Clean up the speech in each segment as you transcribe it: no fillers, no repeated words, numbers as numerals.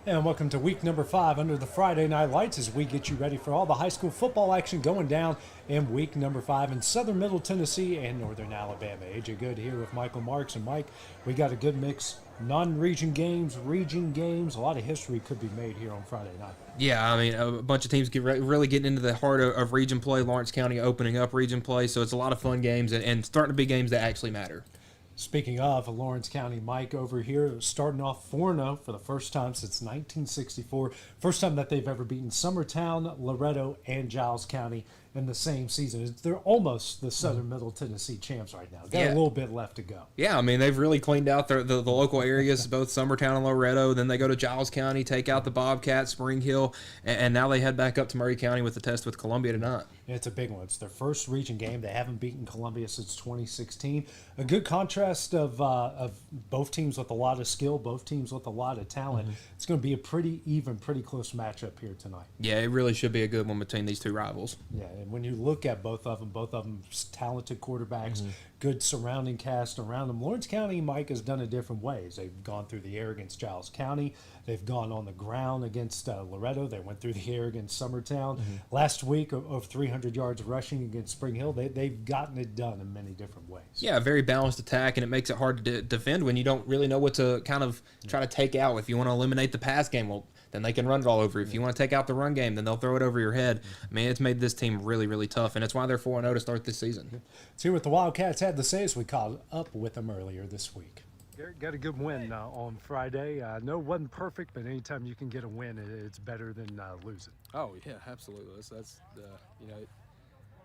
And welcome to week number 5 under the Friday Night Lights as we get you ready for all the high school football action going down in week number 5 in southern Middle Tennessee and northern Alabama. AJ Good here with Michael Marks. And Mike, we got a good mix. Non-region games, region games, a lot of history could be made here on Friday night. Yeah, I mean, a bunch of teams really getting into the heart of region play. Lawrence County opening up region play, so it's a lot of fun games and starting to be games that actually matter. Speaking of Lawrence County, Mike over here starting off 4-0 for the first time since 1964. First time that they've ever beaten Summertown, Loretto, and Giles County in the same season. They're almost the Southern Middle Tennessee champs right now. Got a little bit left to go. Yeah, I mean, they've really cleaned out the local areas, both Summertown and Loretto. Then they go to Giles County, take out the Bobcats, Spring Hill, and now they head back up to Murray County with the test with Columbia tonight. It's a big one. It's their first region game. They haven't beaten Columbia since 2016. A good contrast of both teams with a lot of skill, both teams with a lot of talent. It's going to be a pretty even, pretty close matchup here tonight. Yeah, it really should be a good one between these two rivals. Yeah, and when you look at both of them talented quarterbacks, good surrounding cast around them. Lawrence County, Mike, has done it different ways. They've gone through the air against Giles County. They've gone on the ground against Loretto. They went through the air against Summertown. Last week, over 300 yards rushing against Spring Hill. They've gotten it done in many different ways. Yeah, a very balanced attack, and it makes it hard to defend when you don't really know what to kind of try to take out. If you want to eliminate the pass game, well, then they can run it all over. If you want to take out the run game, then they'll throw it over your head. I mean, it's made this team really, really tough, and it's why they're 4-0 to start this season. Let's hear what the Wildcats had to say as we caught up with them earlier this week. Got a good win on Friday. No, it wasn't perfect, but anytime you can get a win, it's better than losing. Oh, yeah, absolutely. That's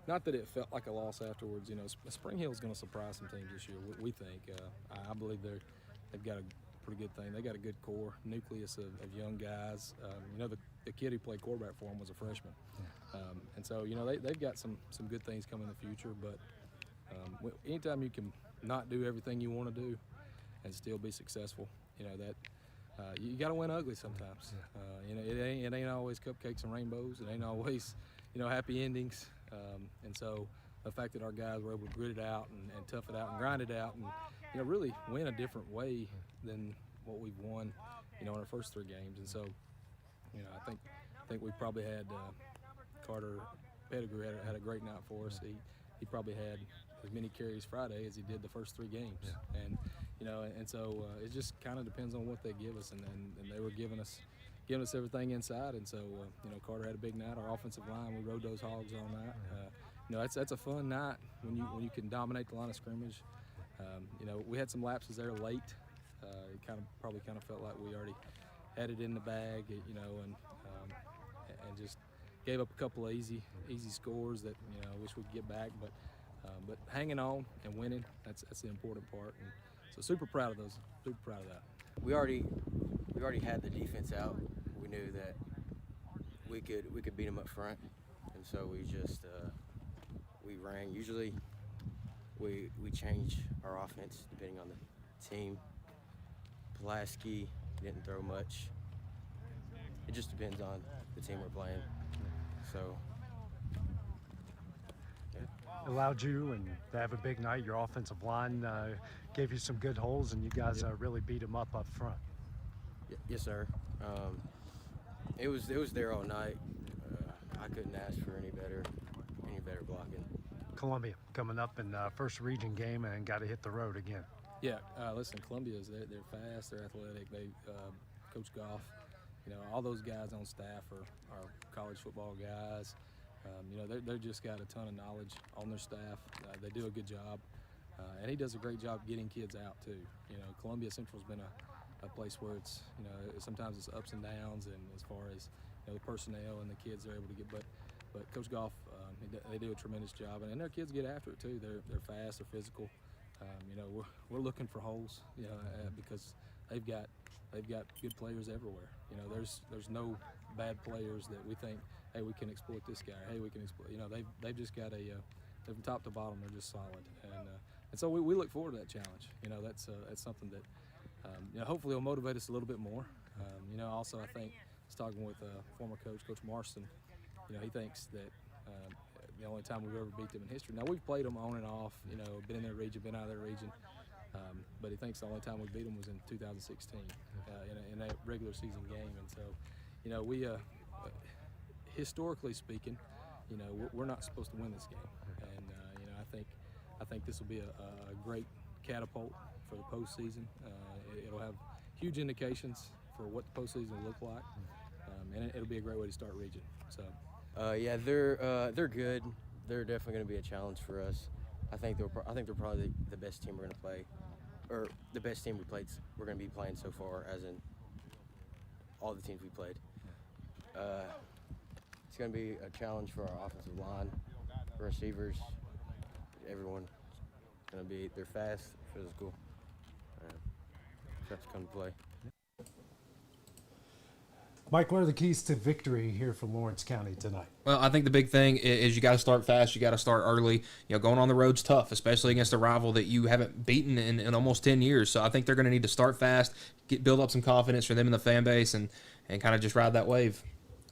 not that it felt like a loss afterwards. Spring Hill's going to surprise some teams this year, we think. I believe they've got a pretty good thing. They got a good core, nucleus of young guys. The kid who played quarterback for them was a freshman. And so, they've got some good things coming in the future. But anytime you can not do everything you want to do and still be successful, you got to win ugly sometimes. It ain't always cupcakes and rainbows. It ain't always, happy endings. And so the fact that our guys were able to grit it out and tough it out and grind it out and, really win a different way than what we've won, in our first 3 games. And so, I think we probably had Carter Pettigrew had a great night for us. He probably had as many carries Friday as he did the first 3 games. And so it just kind of depends on what they give us, and they were giving us everything inside. And so Carter had a big night. Our offensive line, we rode those hogs all night. That's a fun night when you can dominate the line of scrimmage. We had some lapses there late. It probably felt like we already had it in the bag, and just gave up a couple of easy scores that I wish we'd get back. But hanging on and winning, that's the important part. And so super proud of those. Super proud of that. We already had the defense out. We knew that we could beat them up front, and so we just we ran. Usually we change our offense depending on the team. Pulaski didn't throw much. It just depends on the team we're playing. So allowed you and to have a big night. Your offensive line gave you some good holes, and you guys really beat them up front. Yes, sir. It was there all night. I couldn't ask for any better blocking. Columbia coming up in first region game and got to hit the road again. Yeah, listen, Columbia's they're fast, they're athletic. They Coach Goff, all those guys on staff are college football guys. They've just got a ton of knowledge on their staff. They do a good job, and he does a great job getting kids out too. Columbia Central's been a place where it's sometimes it's ups and downs, and as far as the personnel and the kids they're able to get, but Coach Goff, they do a tremendous job, and their kids get after it too. They're fast, they're physical. We're looking for holes, because they've got good players everywhere. There's no bad players that we think, hey, we can exploit this guy. Hey, we can exploit. They've just got from top to bottom, they're just solid. And so we look forward to that challenge. That's something that hopefully will motivate us a little bit more. Also I think I was talking with former coach, Coach Marston. He thinks that the only time we've ever beat them in history. Now, we've played them on and off, been in their region, been out of their region. But he thinks the only time we beat them was in 2016. in a regular season game. And so, you know, we historically speaking, you know, we're not supposed to win this game. And you know, I think this will be a great catapult for the postseason. It'll have huge indications for what the postseason will look like, and it'll be a great way to start region. So, yeah, they're good. They're definitely going to be a challenge for us. I think they're probably the best team we're going to play, or the best team we're going to be playing so far, as in all the teams we played. It's going to be a challenge for our offensive line, for receivers, everyone. They're fast, physical. Just come to play. Mike, what are the keys to victory here for Lawrence County tonight? Well, I think the big thing is you got to start fast. You got to start early. You know, going on the road's tough, especially against a rival that you haven't beaten in almost 10 years. So I think they're going to need to start fast, build up some confidence for them in the fan base, and kind of just ride that wave.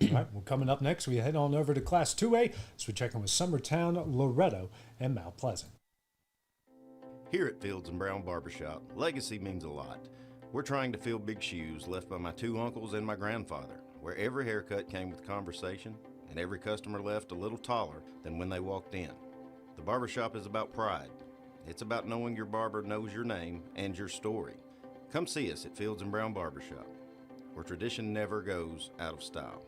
All right, well, coming up next, we head on over to Class 2A as we check in with Summertown, Loretto, and Mount Pleasant. Here at Fields and Brown Barbershop, legacy means a lot. We're trying to fill big shoes left by my two uncles and my grandfather, where every haircut came with conversation and every customer left a little taller than when they walked in. The barbershop is about pride. It's about knowing your barber knows your name and your story. Come see us at Fields and Brown Barbershop, where tradition never goes out of style.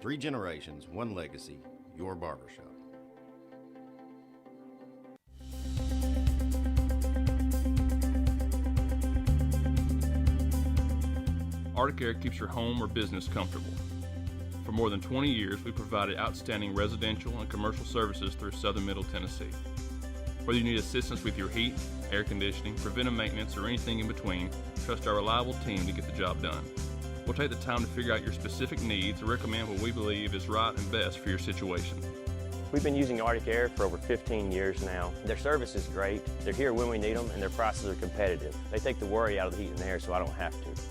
3 generations, 1 legacy, your barbershop. Arctic Air keeps your home or business comfortable. For more than 20 years, we provided outstanding residential and commercial services through southern Middle Tennessee. Whether you need assistance with your heat, air conditioning, preventive maintenance, or anything in between, trust our reliable team to get the job done. We'll take the time to figure out your specific needs and recommend what we believe is right and best for your situation. We've been using Arctic Air for over 15 years now. Their service is great, they're here when we need them, and their prices are competitive. They take the worry out of the heat and air so I don't have to.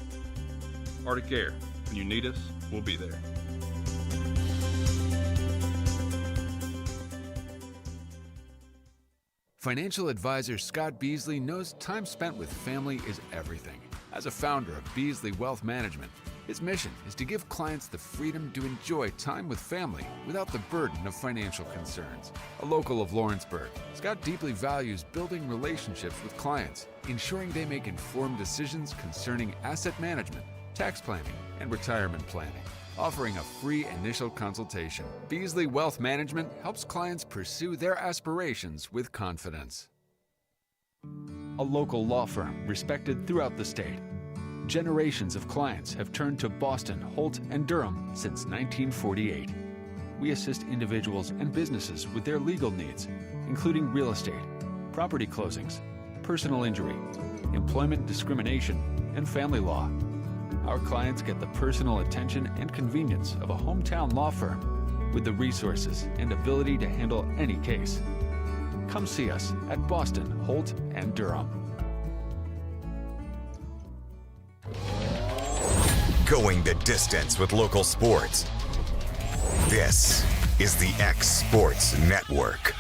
Arctic Air. When you need us, we'll be there. Financial advisor Scott Beasley knows time spent with family is everything. As a founder of Beasley Wealth Management, his mission is to give clients the freedom to enjoy time with family without the burden of financial concerns. A local of Lawrenceburg, Scott deeply values building relationships with clients, ensuring they make informed decisions concerning asset management, tax planning, and retirement planning. Offering a free initial consultation, Beasley Wealth Management helps clients pursue their aspirations with confidence. A local law firm respected throughout the state. Generations of clients have turned to Boston, Holt, and Durham since 1948. We assist individuals and businesses with their legal needs, including real estate, property closings, personal injury, employment discrimination, and family law. Our clients get the personal attention and convenience of a hometown law firm with the resources and ability to handle any case. Come see us at Boston, Holt, and Durham. Going the distance with local sports. This is the X Sports Network.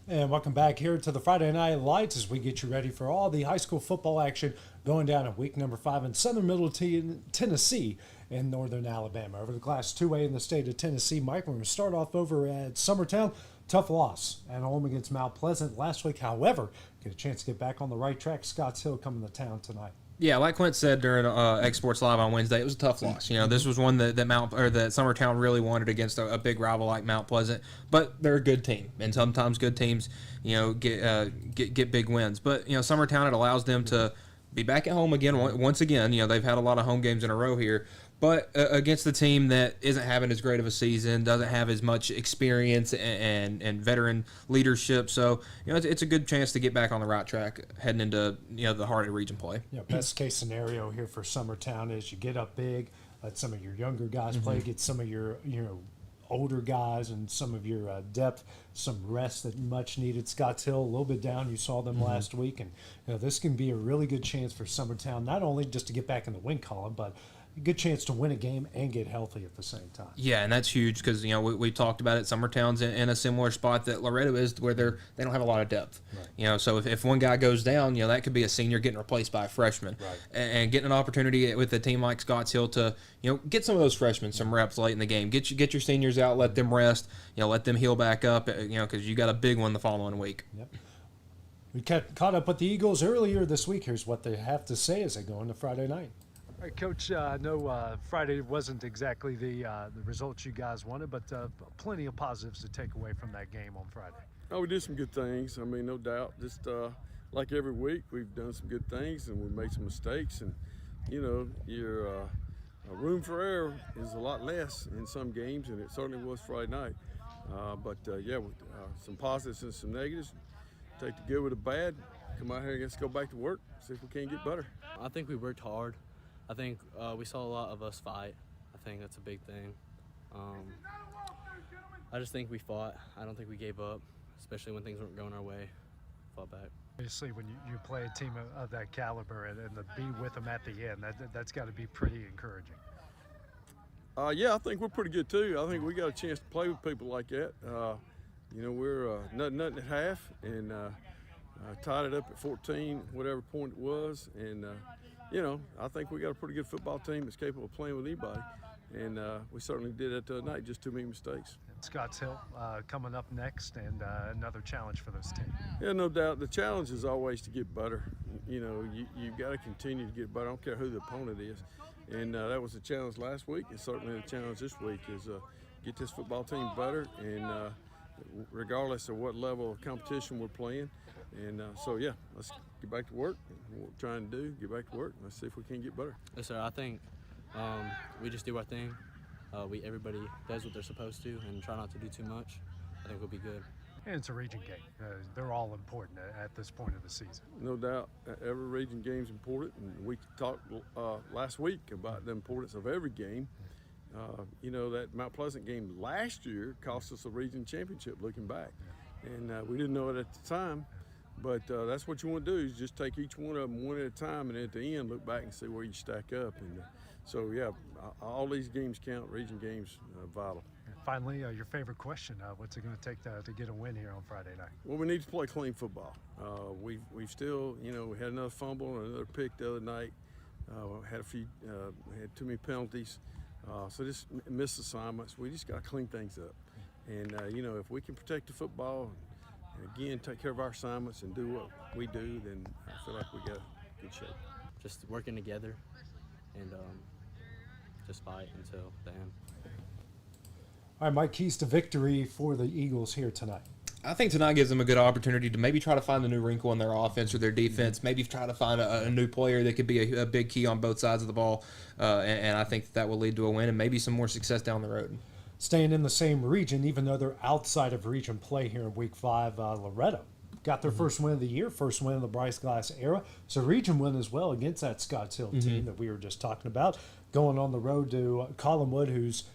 And welcome back here to the Friday Night Lights as we get you ready for all the high school football action going down at week number 5 in southern Middle Tennessee and northern Alabama. Over the Class 2A in the state of Tennessee, Mike, we're going to start off over at Summertown. Tough loss at home against Mount Pleasant last week. However, get a chance to get back on the right track. Scotts Hill coming to town tonight. Yeah, like Clint said during X Sports Live on Wednesday, it was a tough loss. You know, this was one that Summertown really wanted against a big rival like Mount Pleasant. But they're a good team, and sometimes good teams, you know, get big wins. But you know, Summertown, it allows them to be back at home again. Once again, you know, they've had a lot of home games in a row here. But against the team that isn't having as great of a season, doesn't have as much experience and veteran leadership, so you know it's a good chance to get back on the right track heading into the heart of region play. Yeah, best case scenario here for Summertown is you get up big, let some of your younger guys play, get some of your older guys and some of your depth some rest that much needed. Scotts Hill a little bit down. You saw them last week, and this can be a really good chance for Summertown not only just to get back in the win column, but good chance to win a game and get healthy at the same time. Yeah, and that's huge because we talked about it. Summertown's in a similar spot that Loretto is, where they don't have a lot of depth. Right. So if one guy goes down, that could be a senior getting replaced by a freshman, right. and getting an opportunity with a team like Scotts Hill to get some of those freshmen some reps late in the game. Get your seniors out, let them rest, let them heal back up, because you got a big one the following week. Yep. We caught up with the Eagles earlier this week. Here's what they have to say as they go into Friday night. All right, Coach, I know Friday wasn't exactly the results you guys wanted, but plenty of positives to take away from that game on Friday. Oh, we did some good things. I mean, no doubt. Just like every week, we've done some good things and we've made some mistakes. And, your room for error is a lot less in some games, and it certainly was Friday night. Some positives and some negatives. Take the good with the bad. Come out here and let's go back to work, see if we can't get better. I think we worked hard. I think we saw a lot of us fight. I think that's a big thing. I just think we fought. I don't think we gave up, especially when things weren't going our way. Fought back. Obviously, when you play a team of that caliber and to be with them at the end, that's got to be pretty encouraging. I think we're pretty good too. I think we got a chance to play with people like that. We're nothing at half and tied it up at 14, whatever point it was, and I think we got a pretty good football team that's capable of playing with anybody, and we certainly did that the other night. Just too many mistakes. Scotts Hill coming up next, and another challenge for this team. Yeah, no doubt. The challenge is always to get better. You've got to continue to get better. I don't care who the opponent is, and that was the challenge last week, and certainly the challenge this week is get this football team better, and regardless of what level of competition we're playing. And let's get back to work. What we're trying to do, get back to work. Let's see if we can get better. Yes, sir. I think we just do our thing. Everybody does what they're supposed to and try not to do too much. I think we'll be good. And it's a region game. They're all important at this point of the season. No doubt. Every region game is important. And we talked last week about the importance of every game. That Mount Pleasant game last year cost us a region championship looking back. And we didn't know it at the time. But that's what you want to do, is just take each one of them one at a time, and at the end look back and see where you stack up. And all these games count. Region games vital. And finally, your favorite question: what's it going to take to get a win here on Friday night? Well, we need to play clean football. We've still, we had another fumble and another pick the other night. Had too many penalties. So just missed assignments. We just got to clean things up. And if we can protect the football. And again, take care of our assignments and do what we do, then I feel like we got good shape. Just working together and just fight until the end. All right, Mike, keys to victory for the Eagles here tonight. I think tonight gives them a good opportunity to maybe try to find a new wrinkle in their offense or their defense, maybe try to find a new player that could be a big key on both sides of the ball, and I think that will lead to a win and maybe some more success down the road. Staying in the same region, even though they're outside of region play here in Week 5, Loretto got their first win of the year, first win in the Bryce Glass era. So region win as well against that Scotts Hill team that we were just talking about. Going on the road to Collinwood, who's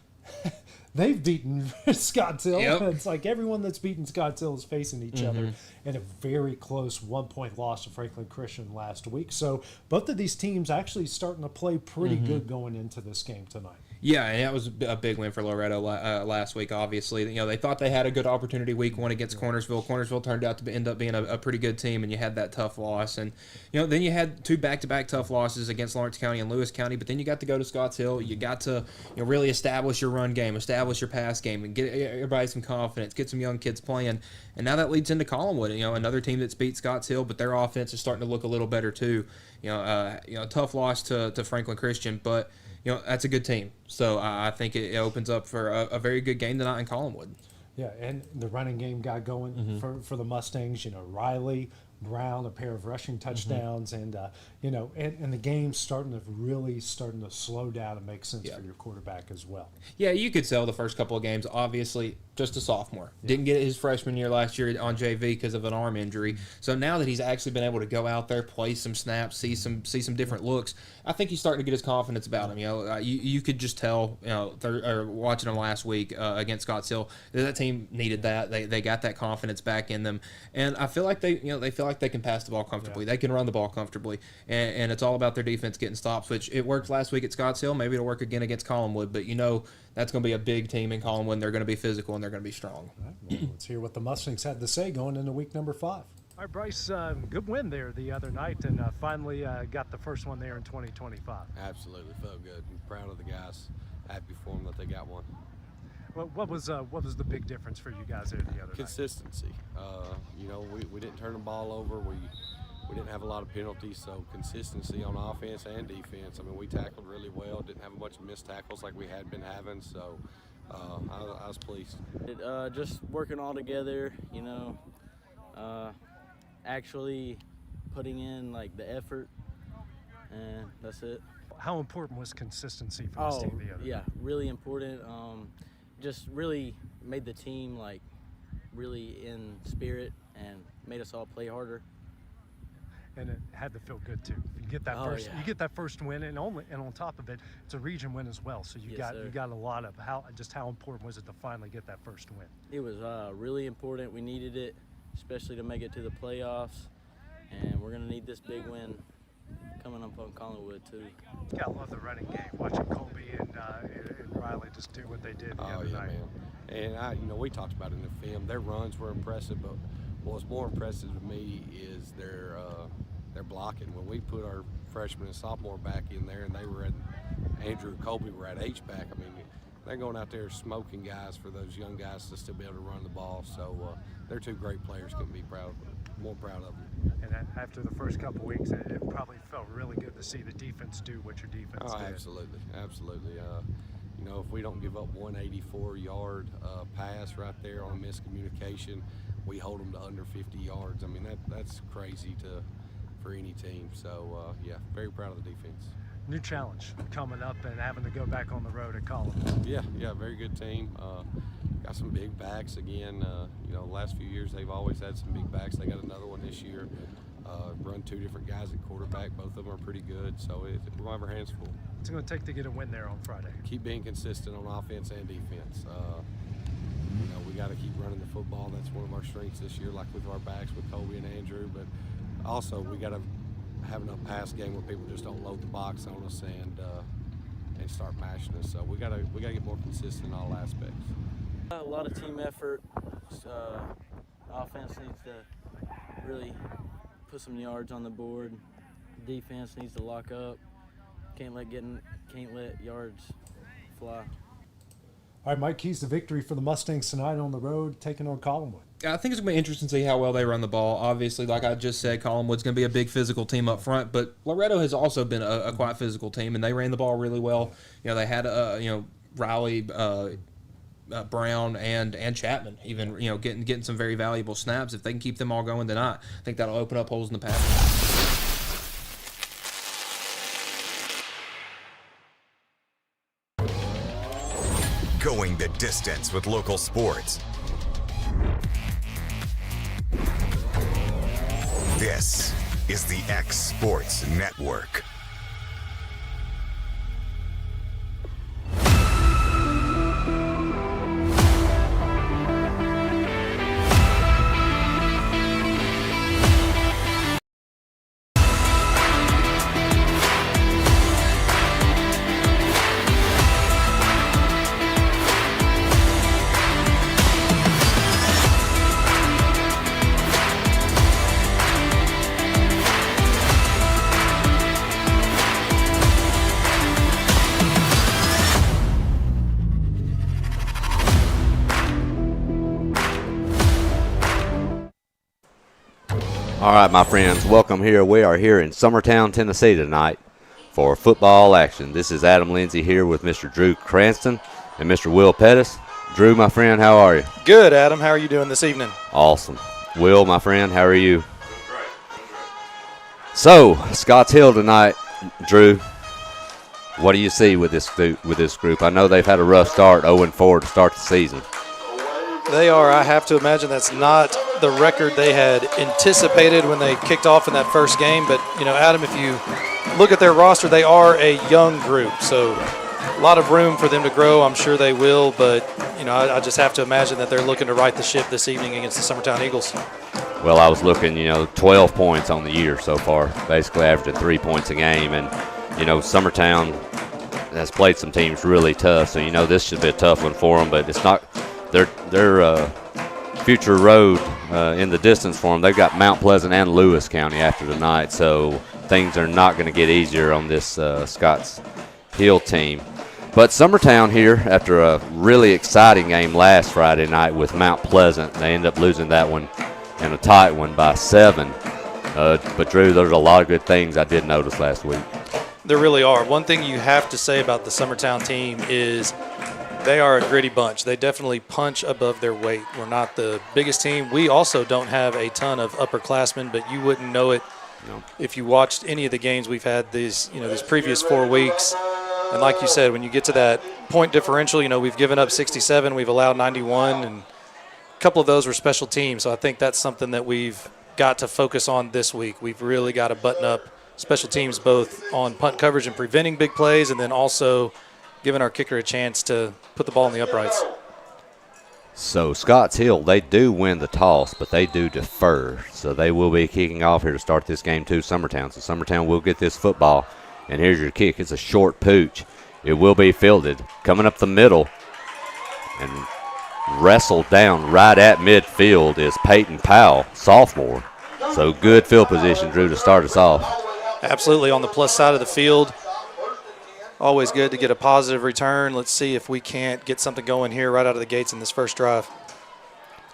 they've beaten Scotts Hill. Yep. It's like everyone that's beaten Scotts Hill is facing each other in a very close 1-point loss to Franklin Christian last week. So both of these teams actually starting to play pretty good going into this game tonight. Yeah, and that was a big win for Loretto last week, obviously. They thought they had a good opportunity week 1 against Cornersville. Cornersville turned out to end up being a pretty good team, and you had that tough loss. And, then you had 2 back-to-back tough losses against Lawrence County and Lewis County, but then you got to go to Scotts Hill. You got to really establish your run game, establish your pass game, and get everybody some confidence, get some young kids playing. And now that leads into Collinwood, another team that's beat Scotts Hill, but their offense is starting to look a little better too. Tough loss to Franklin Christian, but that's a good team. So I think it opens up for a very good game tonight in Collinwood. Yeah, and the running game got going for the Mustangs. Riley, Brown, a pair of rushing touchdowns, and and the game's starting to slow down and make sense for your quarterback as well. Yeah, you could sell the first couple of games. Obviously, just a sophomore. Didn't get it his freshman year last year on JV because of an arm injury. So now that he's actually been able to go out there, play some snaps, see some different looks, I think he's starting to get his confidence about him. You could just tell. Watching him last week against Scotts Hill, that team needed that. They got that confidence back in them, and I feel like they feel like like they can pass the ball comfortably. They can run the ball comfortably. And it's all about their defense getting stops, which it worked last week at Scotts Hill. Maybe it'll work again against Collinwood. But, that's going to be a big team in Collinwood. And they're going to be physical, and they're going to be strong. All right, well, let's hear what the Mustangs had to say going into week number 5. All right, Bryce, good win there the other night, and finally got the first one there in 2025. Absolutely, felt good. I'm proud of the guys. Happy for them that they got one. What was the big difference for you guys there the other night? Consistency. We didn't turn the ball over. We didn't have a lot of penalties, so consistency on offense and defense. I mean, we tackled really well. Didn't have a bunch of missed tackles like we had been having, so I was pleased. Just working all together, actually putting in like the effort, and that's it. How important was consistency for this team the other night? Really important. Just really made the team like really in spirit and made us all play harder. And it had to feel good too. You get that you get that first win, and on top of it, it's a region win as well. So you got a lot of how important was it to finally get that first win? It was really important. We needed it, especially to make it to the playoffs, and we're gonna need this big win coming up on Collinwood too. Yeah, I love the running game. Watching Colby and Riley just do what they did the other night. Man. And we talked about it in the film. Their runs were impressive, but what's more impressive to me is their blocking. When we put our freshman and sophomore back in there, and they were at Andrew and Colby were at H-back. I mean, they're going out there smoking guys for those young guys to still be able to run the ball. So they're two great players. Couldn't be more proud of them. And after the first couple weeks, it probably felt really good to see the defense do what your defense did. Absolutely. If we don't give up 184-yard pass right there on a miscommunication, we hold them to under 50 yards. I mean, that's crazy for any team. So, very proud of the defense. New challenge coming up and having to go back on the road at Collinwood. Yeah, very good team. Got some big backs again. The last few years they've always had some big backs. They got another one this year. Run 2 different guys at quarterback. Both of them are pretty good. So we're going to have our hands full. What's it going to take to get a win there on Friday? Keep being consistent on offense and defense. We got to keep running the football. That's one of our strengths this year, like with our backs with Colby and Andrew. But also we got to have enough pass game where people just don't load the box on us and start mashing us. So we got to get more consistent in all aspects. A lot of team effort. Offense needs to really put some yards on the board. Defense needs to lock up. Can't let yards fly. All right, Mike, keys to victory for the Mustangs tonight on the road, taking on Collinwood. I think it's going to be interesting to see how well they run the ball. Obviously, like I just said, Collinwood's going to be a big physical team up front, but Loretto has also been a quite physical team, and they ran the ball really well. They had Riley, Brown, and Chapman even getting some very valuable snaps. If they can keep them all going tonight, I think that'll open up holes in the pass. Going the distance with local sports. This is the X Sports Network. All right, my friends, welcome here. We are here in Summertown, Tennessee tonight for football action. This is Adam Lindsay here with Mr. Drew Cranston and Mr. Will Pettis. Drew, my friend, how are you? Good, Adam. How are you doing this evening? Awesome. Will, my friend, how are you? So, Scotts Hill tonight, Drew. What do you see with this group? I know they've had a rough start, 0-4 to start the season. They are. I have to imagine that's not the record they had anticipated when they kicked off in that first game. But, Adam, if you look at their roster, they are a young group. So a lot of room for them to grow. I'm sure they will. But, I just have to imagine that they're looking to right the ship this evening against the Summertown Eagles. Well, I was looking, 12 points on the year so far, basically averaging 3 points a game. And, Summertown has played some teams really tough, so, this should be a tough one for them. But it's not their future road in the distance for them. They've got Mount Pleasant and Lewis County after tonight, so things are not going to get easier on this Scotts Hill team. But Summertown here, after a really exciting game last Friday night with Mount Pleasant, they end up losing that one in a tight one by 7. But, Drew, there's a lot of good things I did notice last week. There really are. One thing you have to say about the Summertown team is they are a gritty bunch. They definitely punch above their weight. We're not the biggest team. We also don't have a ton of upperclassmen, but you wouldn't know it if you watched any of the games we've had these previous 4 weeks. And like you said, when you get to that point differential, we've given up 67, we've allowed 91, and a couple of those were special teams. So I think that's something that we've got to focus on this week. We've really got to button up special teams both on punt coverage and preventing big plays, and then also giving our kicker a chance to put the ball in the uprights. So Scotts Hill, they do win the toss, but they do defer. So they will be kicking off here to start this game to Summertown. So Summertown will get this football. And here's your kick. It's a short pooch. It will be fielded. Coming up the middle and wrestled down right at midfield is Peyton Powell, sophomore. So good field position, Drew, to start us off. Absolutely on the plus side of the field. Always good to get a positive return. Let's see if we can't get something going here right out of the gates in this first drive.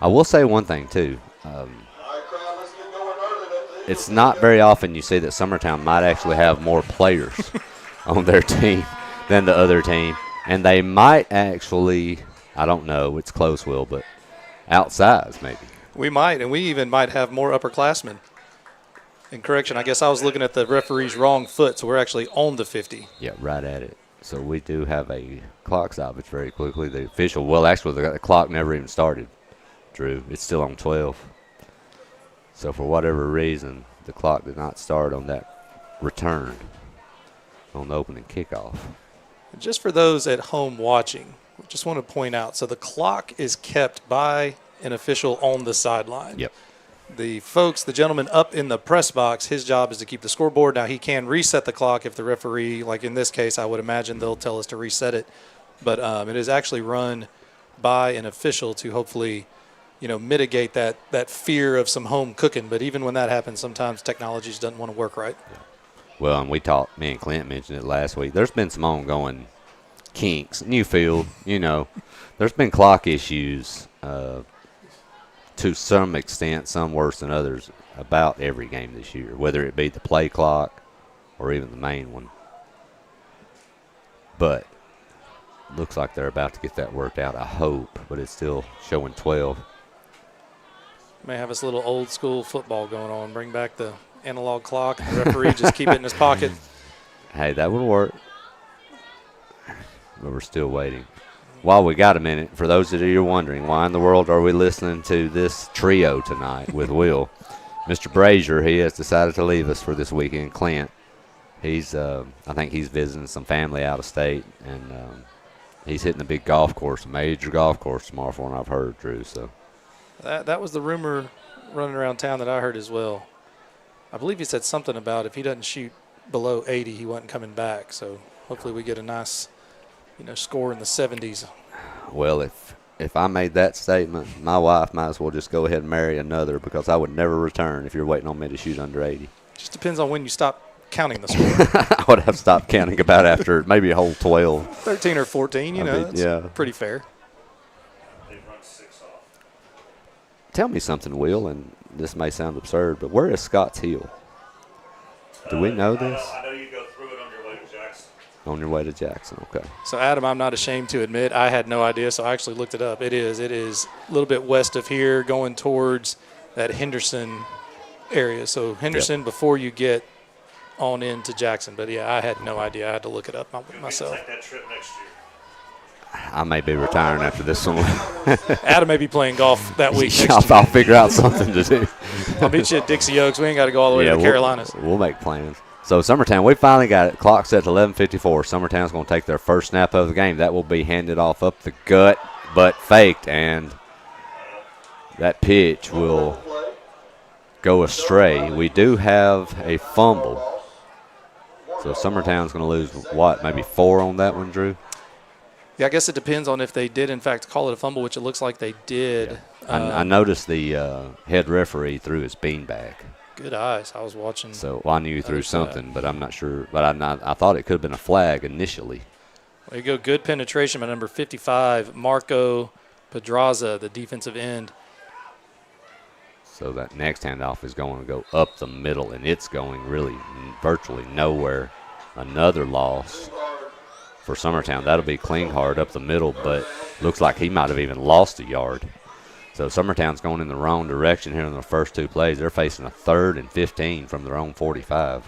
I will say one thing, too. It's not very often you see that Summertown might actually have more players on their team than the other team. And they might actually, I don't know, it's close, Will, but outsize maybe. We might, and we even might have more upperclassmen. In correction, I guess I was looking at the referee's wrong foot, so we're actually on the 50. Yeah, right at it. So we do have a clock stoppage very quickly. The official, well, actually, the clock never even started, Drew. It's still on 12. So for whatever reason, the clock did not start on that return on the opening kickoff. Just for those at home watching, I just want to point out, so the clock is kept by an official on the sideline. Yep. The gentleman up in the press box, his job is to keep the scoreboard. Now, he can reset the clock if the referee, like in this case, I would imagine they'll tell us to reset it. But it is actually run by an official to hopefully, mitigate that fear of some home cooking. But even when that happens, sometimes technology just doesn't want to work right. Yeah. Well, and me and Clint mentioned it last week. There's been some ongoing kinks. Newfield, there's been clock issues to some extent, some worse than others, about every game this year, whether it be the play clock or even the main one. But looks like they're about to get that worked out, I hope, but it's still showing 12. May have us a little old school football going on. Bring back the analog clock. The referee just keep it in his pocket. Hey, that would work. But we're still waiting. While we got a minute, for those that are wondering, why in the world are we listening to this trio tonight with Will? Mr. Brazier, he has decided to leave us for this weekend. Clint, I think he's visiting some family out of state, and he's hitting a big golf course, a major golf course tomorrow, from what I've heard, Drew. So that was the rumor running around town that I heard as well. I believe he said something about if he doesn't shoot below 80, he wasn't coming back. So hopefully we get a nice score in the 70s. Well, if I made that statement, my wife might as well just go ahead and marry another, because I would never return if you're waiting on me to shoot under 80. Just depends on when you stop counting the score. I would have stopped counting about after maybe a whole 12. 13 or 14, that's pretty fair. Tell me something, Will, and this may sound absurd, but where is Scotts Hill? Do we know this? I know you go through it on your way to Jackson. On your way to Jackson, okay. So, Adam, I'm not ashamed to admit I had no idea, so I actually looked it up. It is a little bit west of here, going towards that Henderson area. So, Henderson before you get on into Jackson. But, yeah, I had no idea. I had to look it up myself. Take that trip next year. I may be retiring after this one. Adam may be playing golf that week. I'll figure out something to do. I'll meet you at Dixie Oaks. We ain't got to go all the way to the Carolinas. We'll make plans. So Summertown, we finally got it. Clock set to 11:54. Summertown's going to take their first snap of the game. That will be handed off up the gut, but faked, and that pitch will go astray. We do have a fumble. So Summertown's going to lose, what, maybe 4 on that one, Drew? Yeah, I guess it depends on if they did, in fact, call it a fumble, which it looks like they did. I noticed the head referee threw his beanbag. Good eyes. I was watching. So I knew he threw something, but I'm not sure. But I thought it could have been a flag initially. There you go. Good penetration by number 55, Marco Pedraza, the defensive end. So that next handoff is going to go up the middle, and it's going really virtually nowhere. Another loss for Summertown. That'll be Klinghardt up the middle, but looks like he might have even lost a yard. So Summertown's going in the wrong direction here in the first 2 plays. They're facing a 3rd and 15 from their own 45.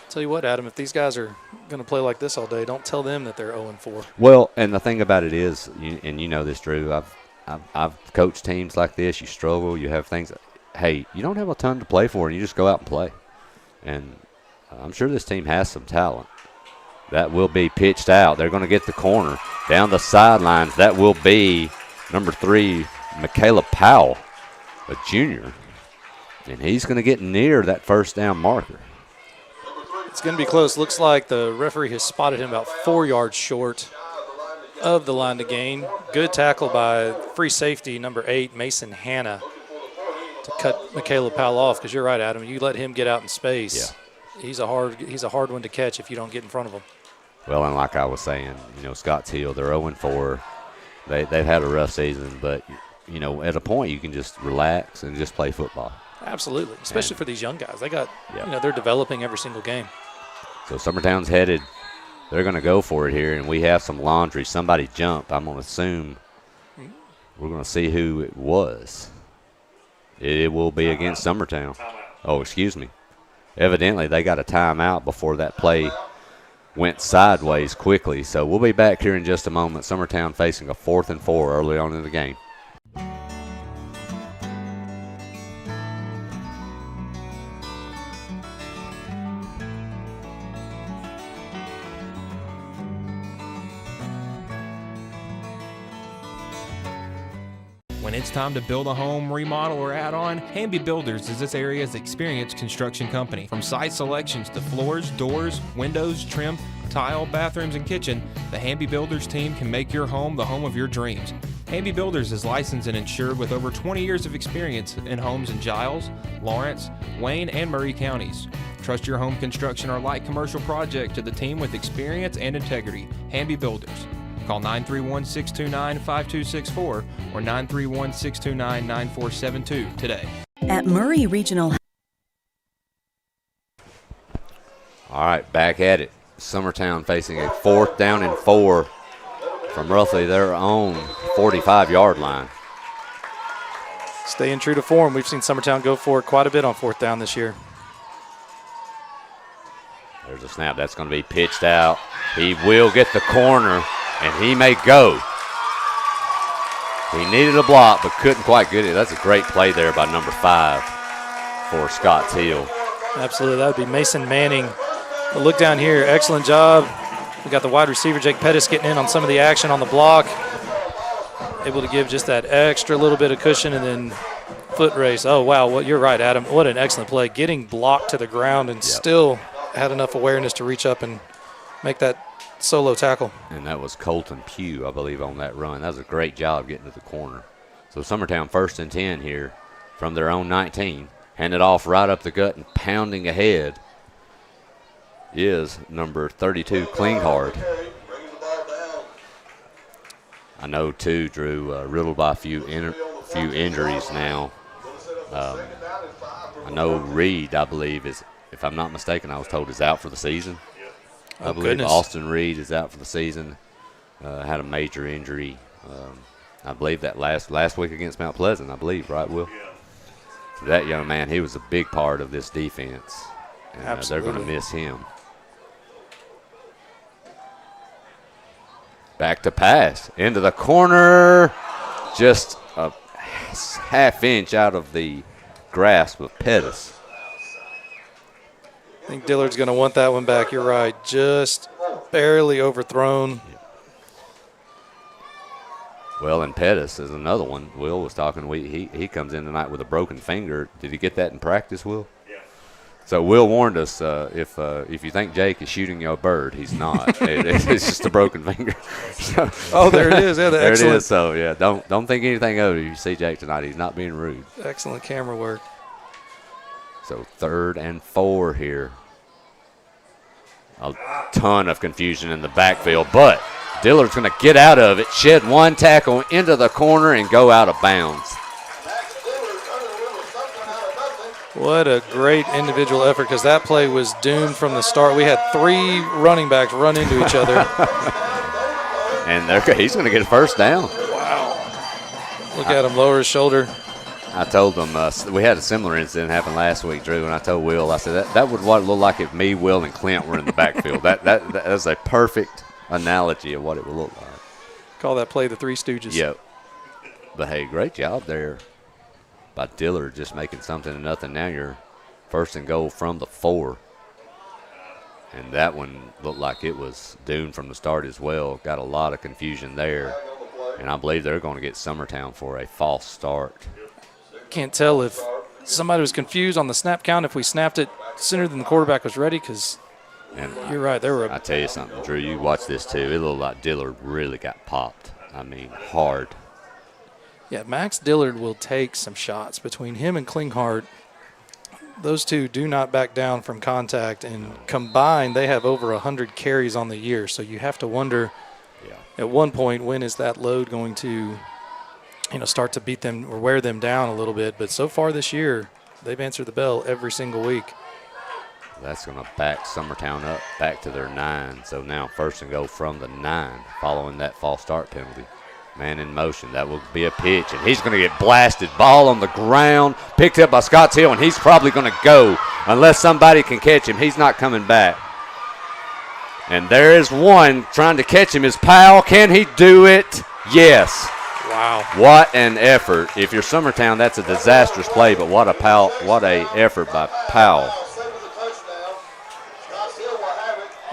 Tell you what, Adam, if these guys are going to play like this all day, don't tell them that they're 0-4. Well, and the thing about it is, and you know this, Drew, I've coached teams like this. You struggle. You have things. Hey, you don't have a ton to play for, and you just go out and play. And I'm sure this team has some talent. That will be pitched out. They're going to get the corner. Down the sidelines, that will be number 3, Michaela Powell, a junior. And he's going to get near that first down marker. It's going to be close. Looks like the referee has spotted him about 4 yards short of the line to gain. Good tackle by free safety number 8, Mason Hanna, to cut Michaela Powell off, because you're right, Adam. You let him get out in space. Yeah. He's a hard one to catch if you don't get in front of him. Well, and like I was saying, Scotts Hill, they're 0-4. They've had a rough season, but at a point you can just relax and just play football. Absolutely, especially for these young guys. They got, they're developing every single game. So Summertown's headed. They're going to go for it here, and we have some laundry. Somebody jumped. I'm going to assume we're going to see who it was. It will be against Summertown. Oh, excuse me. Evidently, they got a timeout before that play went sideways quickly. So we'll be back here in just a moment. Summertown facing a 4th and 4 early on in the game. When it's time to build a home, remodel, or add on, Hamby Builders is this area's experienced construction company. From site selections to floors, doors, windows, trim, tile, bathrooms, and kitchen, the Hamby Builders team can make your home the home of your dreams. Hamby Builders is licensed and insured with over 20 years of experience in homes in Giles, Lawrence, Wayne, and Murray counties. Trust your home construction or light commercial project to the team with experience and integrity. Hamby Builders. Call 931-629-5264 or 931-629-9472 today. At Murray Regional. All right, back at it. Summertown facing a 4th down and 4 from roughly their own 45-yard line. Staying true to form. We've seen Summertown go for it quite a bit on 4th down this year. There's a snap. That's going to be pitched out. He will get the corner, and he may go. He needed a block but couldn't quite get it. That's a great play there by number 5 for Scotts Hill. Absolutely. That would be Mason Manning. But look down here. Excellent job. We got the wide receiver, Jake Pettis, getting in on some of the action on the block. Able to give just that extra little bit of cushion and then foot race. Oh, wow. Well, you're right, Adam. What an excellent play. Getting blocked to the ground and still had enough awareness to reach up and make that solo tackle. And that was Colton Pugh, I believe, on that run. That was a great job getting to the corner. So Summertown 1st and 10 here from their own 19. Handed off right up the gut and pounding ahead is number 32, Klinghardt. I know, too, Drew, riddled by a few injuries now. I know Reed, I believe, is, if I'm not mistaken, I was told is out for the season. I believe Austin Reed is out for the season. Had a major injury. I believe that last week against Mount Pleasant, I believe, right, Will? So that young man, he was a big part of this defense. And they're going to miss him. Back to pass. Into the corner. Just a half inch out of the grasp of Pettis. I think Dillard's going to want that one back. You're right. Just barely overthrown. Well, and Pettis is another one. Will was talking. He comes in tonight with a broken finger. Did he get that in practice, Will? Yeah. So Will warned us if you think Jake is shooting your bird, he's not. It's just a broken finger. So, oh, there it is. Yeah, there excellent. it is. So yeah, don't think anything of it. If you see Jake tonight, he's not being rude. Excellent camera work. So 3rd and 4 here. A ton of confusion in the backfield, but Dillard's going to get out of it, shed one tackle into the corner, and go out of bounds. What a great individual effort, because that play was doomed from the start. We had 3 running backs run into each other. And he's going to get a first down. Wow. Look at him lower his shoulder. I told them we had a similar incident happen last week, Drew, and I told Will, I said, that would what it look like if me, Will, and Clint were in the backfield. that is a perfect analogy of what it would look like. Call that play the Three Stooges. Yep. But, hey, great job there by Dillard, just making something of nothing. Now you're 1st and goal from the 4. And that one looked like it was doomed from the start as well. Got a lot of confusion there. And I believe they're going to get Summertown for a false start. Can't tell if somebody was confused on the snap count, if we snapped it sooner than the quarterback was ready, because you're right. I tell you something, Drew, you watch this too. It looked like Dillard really got popped. I mean, hard. Yeah, Max Dillard will take some shots. Between him and Klinghardt, those two do not back down from contact, and combined they have over 100 carries on the year. So you have to wonder at one point, when is that load going to start to beat them or wear them down a little bit. But so far this year, they've answered the bell every single week. That's going to back Summertown up back to their 9. So now 1st and goal from the 9 following that false start penalty. Man in motion. That will be a pitch, and he's going to get blasted. Ball on the ground, picked up by Scott Hill, and he's probably going to go unless somebody can catch him. He's not coming back. And there is one trying to catch him. Is Powell. Can he do it? Yes. Wow. What an effort. If you're Summertown, that's a disastrous play, but what a effort by Powell.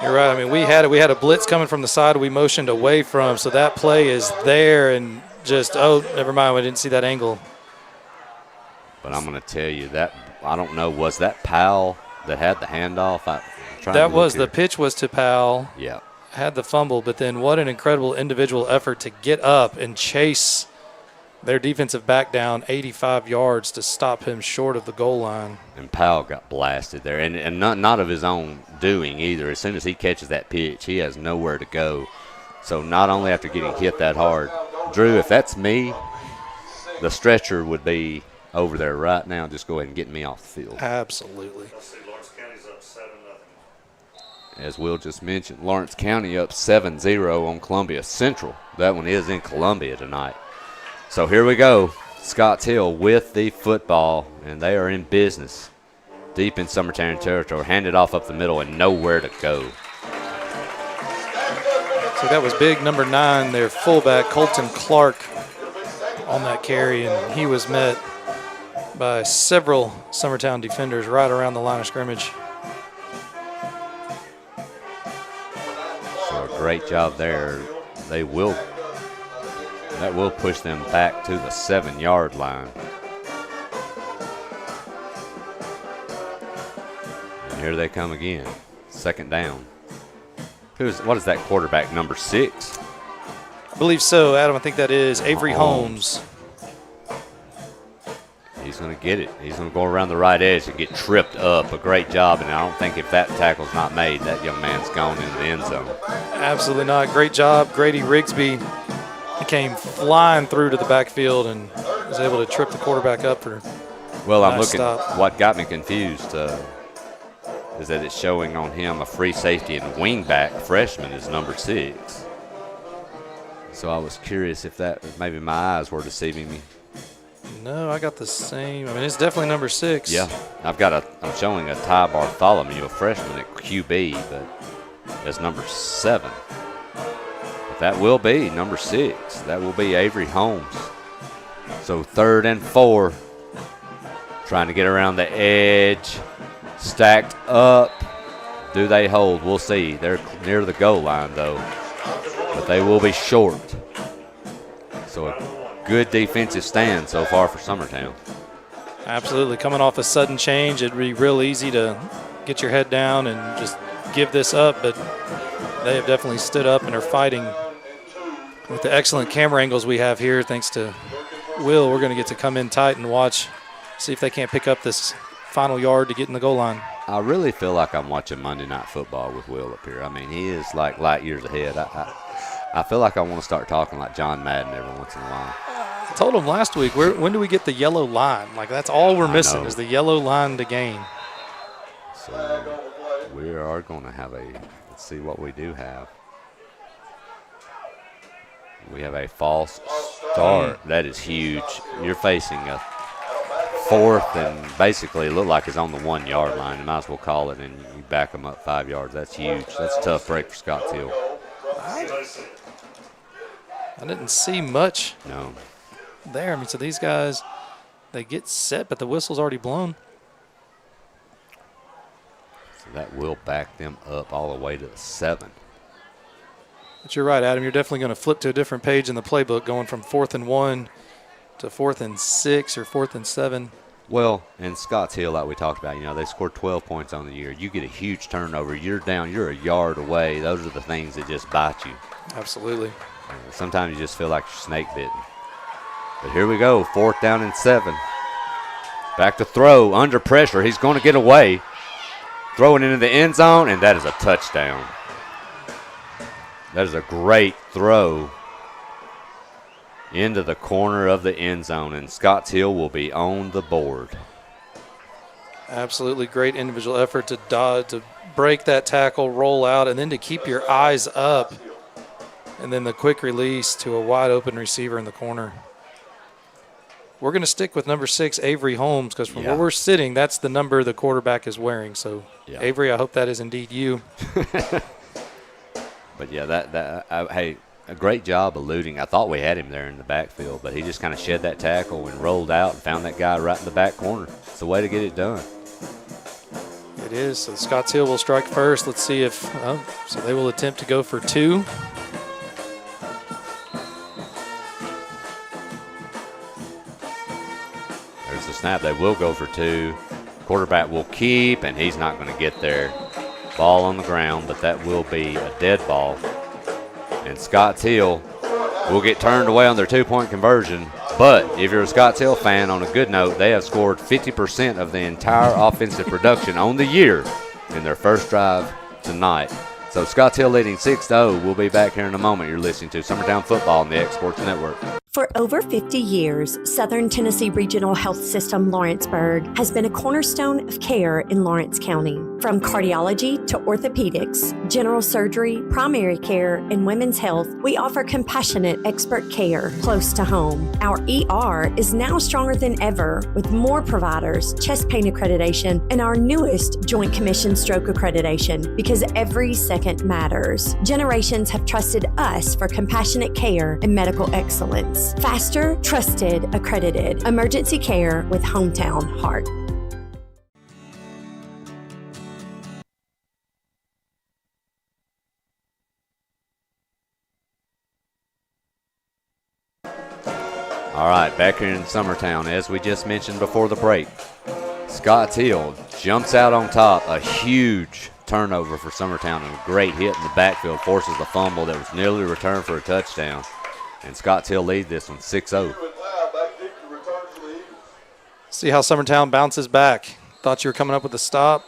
You're right. I mean, we had a blitz coming from the side we motioned away from, so that play is there, and just, never mind, we didn't see that angle. But I'm going to tell you that, I don't know, was that Powell that had the handoff? The pitch was to Powell. Yeah. Had the fumble, but then what an incredible individual effort to get up and chase their defensive back down 85 yards to stop him short of the goal line. And Powell got blasted there, and not of his own doing either. As soon as he catches that pitch, he has nowhere to go. So not only after getting hit that hard, Drew, if that's me, the stretcher would be over there right now. Just go ahead and get me off the field. Absolutely. As Will just mentioned, Lawrence County up 7-0 on Columbia Central. That one is in Columbia tonight. So here we go. Scotts Hill with the football, and they are in business. Deep in Summertown territory, handed off up the middle and nowhere to go. So that was big number 9, their fullback, Colton Clark, on that carry, and he was met by several Summertown defenders right around the line of scrimmage. So a great job there. That will push them back to the 7-yard line. And here they come again. 2nd down. What is that quarterback, number 6? I believe so, Adam. I think that is Avery Holmes. He's going to get it. He's going to go around the right edge and get tripped up. A great job, and I don't think if that tackle's not made, that young man's gone into the end zone. Absolutely not. Great job. Grady Rigsby came flying through to the backfield and was able to trip the quarterback up for I'm looking. Stop. What got me confused is that it's showing on him a free safety and wingback freshman is number 6. So I was curious if that maybe my eyes were deceiving me. No, I got the same. I mean, it's definitely number 6. Yeah, I'm showing a Ty Bartholomew, a freshman at QB, but as number 7. But that will be number 6. That will be Avery Holmes. So 3rd and 4. Trying to get around the edge. Stacked up. Do they hold? We'll see. They're near the goal line, though. But they will be short. So a good defensive stand so far for Summertown. Absolutely. Coming off a sudden change, it'd be real easy to get your head down and just give this up, but they have definitely stood up and are fighting. With the excellent camera angles we have here, thanks to Will, we're going to get to come in tight and watch, see if they can't pick up this final yard to get in the goal line. I really feel like I'm watching Monday Night Football with Will up here. I mean, he is like light years ahead. I feel like I want to start talking like John Madden every once in a while. I told him last week, when do we get the yellow line? Like, that's all we're missing is the yellow line to gain. So we are going to have let's see what we do have. We have a false start. That is huge. You're facing a fourth and basically it looked like it's on the 1 yard line. You might as well call it and you back them up 5 yards. That's huge. That's a tough break for Scott Hill. I didn't see much there. I mean, so these guys, they get set, but the whistle's already blown. So that will back them up all the way to the 7. But you're right, Adam. You're definitely going to flip to a different page in the playbook, going from 4th and 1 to 4th and 6 or 4th and 7. Well, and Scotts Hill, like we talked about, they scored 12 points on the year. You get a huge turnover. You're down. You're a yard away. Those are the things that just bite you. Absolutely. Sometimes you just feel like you're snake bitten. But here we go, 4th down and 7. Back to throw, under pressure. He's going to get away. Throwing into the end zone, and that is a touchdown. That is a great throw into the corner of the end zone, and Scotts Hill will be on the board. Absolutely great individual effort to break that tackle, roll out, and then to keep your eyes up, and then the quick release to a wide-open receiver in the corner. We're going to stick with number 6, Avery Holmes, because from where we're sitting, that's the number the quarterback is wearing. So, Avery, I hope that is indeed you. But, hey, a great job eluding. I thought we had him there in the backfield, but he just kind of shed that tackle and rolled out and found that guy right in the back corner. It's the way to get it done. It is. So Scotts Hill will strike first. Let's see if so they will attempt to go for 2. There's the snap. They will go for 2. Quarterback will keep, and he's not going to get there. Ball on the ground, but that will be a dead ball. And Scotts Hill will get turned away on their 2-point conversion. But if you're a Scotts Hill fan, on a good note, they have scored 50% of the entire offensive production on the year in their first drive tonight. So Scotts Hill leading 6-0. We'll be back here in a moment. You're listening to Summertown Football on the X Sports Network. For over 50 years, Southern Tennessee Regional Health System Lawrenceburg has been a cornerstone of care in Lawrence County. From cardiology to orthopedics, general surgery, primary care, and women's health, we offer compassionate expert care close to home. Our ER is now stronger than ever with more providers, chest pain accreditation, and our newest Joint Commission stroke accreditation because every second matters. Generations have trusted us for compassionate care and medical excellence. Faster, trusted, accredited. Emergency care with Hometown Heart. All right, back here in Summertown, as we just mentioned before the break, Scotts Hill jumps out on top. A huge turnover for Summertown and a great hit in the backfield forces the fumble that was nearly returned for a touchdown. And Scotts Hill lead this one 6-0. See how Summertown bounces back. Thought you were coming up with a stop.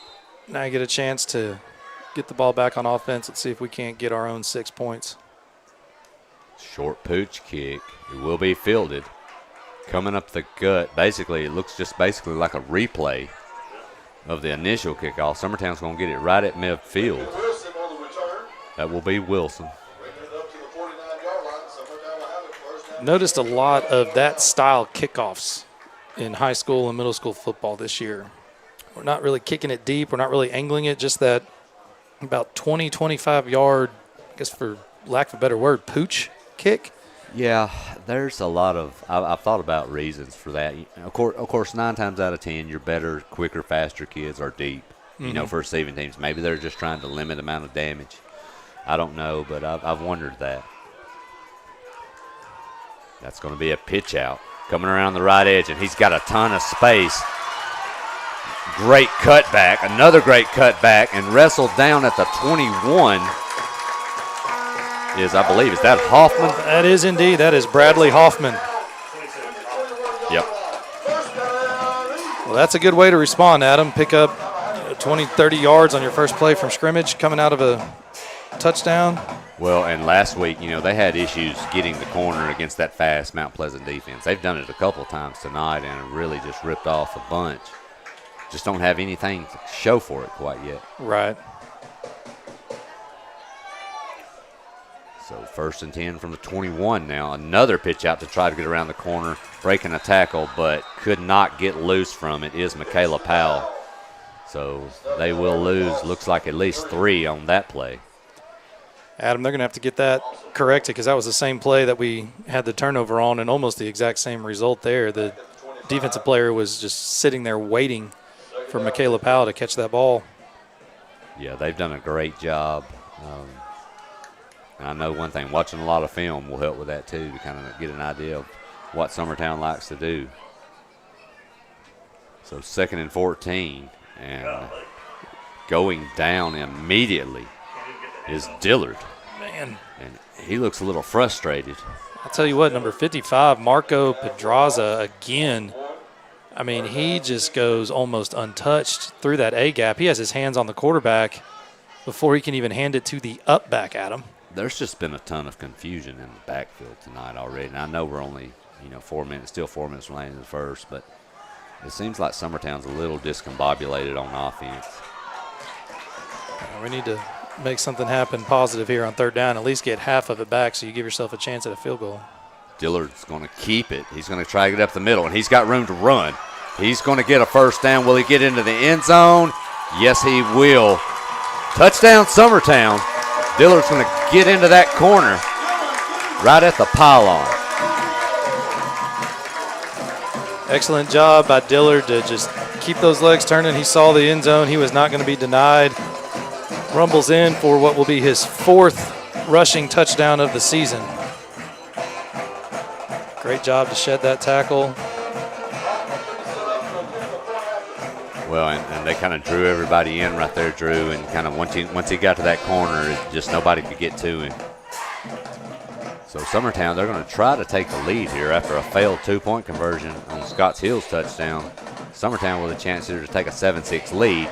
Now you get a chance to get the ball back on offense. Let's see if we can't get our own 6 points. Short pooch kick. It will be fielded. Coming up the gut. Basically, it looks just basically like a replay of the initial kickoff. Summertown's going to get it right at midfield. That will be Wilson. Noticed a lot of that style kickoffs in high school and middle school football this year. We're not really kicking it deep. We're not really angling it. Just that about 20, 25 yard, I guess for lack of a better word, pooch kick. Yeah, there's a lot of I've thought about reasons for that. Of course, 9 times out of 10, your better, quicker, faster kids are deep. You know, for receiving teams. Maybe they're just trying to limit the amount of damage. I don't know, but I've wondered that. That's going to be a pitch out. Coming around the right edge, and he's got a ton of space. Great cutback, another great cutback, and wrestled down at the 21 is that Hoffman? That is indeed. That is Bradley Hoffman. Yep. Well, that's a good way to respond, Adam. Pick up 20, 30 yards on your first play from scrimmage coming out of a touchdown. Well, and last week, they had issues getting the corner against that fast Mount Pleasant defense. They've done it a couple of times tonight and really just ripped off a bunch. Just don't have anything to show for it quite yet. Right. So 1st and 10 from the 21 now. Another pitch out to try to get around the corner, breaking a tackle, but could not get loose from it is Michaela Powell. So they will lose, looks like at least 3 on that play. Adam, they're going to have to get that corrected because that was the same play that we had the turnover on and almost the exact same result there. The defensive player was just sitting there waiting for Michaela Powell to catch that ball. Yeah, they've done a great job. And I know one thing, watching a lot of film will help with that too, to kind of get an idea of what Summertown likes to do. So 2nd and 14, and going down immediately is Dillard. Man. And he looks a little frustrated. I'll tell you what, number 55, Marco Pedraza, again, I mean, he just goes almost untouched through that A-gap. He has his hands on the quarterback before he can even hand it to the up back, Adam. There's just been a ton of confusion in the backfield tonight already. And I know we're only, 4 minutes remaining in the first, but it seems like Summertown's a little discombobulated on offense. We need to make something happen positive here on 3rd down, at least get half of it back so you give yourself a chance at a field goal. Dillard's going to keep it. He's going to try to get up the middle, and he's got room to run. He's going to get a 1st down. Will he get into the end zone? Yes, he will. Touchdown, Summertown. Dillard's going to get into that corner right at the pylon. Excellent job by Dillard to just keep those legs turning. He saw the end zone. He was not going to be denied. Rumbles in for what will be his 4th rushing touchdown of the season. Great job to shed that tackle. Well, and they kind of drew everybody in right there, Drew, and kind of once he got to that corner, just nobody could get to him. So Summertown, they're going to try to take the lead here after a failed 2-point conversion on Scotts Hill's touchdown. Summertown with a chance here to take a 7-6 lead.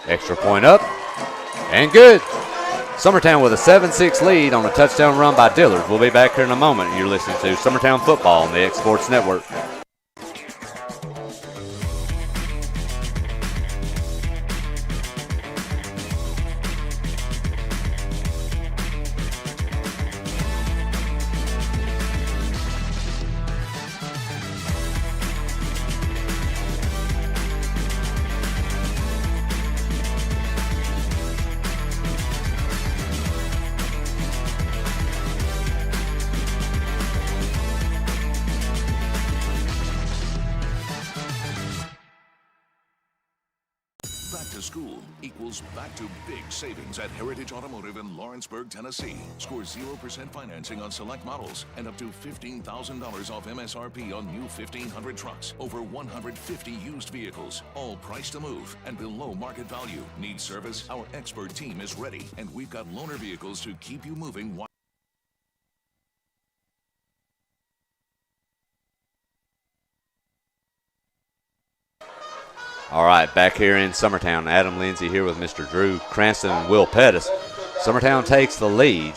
Extra point up, and good. Summertown with a 7-6 lead on a touchdown run by Dillard. We'll be back here in a moment. You're listening to Summertown Football on the X Sports Network. Back to big savings at Heritage Automotive in Lawrenceburg, Tennessee. Score 0% financing on select models and up to $15,000 off MSRP on new 1500 trucks. Over 150 used vehicles, all priced to move and below market value. Need service? Our expert team is ready, and we've got loaner vehicles to keep you moving. All right, back here in Summertown, Adam Lindsay here with Mr. Drew Cranston and Will Pettis. Summertown takes the lead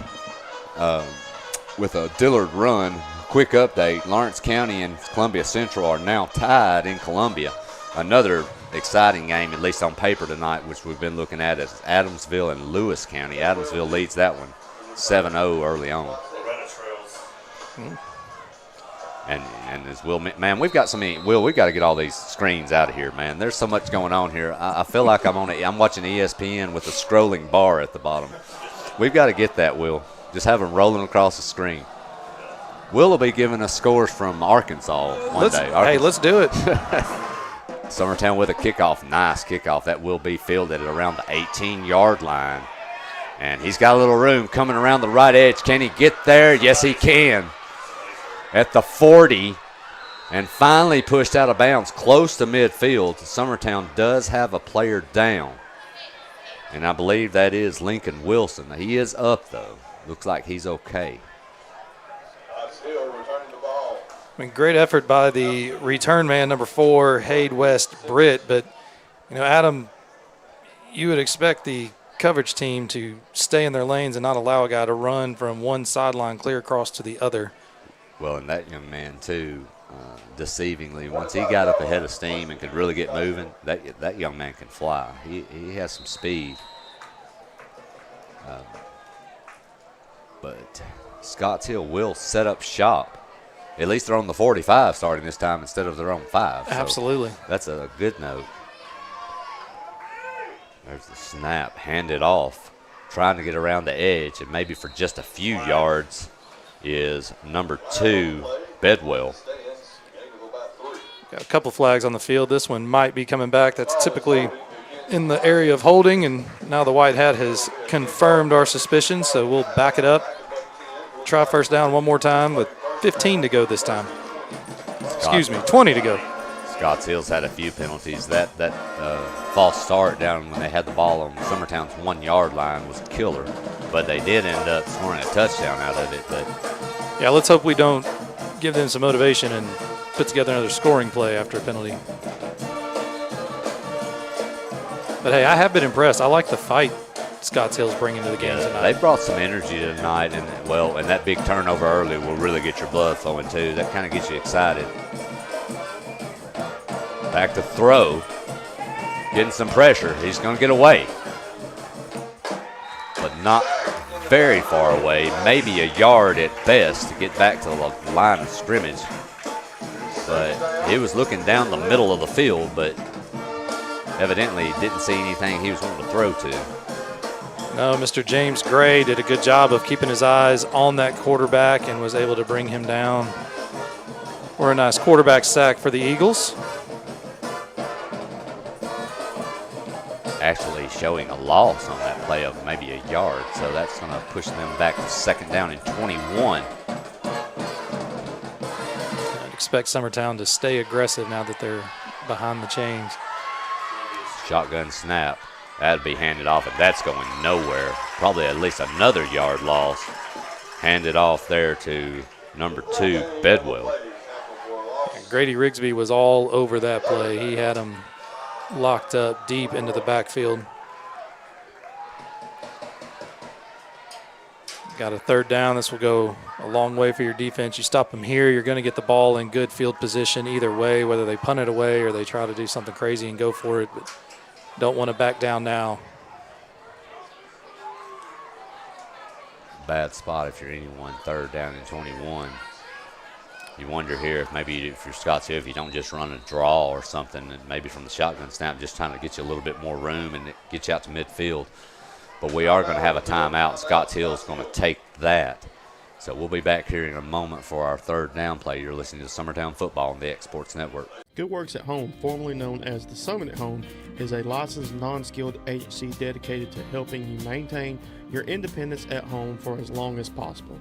with a Dillard run. Quick update, Lawrence County and Columbia Central are now tied in Columbia. Another exciting game, at least on paper tonight, which we've been looking at, is Adamsville and Lewis County. Adamsville leads that one 7-0 early on. And as Will, man, we've got so many. Will, we've got to get all these screens out of here, man. There's so much going on here. I feel like I'm watching ESPN with a scrolling bar at the bottom. We've got to get that, Will. Just have them rolling across the screen. Will be giving us scores from Arkansas one day. Hey, let's do it. Summertown with a kickoff. Nice kickoff. That will be fielded at around the 18-yard line. And he's got a little room coming around the right edge. Can he get there? Yes, he can. at the 40 and finally pushed out of bounds close to midfield. Summertown does have a player down, and I believe that is Lincoln Wilson. He is up, though. Looks like he's okay. I mean, great effort by the return man, number 4, Hayde West Britt. But, Adam, you would expect the coverage team to stay in their lanes and not allow a guy to run from one sideline clear across to the other. Well, and that young man, too, deceivingly, once he got up ahead of steam and could really get moving, that young man can fly. He has some speed. But Scotts Hill will set up shop. At least they're on the 45 starting this time instead of their own 5. So absolutely. That's a good note. There's the snap, handed off, trying to get around the edge, and maybe for just a few yards is number 2, Bedwell. Got a couple flags on the field. This one might be coming back. That's typically in the area of holding, and now the white hat has confirmed our suspicions, so we'll back it up. Try first down one more time with 15 to go this time. Excuse me, 20 to go. Scotts Hill's had a few penalties. That false start down when they had the ball on Summertown's 1-yard line was a killer, but they did end up scoring a touchdown out of it. But yeah, let's hope we don't give them some motivation and put together another scoring play after a penalty. But hey, I have been impressed. I like the fight Scotts Hill's bringing to the game tonight. They brought some energy tonight, and that big turnover early will really get your blood flowing too. That kind of gets you excited. Back to throw, getting some pressure. He's going to get away, but not very far away. Maybe a yard at best to get back to the line of scrimmage. But he was looking down the middle of the field, but evidently didn't see anything he was wanting to throw to. No, Mr. James Gray did a good job of keeping his eyes on that quarterback and was able to bring him down. For a nice quarterback sack for the Eagles. Actually showing a loss on that play of maybe a yard, so that's going to push them back to second down and 21. I'd expect Summertown to stay aggressive now that they're behind the chains. Shotgun snap. That'd be handed off, and that's going nowhere. Probably at least another yard loss. Handed off there to number 2, Bedwell. Grady Rigsby was all over that play. He had him locked up deep into the backfield. Got a third down. This will go a long way for your defense. You stop them here, you're going to get the ball in good field position either way, whether they punt it away or they try to do something crazy and go for it. But don't want to back down now. Bad spot if you're anyone, third down and 21. You wonder here if maybe if you're Scotts Hill, if you don't just run a draw or something, and maybe from the shotgun snap, just trying to get you a little bit more room and get you out to midfield. But we are going to have a timeout. Scotts Hill is going to take that. So we'll be back here in a moment for our third down play. You're listening to Summertown Football on the X Sports Network. Good Works at Home, formerly known as the Summit at Home, is a licensed, non-skilled agency dedicated to helping you maintain your independence at home for as long as possible.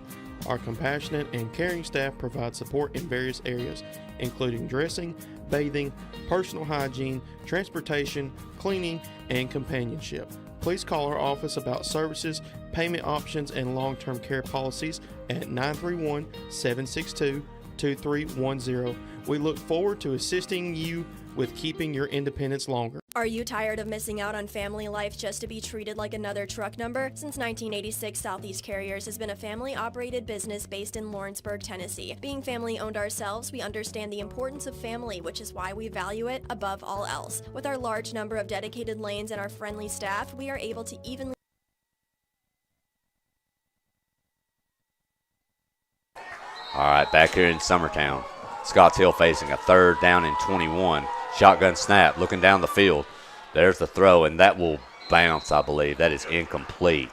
Our compassionate and caring staff provide support in various areas, including dressing, bathing, personal hygiene, transportation, cleaning, and companionship. Please call our office about services, payment options, and long-term care policies at 931-762-2310. We look forward to assisting you with keeping your independence longer. Are you tired of missing out on family life just to be treated like another truck number? Since 1986, Southeast Carriers has been a family-operated business based in Lawrenceburg, Tennessee. Being family-owned ourselves, we understand the importance of family, which is why we value it above all else. With our large number of dedicated lanes and our friendly staff, we are able to evenly... All right, back here in Summertown. Scotts Hill facing a third down and 21. Shotgun snap, looking down the field. There's the throw, and that will bounce, I believe. That is incomplete.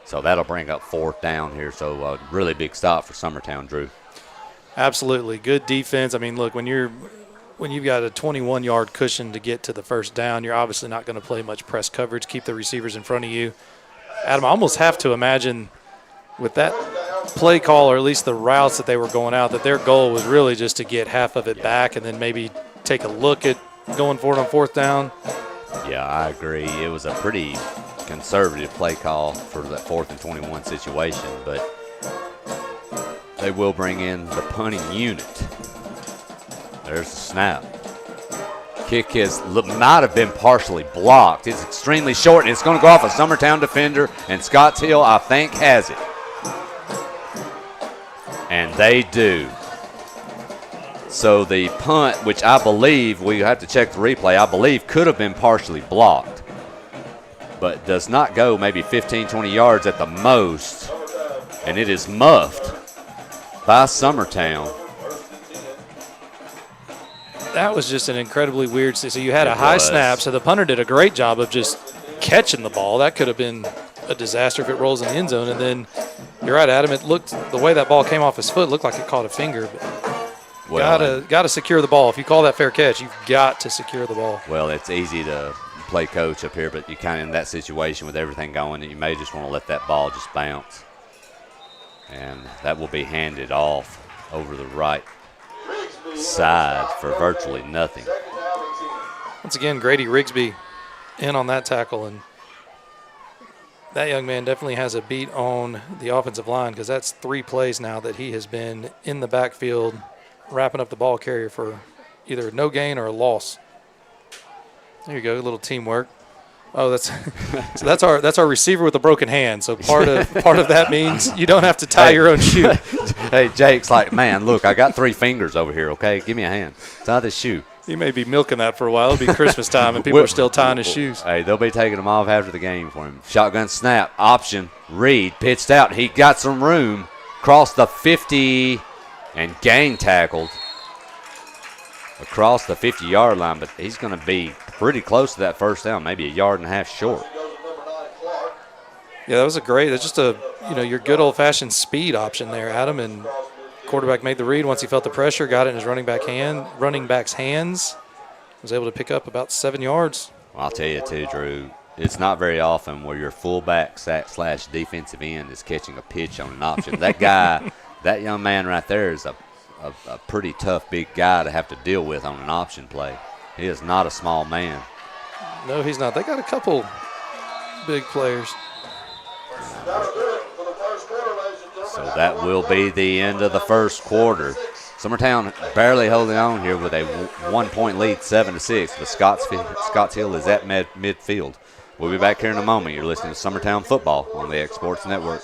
So that'll bring up fourth down here. So a really big stop for Summertown, Drew. Absolutely. Good defense. I mean, look, when you've got a 21-yard cushion to get to the first down, you're obviously not going to play much press coverage, keep the receivers in front of you. Adam, I almost have to imagine with that play call, or at least the routes that they were going out, that their goal was really just to get half of it back and then maybe take a look at going for it on fourth down. Yeah, I agree. It was a pretty conservative play call for that 4th and 21 situation, but they will bring in the punting unit. There's the snap. Kick might have been partially blocked. It's extremely short, and it's going to go off a Summertown defender, and Scotts Hill, I think, has it. And they do. So the punt, which I believe, we have to check the replay, I believe could have been partially blocked, but does not go maybe 15, 20 yards at the most, and it is muffed by Summertown. That was just an incredibly weird. So you had a high snap, so the punter did a great job of just catching the ball. That could have been a disaster if it rolls in the end zone. And then you're right, Adam. It looked, the way that ball came off his foot, looked like it caught a finger. But gotta secure the ball. If you call that fair catch, you've got to secure the ball. Well, it's easy to play coach up here, but you kind of in that situation with everything going, you may just want to let that ball just bounce. And that will be handed off over the right side for virtually nothing. Once again, Grady Rigsby in on that tackle, and that young man definitely has a beat on the offensive line, because that's 3 plays now that he has been in the backfield wrapping up the ball carrier for either no gain or a loss. There you go, a little teamwork. Oh, that's so that's our receiver with a broken hand. So part of that means you don't have to tie your own shoe. Hey, Jake's like, man, look, I got 3 fingers over here. Okay, give me a hand. Tie this shoe. You may be milking that for a while. It'll be Christmas time, and people are still tying his shoes. Hey, they'll be taking them off after the game for him. Shotgun snap, option, Reed pitched out. He got some room, crossed the 50, and gang tackled across the 50-yard line, but he's going to be pretty close to that first down, maybe a yard and a half short. Yeah, that was that's just your good old-fashioned speed option there, Adam, and quarterback made the read once he felt the pressure, got it in his running back's hands, was able to pick up about 7 yards. Well, I'll tell you too, Drew, it's not very often where your fullback / defensive end is catching a pitch on an option. That guy, that young man right there is a pretty tough big guy to have to deal with on an option play. He is not a small man. No, he's not. They got a couple big players. So that will be the end of the first quarter. Summertown barely holding on here with a 1-point lead, 7-6. But Scotts Hill is at midfield. We'll be back here in a moment. You're listening to Summertown Football on the X Sports Network.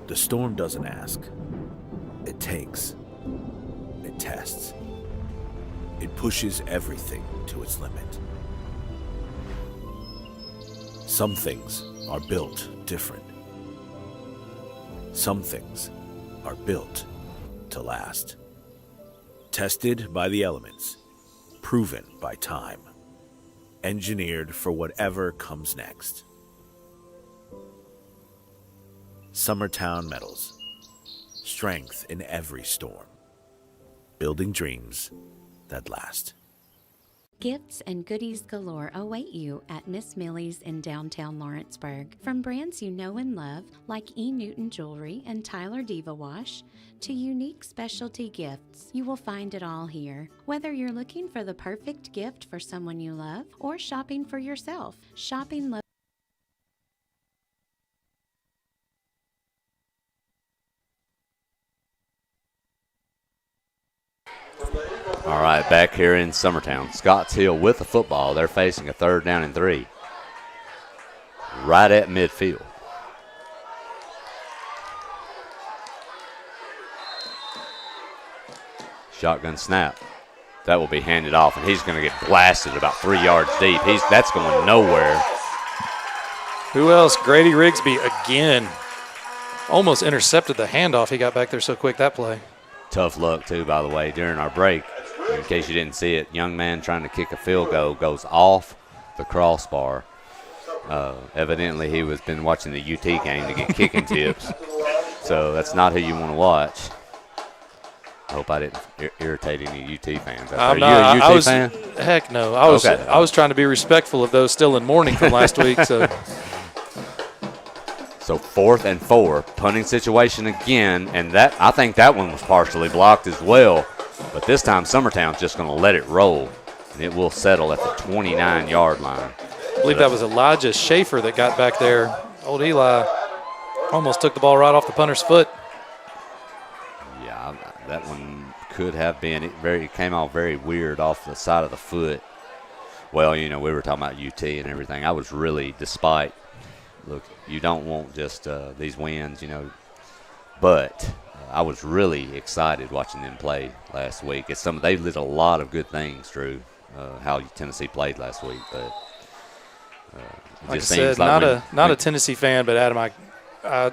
The storm doesn't ask. It takes. It tests. It pushes everything to its limit. Some things are built different. Some things are built to last. Tested by the elements, proven by time, engineered for whatever comes next. Summertown Metals. Strength in every storm. Building dreams that last. Gifts and goodies galore await you at Miss Millie's in downtown Lawrenceburg. From brands you know and love, like E. Newton Jewelry and Tyler Diva Wash, to unique specialty gifts, you will find it all here. Whether you're looking for the perfect gift for someone you love or shopping for yourself, shopping All right, back here in Summertown. Scotts Hill with the football. They're facing a 3rd down and 3. Right at midfield. Shotgun snap. That will be handed off, and he's going to get blasted about 3 yards deep. That's going nowhere. Who else? Grady Rigsby again. Almost intercepted the handoff. He got back there so quick that play. Tough luck, too, by the way, during our break. In case you didn't see it, young man trying to kick a field goal goes off the crossbar. Evidently, he was been watching the UT game to get kicking tips. So that's not who you want to watch. I hope I didn't irritate any UT fans. I'm not. You a UT fan? Heck no. I was trying to be respectful of those still in mourning from last week. So So 4th and 4, punting situation again, and that I think that one was partially blocked as well. But this time Summertown's just going to let it roll, and it will settle at the 29-yard line. I believe that was Elijah Schaefer that got back there. Old Eli almost took the ball right off the punter's foot. Yeah, that one could have been. It came out very weird off the side of the foot. Well, you know, we were talking about UT and everything. I was really, look, you don't want just these wins, you know, but I was really excited watching them play last week. They did a lot of good things, Drew, how Tennessee played last week, but it like just I seems said, like not a Tennessee fan, but Adam, I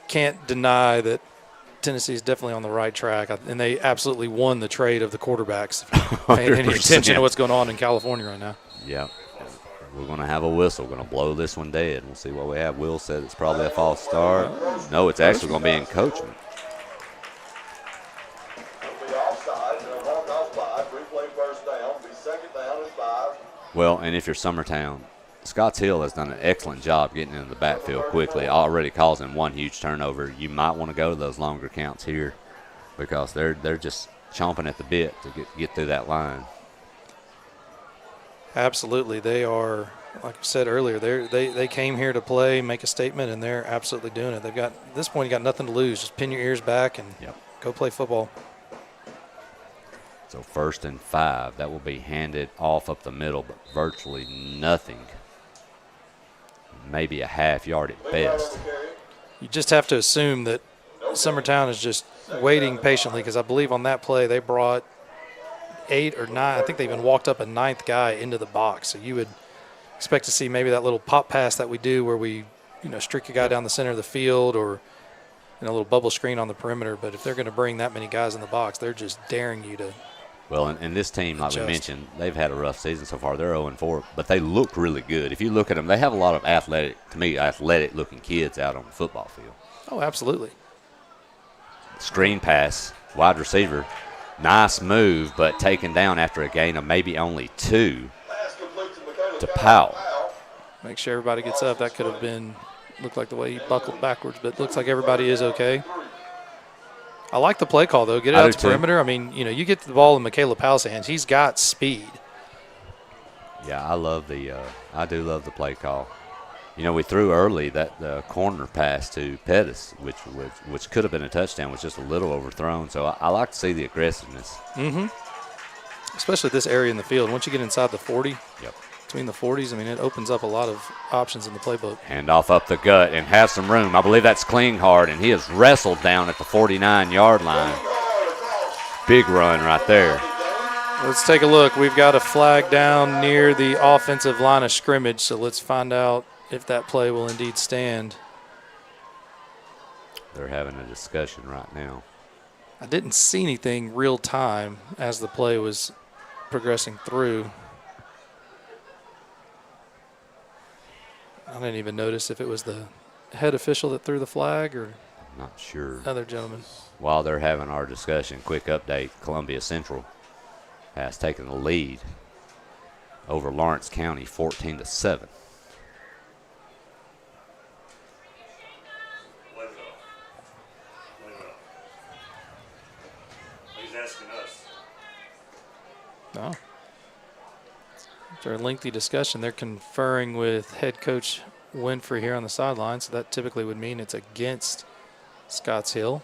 can't deny that Tennessee is definitely on the right track, and they absolutely won the trade of the quarterbacks. Paying any attention to what's going on in California right now. Yeah. We're going to have a whistle. We're going to blow this one dead. We'll see what we have. Will said it's probably a false start. No, it's actually going to be encroachment. Well, and if you're Summertown, Scotts Hill has done an excellent job getting into the backfield quickly, already causing one huge turnover. You might want to go to those longer counts here because they're just chomping at the bit to get through that line. Absolutely. They are, like I said earlier, they came here to play, make a statement, and they're absolutely doing it. At this point, you got nothing to lose. Just pin your ears back and go play football. So 1st and 5, that will be handed off up the middle, but virtually nothing. Maybe a half yard at best. You just have to assume that Summertown is just waiting patiently because I believe on that play they brought 8 or 9. I think they even walked up a 9th guy into the box. So you would expect to see maybe that little pop pass that we do where we, streak a guy down the center of the field or a little bubble screen on the perimeter. But if they're going to bring that many guys in the box, they're just daring you to. Well, and this team, like we mentioned, they've had a rough season so far. They're 0-4, but they look really good. If you look at them, they have a lot of athletic-looking kids out on the football field. Oh, absolutely. Screen pass, wide receiver. Nice move, but taken down after a gain of maybe only 2 to Powell. Make sure everybody gets up. That could have looked like the way he buckled backwards, but it looks like everybody is okay. I like the play call, though. Get it out to perimeter. I mean, you get the ball in Michaela Powell's hands. He's got speed. Yeah, I do love the play call. We threw early that corner pass to Pettis, which could have been a touchdown, was just a little overthrown. So I like to see the aggressiveness. Mm-hmm. Especially this area in the field. Once you get inside the 40, between the 40s, I mean, it opens up a lot of options in the playbook. Hand off up the gut and have some room. I believe that's Klinghardt, and he is wrestled down at the 49-yard line. Big run right there. Let's take a look. We've got a flag down near the offensive line of scrimmage, so let's find out if that play will indeed stand. They're having a discussion right now. I didn't see anything real time as the play was progressing through. I didn't even notice if it was the head official that threw the flag or not sure. Other gentleman. While they're having our discussion, quick update, Columbia Central has taken the lead over Lawrence County 14-7. He's asking us. No. After a lengthy discussion, they're conferring with head coach Winfrey here on the sideline, so that typically would mean it's against Scotts Hill.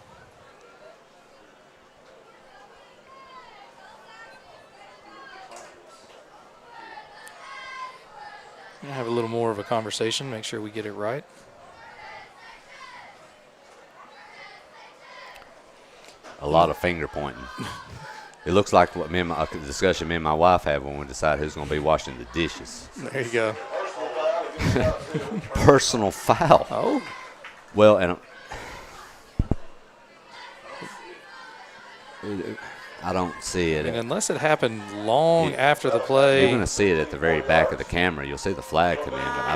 We'll have a little more of a conversation, make sure we get it right. A lot of finger pointing. It looks like what a discussion me and my wife have when we decide who's going to be washing the dishes. There you go. Personal foul. Oh. Well, and I don't see it. And unless it happened long after the play. You're going to see it at the very back of the camera. You'll see the flag come in, but I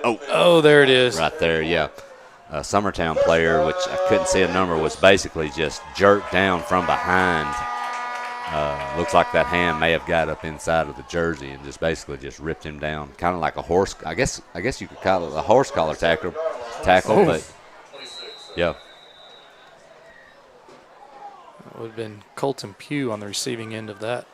don't. Oh, there it is. Right there, yeah. A Summertown player, which I couldn't see a number, was basically just jerked down from behind Looks like that hand may have got up inside of the jersey and just basically just ripped him down, kind of like a horse. I guess you could call it a horse collar tackle, but yeah. It would have been Colton Pugh on the receiving end of that.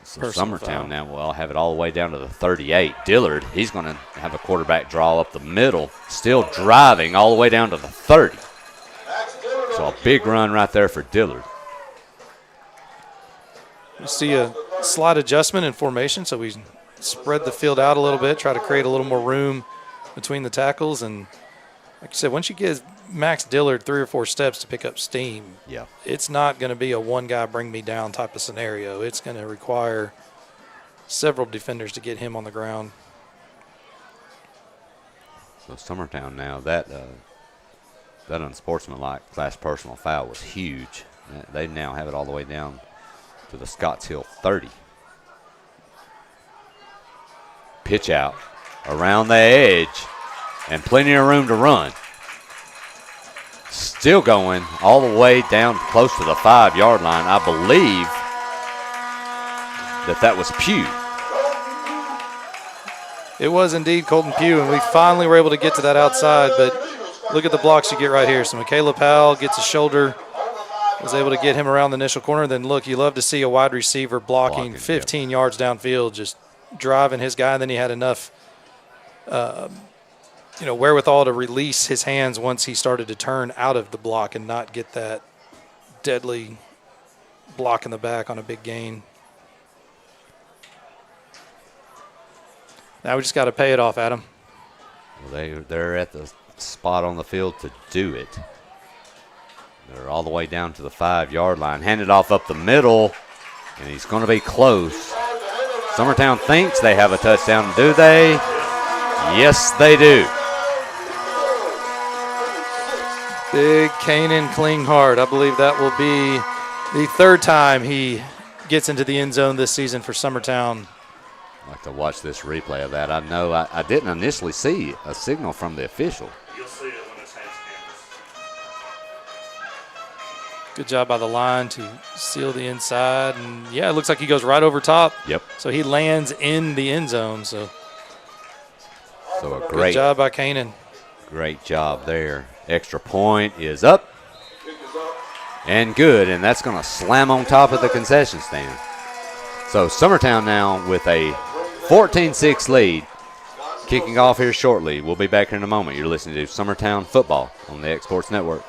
So Summertown now will have it all the way down to the 38. Dillard, he's going to have a quarterback draw up the middle, still driving all the way down to the 30. So a big run right there for Dillard. You see a slight adjustment in formation, so we spread the field out a little bit, try to create a little more room between the tackles. And like you said, once you give Max Dillard 3 or 4 steps to pick up steam, yeah, it's not going to be a one guy bring me down type of scenario. It's going to require several defenders to get him on the ground. So Summertown now, that unsportsmanlike class personal foul was huge. They now have it all the way down to the Scotts Hill 30. Pitch out around the edge and plenty of room to run. Still going all the way down close to the 5-yard line. I believe that was Pugh. It was indeed Colton Pugh, and we finally were able to get to that outside, but look at the blocks you get right here. So Michaela Powell gets a shoulder, was able to get him around the initial corner. Then look, you love to see a wide receiver blocking 15 yards downfield, just driving his guy. And then he had enough wherewithal to release his hands once he started to turn out of the block and not get that deadly block in the back on a big gain. Now we just got to pay it off, Adam. Well, they're at the spot on the field to do it. They're all the way down to the 5-yard line. Handed off up the middle, and he's going to be close. Summertown thinks they have a touchdown. Do they? Yes, they do. Big Kanan Klinghart. I believe that will be the 3rd time he gets into the end zone this season for Summertown. I'd like to watch this replay of that. I know I didn't initially see a signal from the official. You'll see it when it's hands canvas. Good job by the line to seal the inside. And, yeah, it looks like he goes right over top. Yep. So he lands in the end zone. So a great good job by Kanan. Great job there. Extra point is up and good, and that's going to slam on top of the concession stand. So Summertown now with a 14-6 lead. Kicking off here shortly. We'll be back here in a moment. You're listening to Summertown Football on the X Sports Network.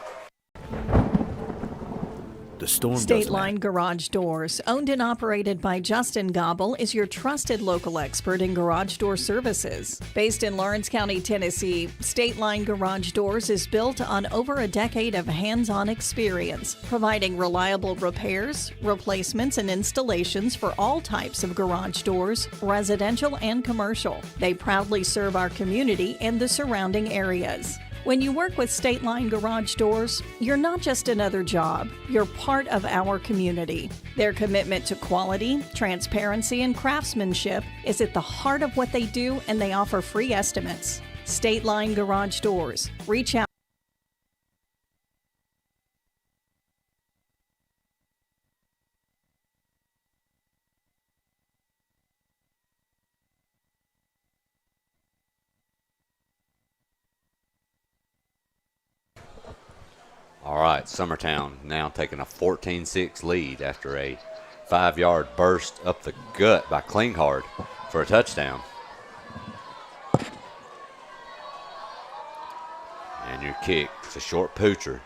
The storm State Line Garage Doors, owned and operated by Justin Gobble, is your trusted local expert in garage door services. Based in Lawrence County, Tennessee, State Line Garage Doors is built on over a decade of hands-on experience, providing reliable repairs, replacements, and installations for all types of garage doors, residential and commercial. They proudly serve our community and the surrounding areas. When you work with State Line Garage Doors, you're not just another job, you're part of our community. Their commitment to quality, transparency, and craftsmanship is at the heart of what they do, and they offer free estimates. State Line Garage Doors. Reach out. All right, Summertown now taking a 14-6 lead after a 5-yard burst up the gut by Klinghart for a touchdown. And your kick, it's a short poocher.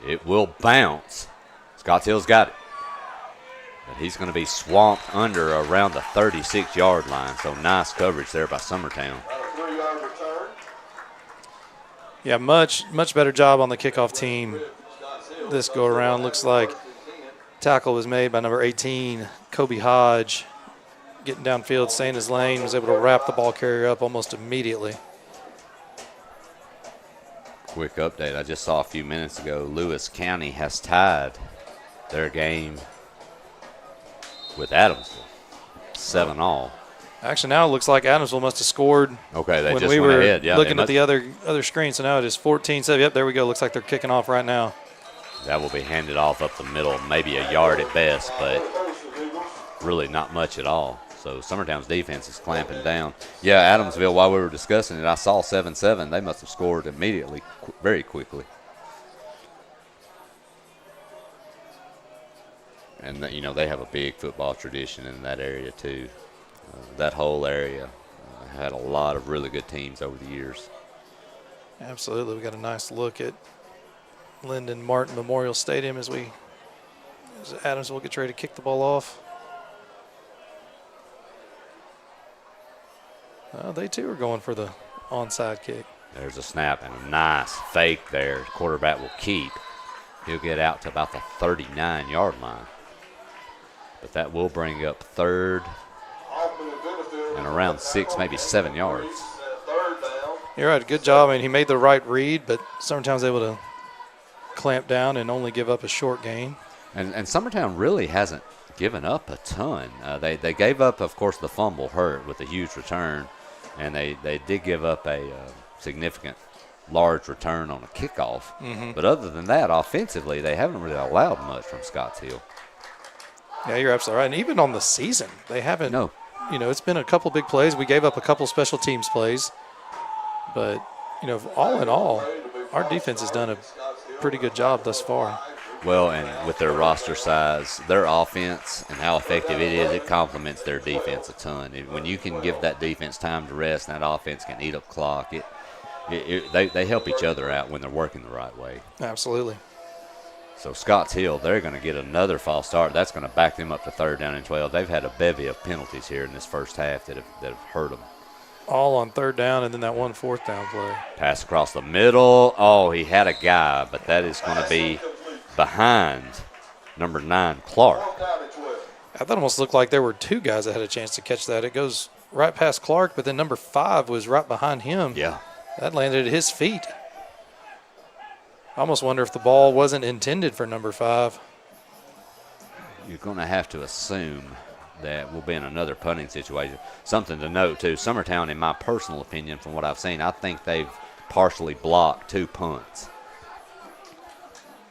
It will bounce. Scotts Hill's got it. But he's going to be swamped under around the 36-yard line, so nice coverage there by Summertown. Yeah, much better job on the kickoff team this go around. Looks like tackle was made by number 18, Kobe Hodge, getting downfield, staying in his lane, was able to wrap the ball carrier up almost immediately. Quick update. I just saw a few minutes ago Lewis County has tied their game with Adamsville, 7-all. Actually, now it looks like Adamsville must have scored. Okay, they when just we went were ahead. Yeah, looking at the other screen. So now it is 14-7. Yep, there we go. Looks like they're kicking off right now. That will be handed off up the middle, maybe a yard at best, but really not much at all. So Summertown's defense is clamping down. Yeah, Adamsville, while we were discussing it, I saw 7-7. They must have scored immediately, very quickly. And, they have a big football tradition in that area, too. That whole area had a lot of really good teams over the years. Absolutely. We got a nice look at Lyndon Martin Memorial Stadium as Adamsville gets ready to kick the ball off. They, too, are going for the onside kick. There's a snap and a nice fake there. Quarterback will keep. He'll get out to about the 39-yard line. But that will bring up third and around 6, maybe 7 yards. You're right. Good job. I mean, he made the right read, but Summertown's able to clamp down and only give up a short gain. And Summertown really hasn't given up a ton. They gave up, of course, the fumble hurt with a huge return, and they did give up a significant large return on a kickoff. Mm-hmm. But other than that, offensively, they haven't really allowed much from Scotts Hill. Yeah, you're absolutely right. And even on the season, they haven't. No. It's been a couple big plays. We gave up a couple special teams plays. But, all in all, our defense has done a pretty good job thus far. Well, and with their roster size, their offense and how effective it is, it complements their defense a ton. When you can give that defense time to rest and that offense can eat up clock, they help each other out when they're working the right way. Absolutely. So Scotts Hill, they're going to get another false start. That's going to back them up to 3rd down and 12. They've had a bevy of penalties here in this first half that have hurt them. All on 3rd down and then that 1 4th down play. Pass across the middle. Oh, he had a guy, but that is going to be behind number 9, Clark. I thought it almost looked like there were 2 guys that had a chance to catch that. It goes right past Clark, but then number 5 was right behind him. Yeah. That landed at his feet. I almost wonder if the ball wasn't intended for number 5. You're going to have to assume that we'll be in another punting situation. Something to note, too, Summertown, in my personal opinion, from what I've seen, I think they've partially blocked 2 punts.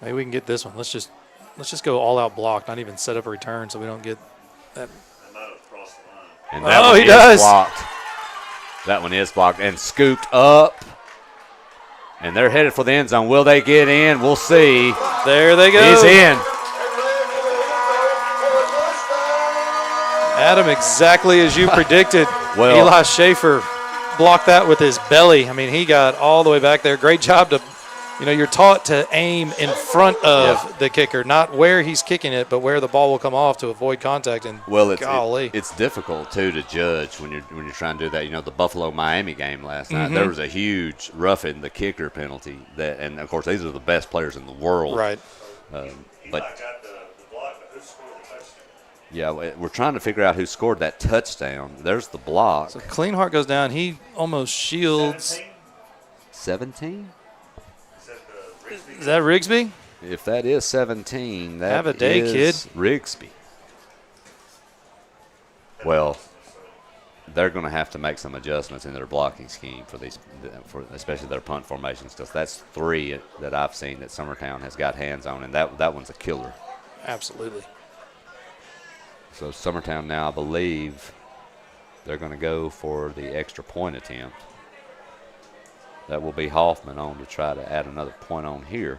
Maybe we can get this one. Let's just go all out block, not even set up a return so we don't get that. And that one he is does. blocked. That one is blocked and scooped up. And they're headed for the end zone. Will they get in? We'll see. There they go. He's in. Adam, exactly as you predicted. Well, Eli Schaefer blocked that with his belly. I mean, he got all the way back there. Great job to, you're taught to aim in front of the kicker, not where he's kicking it, but where the ball will come off to avoid contact. And golly. It's difficult too to judge when you're trying to do that. The Buffalo-Miami game last night, there was a huge roughing the kicker penalty and of course these are the best players in the world. Right. But yeah, we're trying to figure out who scored that touchdown. There's the block. So Cleanheart goes down. He almost shields. 17? Is that Rigsby? If that is 17, that have a day, is kid. Rigsby. Well, they're going to have to make some adjustments in their blocking scheme for especially their punt formations, because that's 3 that I've seen that Summertown has got hands on, and that one's a killer. Absolutely. So Summertown now, I believe, they're going to go for the extra point attempt. That will be Hoffman on to try to add another point on here.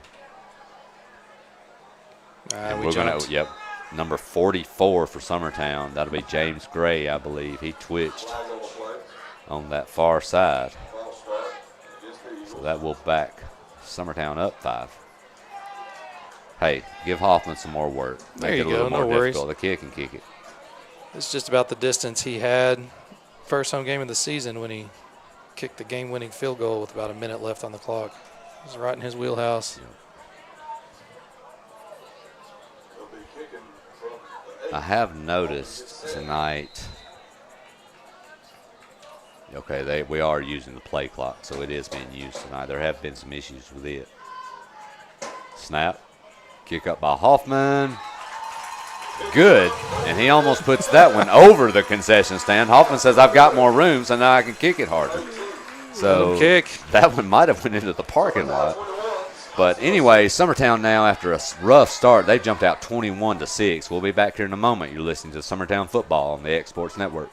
We jumped. Yep, number 44 for Summertown. That'll be James Gray, I believe. He twitched on that far side. So that will back Summertown up 5. Hey, give Hoffman some more work. There Make you it a little go. more No worries. difficult. The kid can kick it. It's just about the distance he had first home game of the season when he kicked the game-winning field goal with about a minute left on the clock. It was right in his wheelhouse. I have noticed tonight. Okay, we are using the play clock, so it is being used tonight. There have been some issues with it. Snap. Kick up by Hoffman. Good. And he almost puts that one over the concession stand. Hoffman says, I've got more room, so now I can kick it harder. So kick. That one might have went into the parking lot. But anyway, Summertown now, after a rough start, they've jumped out 21-6. We'll be back here in a moment. You're listening to Summertown Football on the X Sports Network.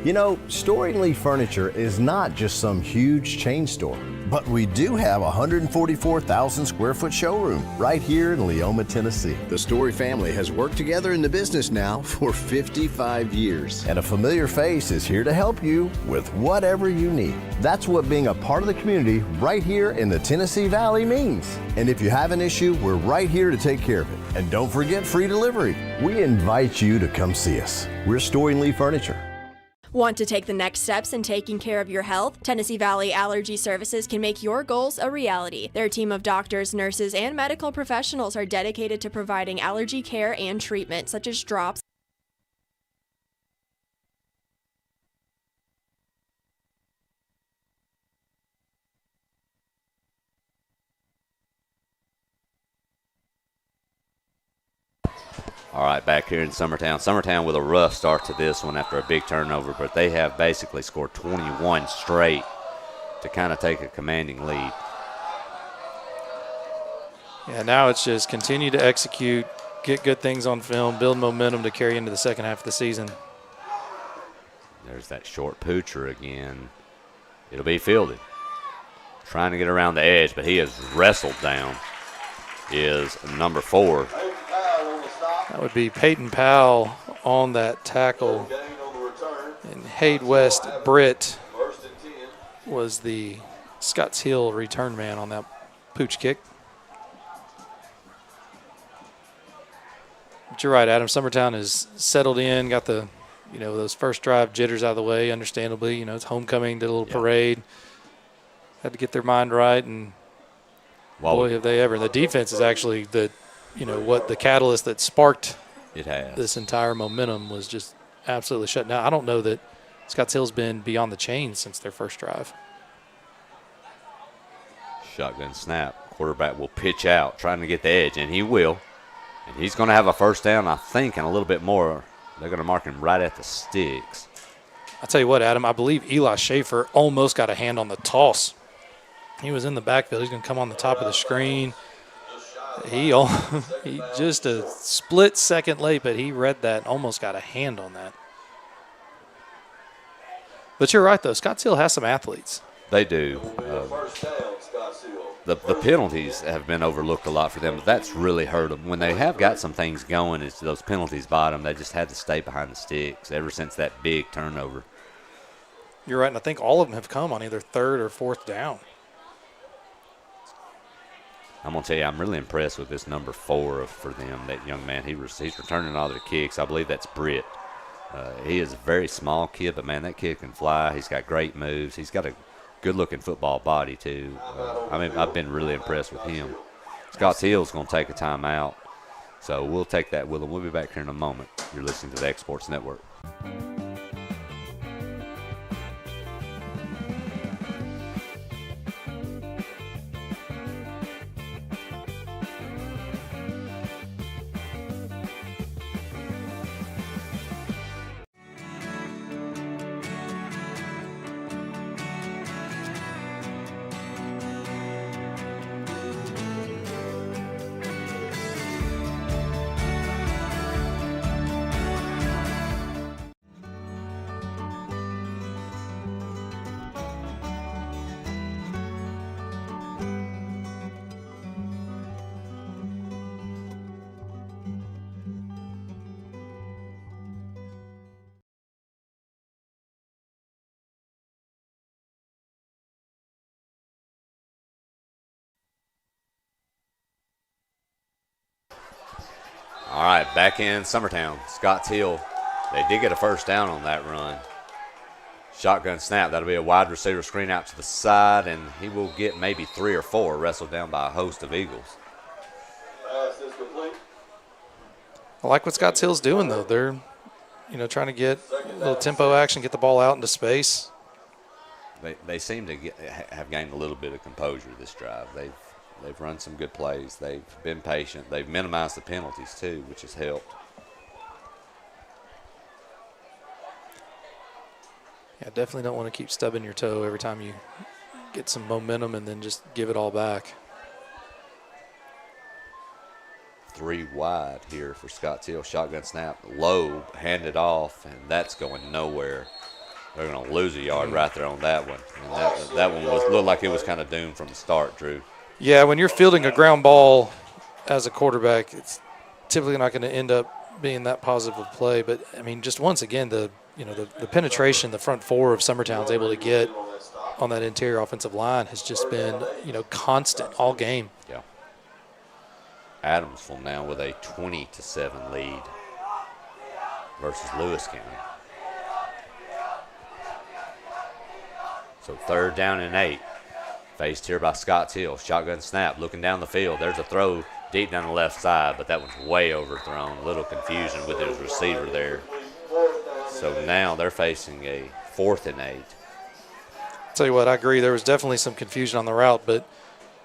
You know, Storing Lee Furniture is not just some huge chain store, but we do have a 144,000 square foot showroom right here in Leoma, Tennessee. The Story family has worked together in the business now for 55 years. And a familiar face is here to help you with whatever you need. That's what being a part of the community right here in the Tennessee Valley means. And if you have an issue, we're right here to take care of it. And don't forget free delivery. We invite you to come see us. We're Storing Lee Furniture. Want to take the next steps in taking care of your health? Tennessee Valley Allergy Services can make your goals a reality. Their team of doctors, nurses, and medical professionals are dedicated to providing allergy care and treatment, such as drops. All right, back here in Summertown. Summertown with a rough start to this one after a big turnover, but they have basically scored 21 straight to kind of take a commanding lead. Yeah, now it's just continue to execute, get good things on film, build momentum to carry into the second half of the season. There's that short poocher again. It'll be fielded. Trying to get around the edge, but he is wrestled down. Is number 4. That would be Peyton Powell on that tackle. And Hayde West Britt was the Scotts Hill return man on that pooch kick. But you're right, Adam. Summertown has settled in, got the, those first drive jitters out of the way, understandably. It's homecoming, did a little parade. Had to get their mind right, and boy, have they ever. And the defense is actually what the catalyst that sparked this entire momentum was just absolutely shut down. I don't know that Scotts Hill's been beyond the chains since their first drive. Shotgun snap. Quarterback will pitch out, trying to get the edge, and he will. And he's going to have a first down, I think, and a little bit more. They're going to mark him right at the sticks. I'll tell you what, Adam, I believe Eli Schaefer almost got a hand on the toss. He was in the backfield. He's going to come on the top of the screen. He just a split second late, but he read that and almost got a hand on that. But you're right, though. Scotts Hill has some athletes. They do. The penalties have been overlooked a lot for them, but that's really hurt them. When they have got some things going, it's those penalties bottom. They just had to stay behind the sticks ever since that big turnover. You're right, and I think all of them have come on either third or fourth down. I'm going to tell you, I'm really impressed with this number 4 for them, that young man. He's returning all their kicks. I believe that's Britt. He is a very small kid, but, man, that kid can fly. He's got great moves. He's got a good-looking football body, too. I've been really impressed with him. Scotts Hill's going to take a timeout, so we'll take that with him. We'll be back here in a moment. You're listening to the X Sports Network. All right, back in Summertown. Scotts Hill, they did get a first down on that run. Shotgun snap. That'll be a wide receiver screen out to the side, and he will get maybe 3 or 4 wrestled down by a host of Eagles. I like what Scotts Hill's doing, though. They're, trying to get a little tempo action, get the ball out into space. They seem to have gained a little bit of composure this drive. They've run some good plays. They've been patient. They've minimized the penalties, too, which has helped. Yeah, definitely don't want to keep stubbing your toe every time you get some momentum and then just give it all back. 3 wide here for Scott Till. Shotgun snap, low, handed off, and that's going nowhere. They're going to lose a yard right there on that one. And that one looked like it was kind of doomed from the start, Drew. Yeah, when you're fielding a ground ball as a quarterback, it's typically not going to end up being that positive of play. But, I mean, just once again, the penetration the front four of Summertown's able to get on that interior offensive line has just been, constant all game. Yeah. Adamsville now with a 20-7 lead versus Lewis County. So 3rd down and 8. Faced here by Scott Hill. Shotgun snap, looking down the field. There's a throw deep down the left side, but that one's way overthrown. A little confusion with his receiver there. So now they're facing a 4th and 8. Tell you what, I agree. There was definitely some confusion on the route, but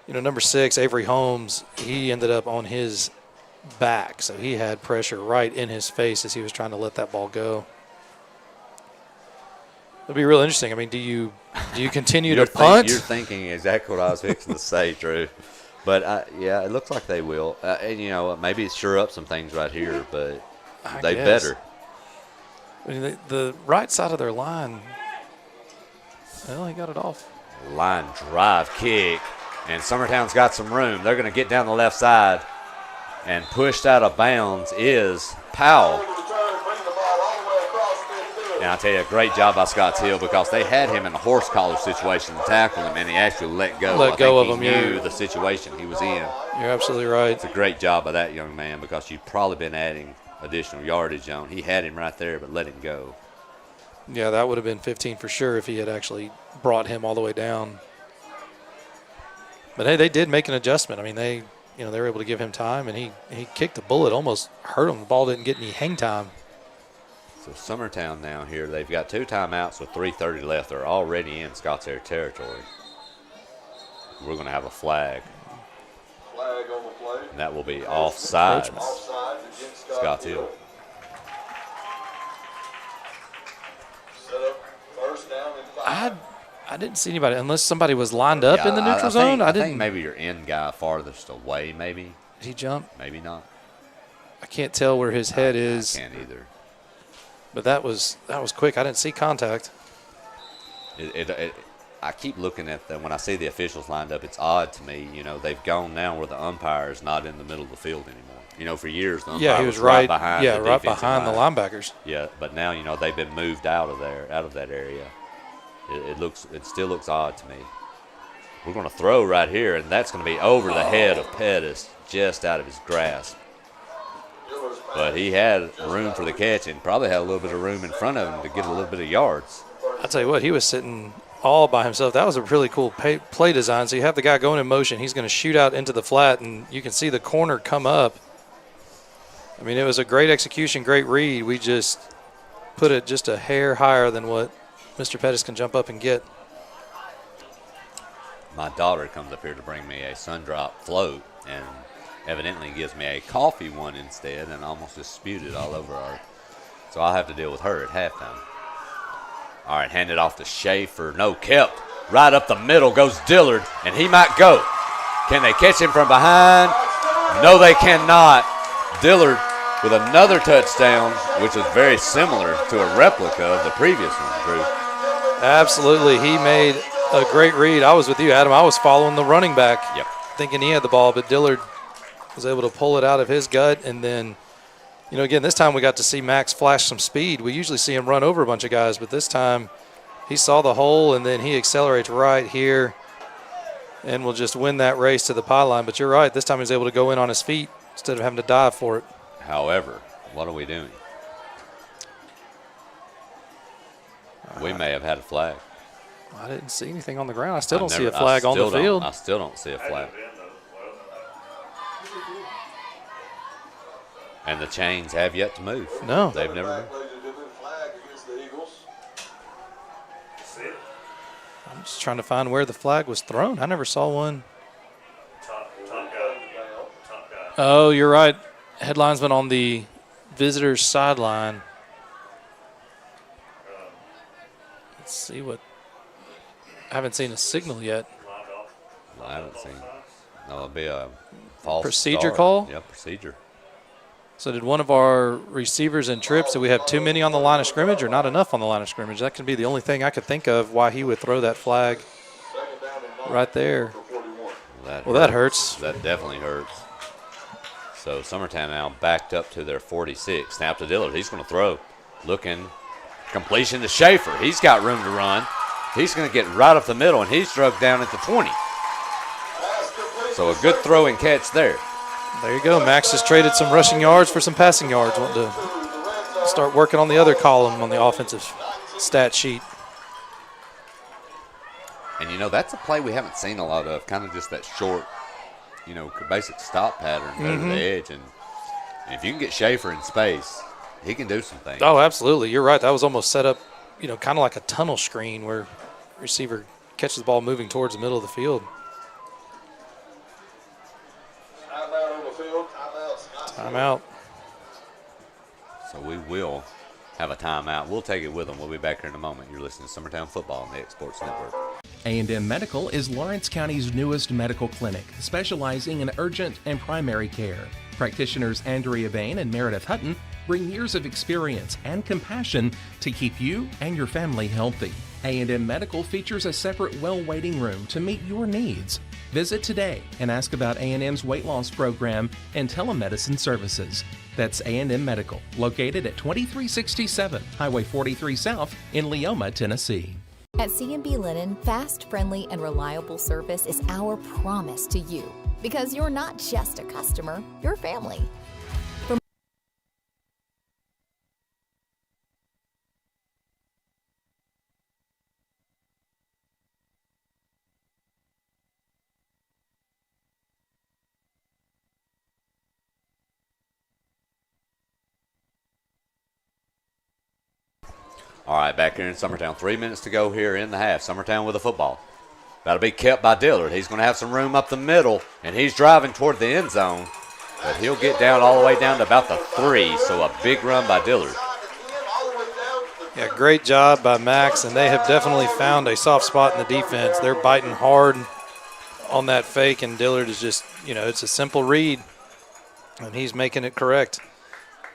number 6, Avery Holmes, he ended up on his back, so he had pressure right in his face as he was trying to let that ball go. It'll be real interesting. I mean, do you continue to punt? You're thinking exactly what I was fixing to say, Drew. But, yeah, it looks like they will. And, maybe shore up some things right here, but they better. I mean, the right side of their line, well, he got it off. Line drive kick, and Summertown's got some room. They're going to get down the left side, and pushed out of bounds is Powell. And I'll tell you, a great job by Scott Hill because they had him in a horse collar situation to tackle him, and he actually let go. Let go of him. He knew the situation he was in. You're absolutely right. It's a great job by that young man because you've probably been adding additional yardage on. He had him right there, but let him go. Yeah, that would have been 15 for sure if he had actually brought him all the way down. But, hey, they did make an adjustment. I mean, they were able to give him time, and he kicked the bullet, almost hurt him. The ball didn't get any hang time. So Summertown now here, they've got 2 timeouts with 3:30 left. They're already in Scott's Air territory. We're going to have a flag. Flag on the play. And that will be offsides. Scott Hill. Set up 1st down and 5. I didn't see anybody unless somebody was lined up in the neutral zone. I think maybe your end guy farthest away, maybe. Did he jump? Maybe not. I can't tell where his head is. I can't either. But that was quick. I didn't see contact. I keep looking at them. When I see the officials lined up, it's odd to me. They've gone now where the umpire is not in the middle of the field anymore. For years the umpire he was right behind the right defensive behind line. the linebackers. Yeah, but now they've been moved out of that area. It still looks odd to me. We're going to throw right here, and that's going to be over the head of Pettis, just out of his grasp. But he had room for the catch and probably had a little bit of room in front of him to get a little bit of yards. I'll tell you what, he was sitting all by himself. That was a really cool play design. So you have the guy going in motion. He's going to shoot out into the flat, and you can see the corner come up. I mean, it was a great execution, great read. We just put it just a hair higher than what Mr. Pettis can jump up and get. My daughter comes up here to bring me a Sundrop float, and evidently gives me a coffee one instead, and almost just spewed it all over our. So I'll have to deal with her at halftime. All right, handed off to Schaefer. No, kept. Right up the middle goes Dillard, and he might go. Can they catch him from behind? No, they cannot. Dillard with another touchdown, which was very similar to a replica of the previous one, Drew. Absolutely. He made a great read. I was with you, Adam. I was following the running back, thinking he had the ball, but Dillard was able to pull it out of his gut. And then, again, this time we got to see Max flash some speed. We usually see him run over a bunch of guys, but this time he saw the hole, and then he accelerates right here and will just win that race to the pylon. But you're right. This time he was able to go in on his feet instead of having to dive for it. However, what are we doing? We may have had a flag. I didn't see anything on the ground. I still don't see a flag on the field. I still don't see a flag. And the chains have yet to move. No. They've never moved. I'm just trying to find where the flag was thrown. I never saw one. Oh, you're right. Headlinesman on the visitor's sideline. Let's see what. I haven't seen a signal yet. I haven't seen. That'll be a false procedure start. call? Yeah, procedure. So did one of our receivers and trips, did we have too many on the line of scrimmage or not enough on the line of scrimmage? That can be the only thing I could think of why he would throw that flag right there. That hurts. That definitely hurts. So Summertown now backed up to their 46. Snap to Dillard. He's going to throw. Looking. Completion to Schaefer. He's got room to run. He's going to get right up the middle, and he's drugged down at the 20. So a good throw and catch there. There you go. Max just traded some rushing yards for some passing yards. Want to start working on the other column on the offensive stat sheet. And, that's a play we haven't seen a lot of, kind of just that short, basic stop pattern over the edge. And if you can get Schaefer in space, he can do some things. Oh, absolutely. You're right. That was almost set up, kind of like a tunnel screen where receiver catches the ball moving towards the middle of the field. Timeout. So we will have a timeout. We'll take it with them. We'll be back here in a moment. You're listening to Summertown Football on the X Sports Network. A&M Medical is Lawrence County's newest medical clinic, specializing in urgent and primary care. Practitioners Andrea Bain and Meredith Hutton bring years of experience and compassion to keep you and your family healthy. A&M Medical features a separate well waiting room to meet your needs. Visit today and ask about A&M's weight loss program and telemedicine services. That's A&M Medical, located at 2367 Highway 43 South in Leoma, Tennessee. At C&B Linen, fast, friendly, and reliable service is our promise to you. Because you're not just a customer, you're family. All right, back here in Summertown. 3 minutes to go here in the half. Summertown with the football. Got to be kept by Dillard. He's going to have some room up the middle, and he's driving toward the end zone. But he'll get down all the way down to about the 3, so a big run by Dillard. Yeah, great job by Max, and they have definitely found a soft spot in the defense. They're biting hard on that fake, and Dillard is just, it's a simple read, and he's making it correct.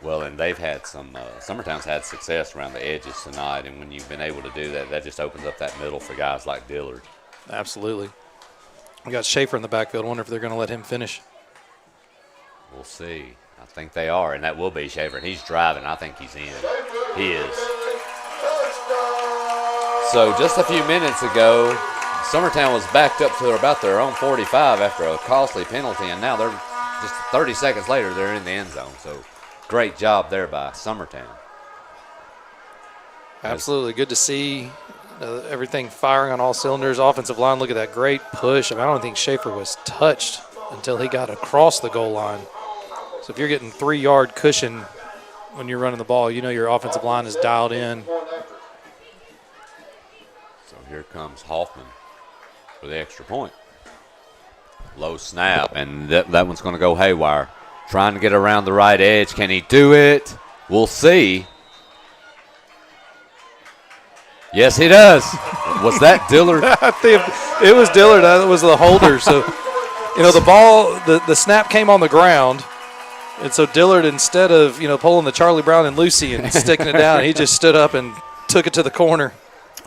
Well, and they've had some, Summertown's had success around the edges tonight, and when you've been able to do that, that just opens up that middle for guys like Dillard. Absolutely. We got Schaefer in the backfield. I wonder if they're going to let him finish. We'll see. I think they are, and that will be Schaefer, and he's driving. I think he's in. He is. So just a few minutes ago, Summertown was backed up to about their own 45 after a costly penalty, and now they're just 30 seconds later, they're in the end zone. So great job there by Summertown. Absolutely. Good to see everything firing on all cylinders. Offensive line, look at that great push. I don't think Schaefer was touched until he got across the goal line. So if you're getting 3-yard cushion when you're running the ball, your offensive line is dialed in. So here comes Hoffman for the extra point. Low snap, and that one's going to go haywire. Trying to get around the right edge. Can he do it? We'll see. Yes, he does. Was that Dillard? I think it was Dillard. That was the holder. So, the ball, the snap came on the ground. And so Dillard, instead of, pulling the Charlie Brown and Lucy and sticking it down, he just stood up and took it to the corner.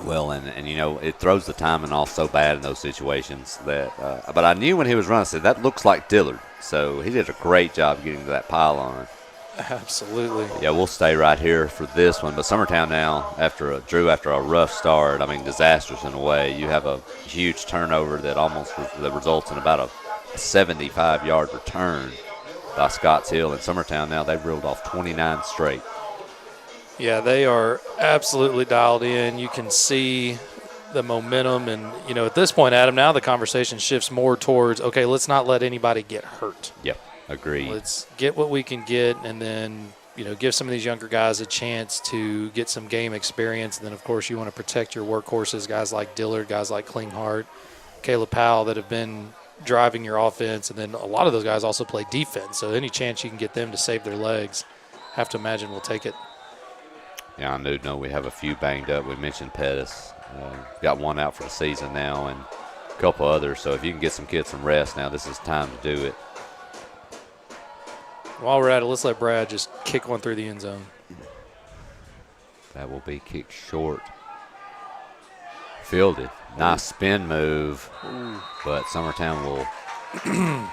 Well, and it throws the timing off so bad in those situations that but I knew when he was running, I said, that looks like Dillard. So he did a great job getting to that pylon. Absolutely. Yeah, we'll stay right here for this one. But Summertown now, after a rough start, disastrous in a way. You have a huge turnover that results in about a 75-yard return by Scotts Hill. And Summertown now, they've reeled off 29 straight. Yeah, they are absolutely dialed in. You can see the momentum. And, at this point, Adam, now the conversation shifts more towards, okay, let's not let anybody get hurt. Yep, agreed. Let's get what we can get and then, give some of these younger guys a chance to get some game experience. And then, of course, you want to protect your workhorses, guys like Dillard, guys like Klinghardt, Caleb Powell that have been driving your offense. And then a lot of those guys also play defense. So any chance you can get them to save their legs, have to imagine we'll take it. Yeah, I do know we have a few banged up. We mentioned Pettis. Got one out for the season now. And a couple others. So if you can get some kids some rest now, this is time to do it. While we're at it, let's let Brad just kick one through the end zone. That will be kicked short. Fielded. Nice spin move. Ooh. But Summertown will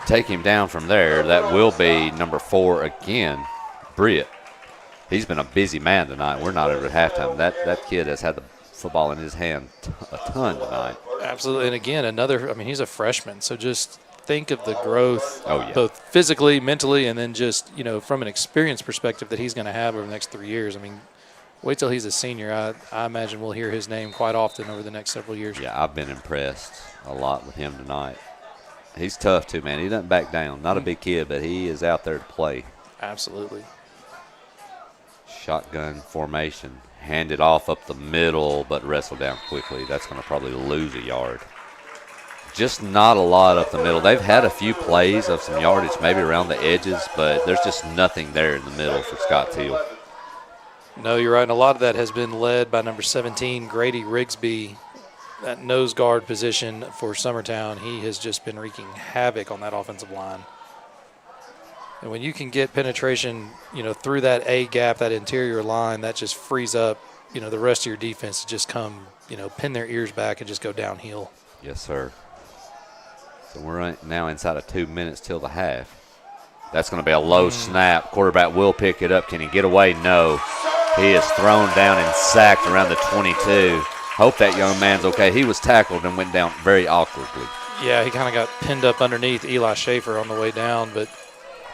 take him down from there. That will be number 4 again, Britt. He's been a busy man tonight. We're not over at halftime. That kid has had the football in his hand a ton tonight. Absolutely. And again, he's a freshman. So just think of the growth, yeah. both physically, mentally, and then just, from an experience perspective that he's going to have over the next 3 years. I mean, wait till he's a senior. I imagine we'll hear his name quite often over the next several years. Yeah, I've been impressed a lot with him tonight. He's tough, too, man. He doesn't back down. Not a big kid, but he is out there to play. Absolutely. Shotgun formation. Handed off up the middle, but wrestled down quickly. That's going to probably lose a yard. Just not a lot up the middle. They've had a few plays of some yardage maybe around the edges, but there's just nothing there in the middle for Scott Teal. No, you're right. And a lot of that has been led by number 17, Grady Rigsby, that nose guard position for Summertown. He has just been wreaking havoc on that offensive line. And when you can get penetration, through that A gap, that interior line, that just frees up, the rest of your defense to just come, pin their ears back and just go downhill. Yes, sir. So we're now inside of 2 minutes till the half. That's going to be a low snap. Quarterback will pick it up. Can he get away? No. He is thrown down and sacked around the 22. Hope that young man's okay. He was tackled and went down very awkwardly. Yeah, he kind of got pinned up underneath Eli Schaefer on the way down, but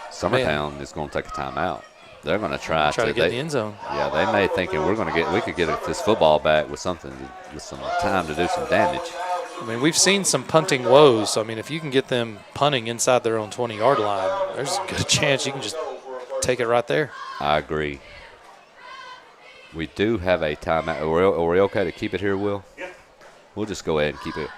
Summertown is going to take a timeout. They're going to try to get in the end zone. Yeah, they may thinking we could get this football back with some time to do some damage. I mean, we've seen some punting woes. So, if you can get them punting inside their own 20-yard line, there's a good chance you can just take it right there. I agree. We do have a timeout. Are we okay to keep it here, Will? Yeah. We'll just go ahead and keep it.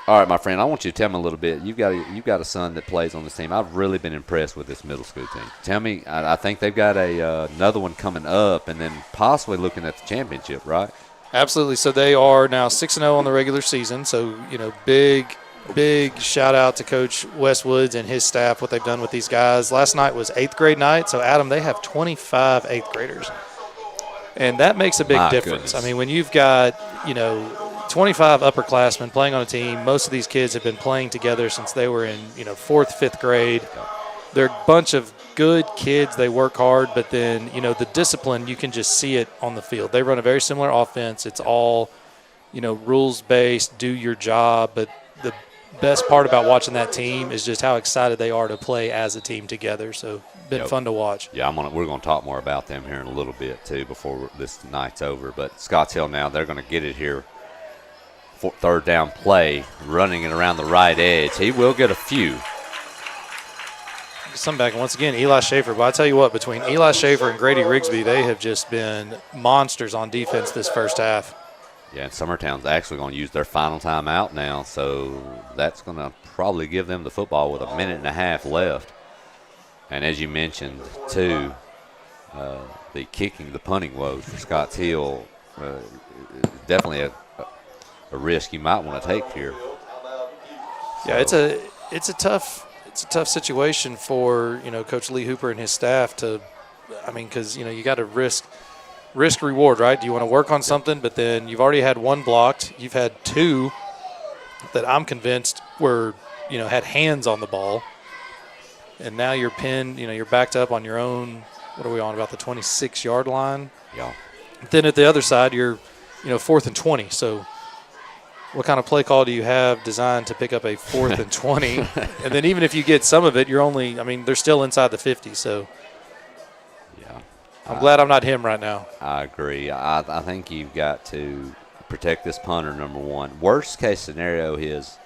All right, my friend, I want you to tell me a little bit. You've got a son that plays on this team. I've really been impressed with this middle school team. Tell me, I think they've got another one coming up and then possibly looking at the championship, right? Absolutely. So they are now 6-0 on the regular season. So, big shout out to Coach Westwoods and his staff, what they've done with these guys. Last night was 8th grade night. So, Adam, they have 25 8th graders. And that makes a big difference. Goodness. When you've got, 25 upperclassmen playing on a team, most of these kids have been playing together since they were in, 4th, 5th grade. They're a bunch of good kids. They work hard, but then, the discipline, you can just see it on the field. They run a very similar offense. It's all, rules-based, do your job. But the best part about watching that team is just how excited they are to play as a team together. So, been fun to watch. Yeah, we're going to talk more about them here in a little bit, too, before this night's over. But Scotts Hill now, they're going to get it here. Third down play, running it around the right edge. He will get a few. Some back, and once again, Eli Schaefer. But I tell you what, between Eli Schaefer and Grady Rigsby, they have just been monsters on defense this first half. Yeah, and Summertown's actually going to use their final timeout now, so that's going to probably give them the football with a minute and a half left. And as you mentioned, too, the punting woes for Scotts Hill, definitely a risk you might want to take here. Yeah, it's a tough situation for Coach Lee Hooper and his staff to, because you got to risk reward, right? Do you want to work on something, but then you've already had one blocked, you've had two that I'm convinced were had hands on the ball, and now you're pinned. You're backed up on your own. What are we on, about the 26-yard line? Yeah. Then at the other side, you're 4th and 20. So what kind of play call do you have designed to pick up a 4th and 20? And then even if you get some of it, you're only, they're still inside the 50. So yeah, I'm glad I'm not him right now. I agree. I think you've got to protect this punter, number one. Worst case scenario is,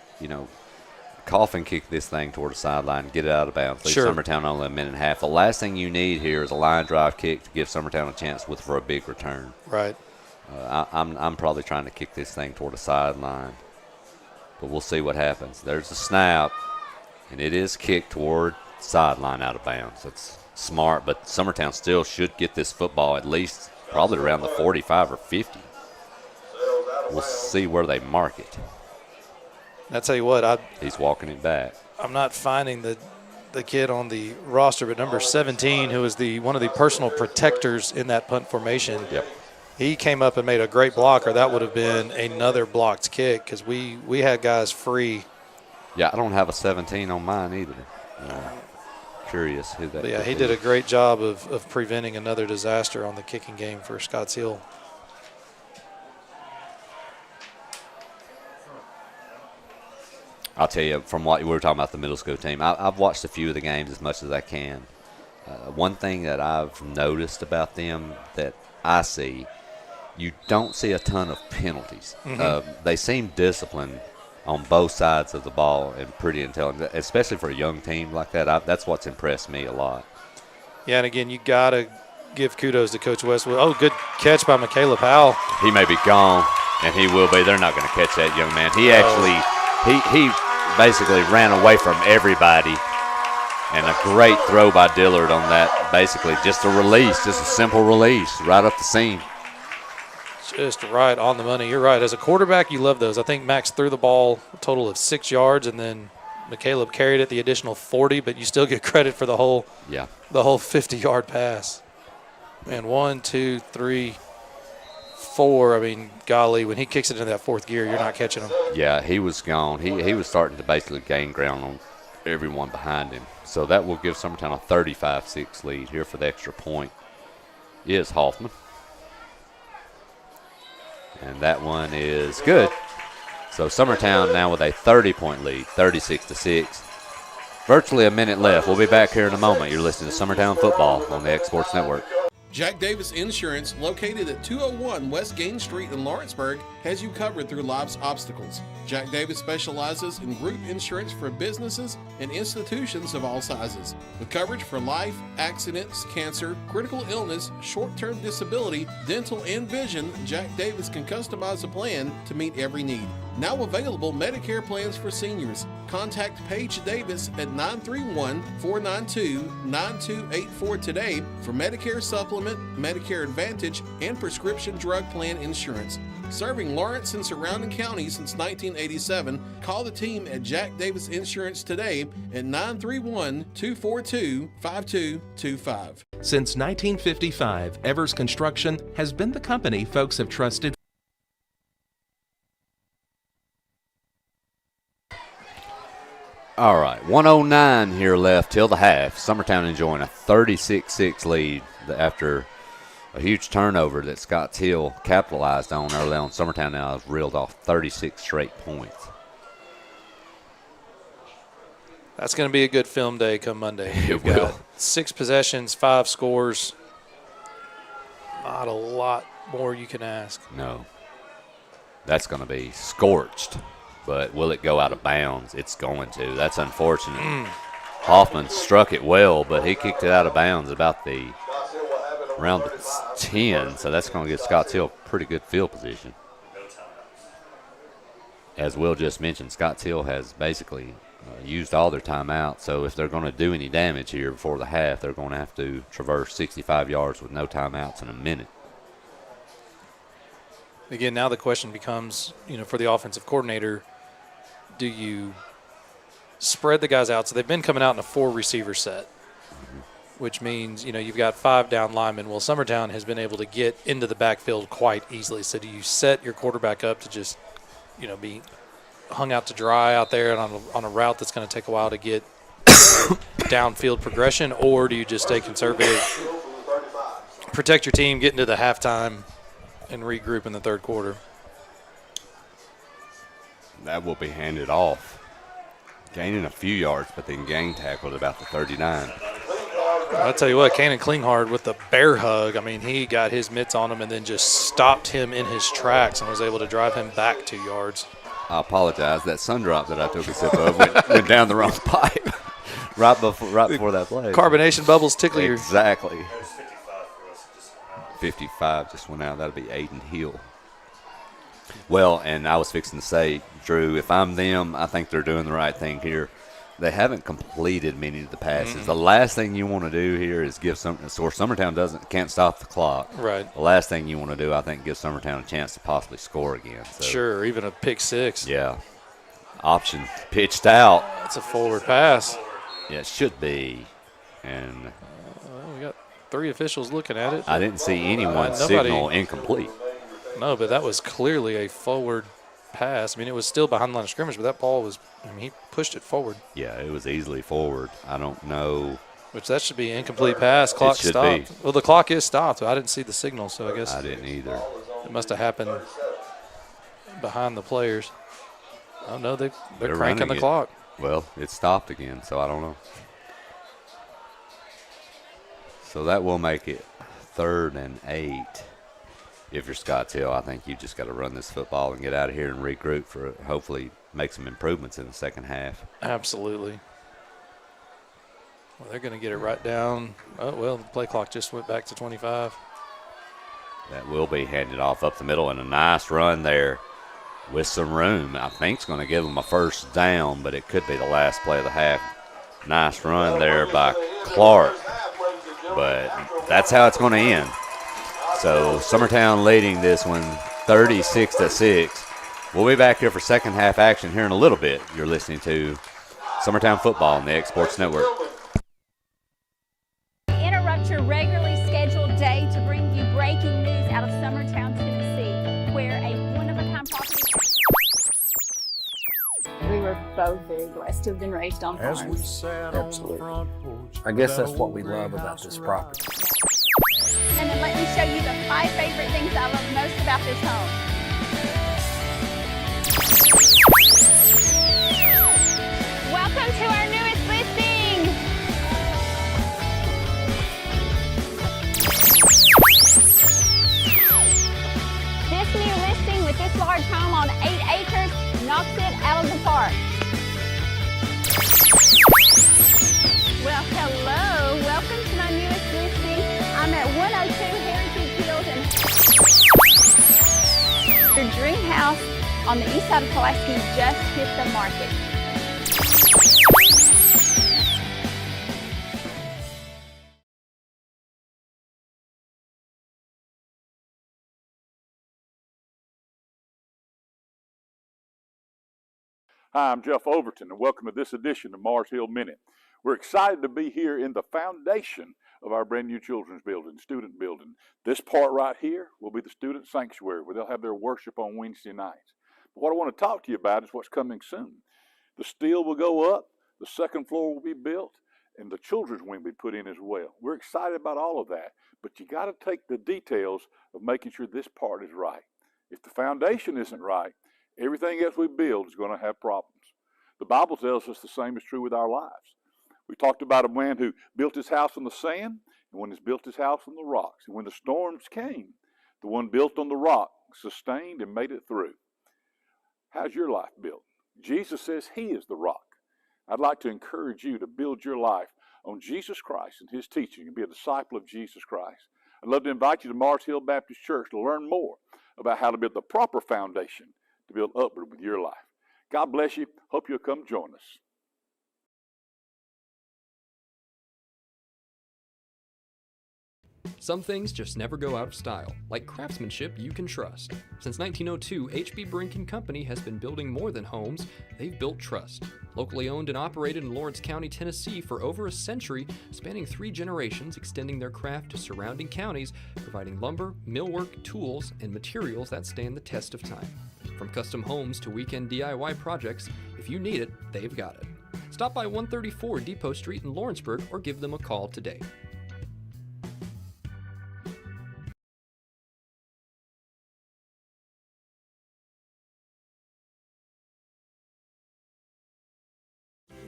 coffin kick this thing toward the sideline, get it out of bounds. Leave Summertown only a minute and a half. The last thing you need here is a line drive kick to give Summertown a chance for a big return. Right. I'm probably trying to kick this thing toward the sideline, but we'll see what happens. There's a snap, and it is kicked toward sideline out of bounds. That's smart, but Summertown still should get this football at least probably around the 45 or 50. We'll see where they mark it. I tell you what, he's walking it back. I'm not finding the kid on the roster, but number 17, who is one of the personal protectors in that punt formation. Yep. He came up and made a great block, or that would have been another blocked kick because we had guys free. Yeah, I don't have a 17 on mine either. Curious who that. But yeah, he be. did a great job of preventing another disaster on the kicking game for Scotts Hill. I'll tell you, from what we were talking about the middle school team, I've watched a few of the games as much as I can. One thing that I've noticed about them that I see, you don't see a ton of penalties. They seem disciplined on both sides of the ball and pretty intelligent, especially for a young team like that. That's what's impressed me a lot. Yeah, and again, you got to give kudos to Coach Westwood. Oh, good catch by Michaela Powell. He may be gone, and he will be. They're not going to catch that young man. He actually he basically ran away from everybody, and a great throw by Dillard on that. Basically, just a release, just a simple release right up the seam. Just right on the money. You're right. As a quarterback, you love those. I think Max threw the ball a total of 6 yards, and then McCaleb carried it the additional 40, but you still get credit for the whole 50-yard pass. Man, 1, 2, 3, 4. I mean, golly, when he kicks it into that fourth gear, you're not catching him. Yeah, he was gone. He was starting to basically gain ground on everyone behind him. So that will give Summertown a 35-6 lead. Here for the extra point is Hoffman. And that one is good. So Summertown now with a 30-point lead, 36-6. Virtually a minute left. We'll be back here in a moment. You're listening to Summertown Football on the X Sports Network. Jack Davis Insurance, located at 201 West Gain Street in Lawrenceburg, has you covered through life's obstacles. Jack Davis specializes in group insurance for businesses and institutions of all sizes. With coverage for life, accidents, cancer, critical illness, short-term disability, dental, and vision, Jack Davis can customize a plan to meet every need. Now available Medicare plans for seniors. Contact Paige Davis at 931-492-9284 today for Medicare Supplement, Medicare Advantage, and prescription drug plan insurance. Serving Lawrence and surrounding counties since 1987, call the team at Jack Davis Insurance today at 931-242-5225. Since 1955, Evers Construction has been the company folks have trusted. All right, 109 here left till the half. Summertown enjoying a 36-6 lead after a huge turnover that Scotts Hill capitalized on early on. Summertown now has reeled off 36 straight points. That's going to be a good film day come Monday. It will. 6 possessions, 5 scores. Not a lot more you can ask. No. That's going to be scorched. But will it go out of bounds? It's going to. That's unfortunate. Hoffman struck it well, but he kicked it out of bounds about around the 10. So that's going to give Scotts Hill pretty good field position. As Will just mentioned, Scotts Hill has basically used all their timeouts. So if they're going to do any damage here before the half, they're going to have to traverse 65 yards with no timeouts in a minute. Again, now the question becomes, for the offensive coordinator, do you spread the guys out? So they've been coming out in a 4-receiver set, which means, you've got 5 down linemen. Well, Summertown has been able to get into the backfield quite easily. So do you set your quarterback up to just, be hung out to dry out there and on a route that's going to take a while to get downfield progression, or do you just stay conservative, protect your team, get into the halftime, and regroup in the third quarter? That will be handed off. Gaining a few yards, but then gang tackled about the 39. I'll tell you what, Kanan Klinghard with the bear hug, he got his mitts on him and then just stopped him in his tracks and was able to drive him back 2 yards. I apologize. That sun drop that I took a sip of went down the wrong pipe right before that play. Carbonation bubbles tickle your... Exactly. 55 just went out. That'll be Aiden Hill. Well, and I was fixing to say, Drew, if I'm them, I think they're doing the right thing here. They haven't completed many of the passes. The last thing you want to do here is give Summertown can't stop the clock. Right. The last thing you want to do, I think, give Summertown a chance to possibly score again. So. Sure, even a pick 6. Yeah. Option pitched out. That's a forward pass. Yeah, it should be. And well, we got 3 officials looking at it. I didn't see anyone signal incomplete. No, but that was clearly a forward pass. I mean, it was still behind the line of scrimmage, but that ball was, he pushed it forward. Yeah, it was easily forward. I don't know. Which that should be incomplete pass. Clock stopped. Well, the clock is stopped. I didn't see the signal, so I guess. I didn't either. It must have happened behind the players. Oh, no, they're cranking the clock. Well, it stopped again, so I don't know. So that will make it 3rd and 8. If you're Scotts Hill, I think you just got to run this football and get out of here and regroup for hopefully make some improvements in the second half. Absolutely. Well, they're going to get it right down. Oh, well, the play clock just went back to 25. That will be handed off up the middle, and a nice run there with some room. I think it's going to give them a first down, but it could be the last play of the half. Nice run there by Clark, but that's how it's going to end. So Summertown leading this one 36-6. We'll be back here for second half action here in a little bit. You're listening to Summertown Football on the X Sports Network. Interrupt your regularly scheduled day to bring you breaking news out of Summertown, Tennessee, where a one-of-a-kind property. We were both very blessed to have been raised on farms. Absolutely. I guess that's what we love about this property. And then let me show you the 5 favorite things I love most about this home. Welcome to our newest listing. This new listing with this large home on 8 acres knocks it out of the park. Well, hello. Welcome to my newest listing. I'm at 102 Heritage Hills, and your dream house on the east side of Pulaski just hit the market. Hi, I'm Jeff Overton, and welcome to this edition of Mars Hill Minute. We're excited to be here in the foundation of our brand new children's building, student building. This part right here will be the student sanctuary where they'll have their worship on Wednesday nights. But what I want to talk to you about is what's coming soon. The steel will go up, the second floor will be built, and the children's wing will be put in as well. We're excited about all of that, but you got to take the details of making sure this part is right. If the foundation isn't right, everything else we build is going to have problems. The Bible tells us the same is true with our lives. We talked about a man who built his house on the sand, and one who's built his house on the rocks. And when the storms came, the one built on the rock sustained and made it through. How's your life built? Jesus says he is the rock. I'd like to encourage you to build your life on Jesus Christ and his teaching and be a disciple of Jesus Christ. I'd love to invite you to Mars Hill Baptist Church to learn more about how to build the proper foundation to build upward with your life. God bless you. Hope you'll come join us. Some things just never go out of style, like craftsmanship you can trust. Since 1902, H.B. Brink & Company has been building more than homes, they've built trust. Locally owned and operated in Lawrence County, Tennessee for over a century, spanning 3 generations, extending their craft to surrounding counties, providing lumber, millwork, tools, and materials that stand the test of time. From custom homes to weekend DIY projects, if you need it, they've got it. Stop by 134 Depot Street in Lawrenceburg or give them a call today.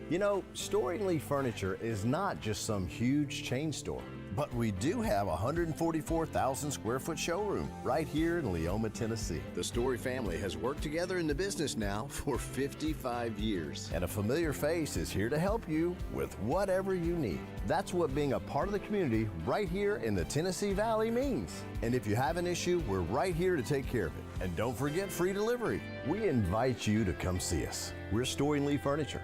You know, Storing Lee Furniture is not just some huge chain store, but we do have a 144,000 square foot showroom right here in Leoma, Tennessee. The Story family has worked together in the business now for 55 years. And a familiar face is here to help you with whatever you need. That's what being a part of the community right here in the Tennessee Valley means. And if you have an issue, we're right here to take care of it. And don't forget free delivery. We invite you to come see us. We're Storing Lee Furniture.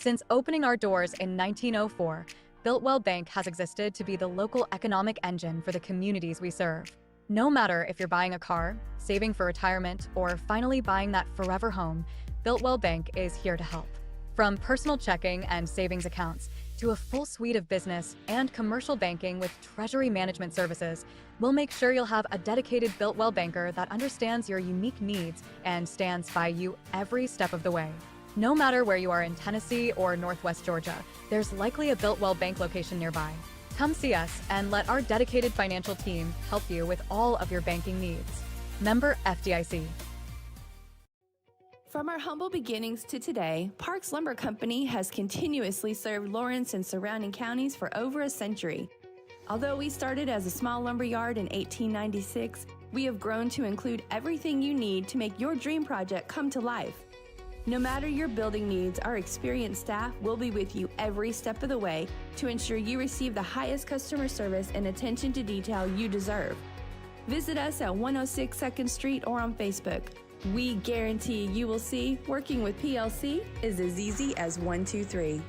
Since opening our doors in 1904, Builtwell Bank has existed to be the local economic engine for the communities we serve. No matter if you're buying a car, saving for retirement, or finally buying that forever home, Builtwell Bank is here to help. From personal checking and savings accounts to a full suite of business and commercial banking with treasury management services, we'll make sure you'll have a dedicated Builtwell banker that understands your unique needs and stands by you every step of the way. No matter where you are in Tennessee or Northwest Georgia, there's likely a Builtwell Bank location nearby. Come see us and let our dedicated financial team help you with all of your banking needs. Member FDIC. From our humble beginnings to today, Parks Lumber Company has continuously served Lawrence and surrounding counties for over a century. Although we started as a small lumber yard in 1896, we have grown to include everything you need to make your dream project come to life. No matter your building needs, our experienced staff will be with you every step of the way to ensure you receive the highest customer service and attention to detail you deserve. Visit us at 106 2nd Street or on Facebook. We guarantee you will see working with PLC is as easy as 1, 2, 3.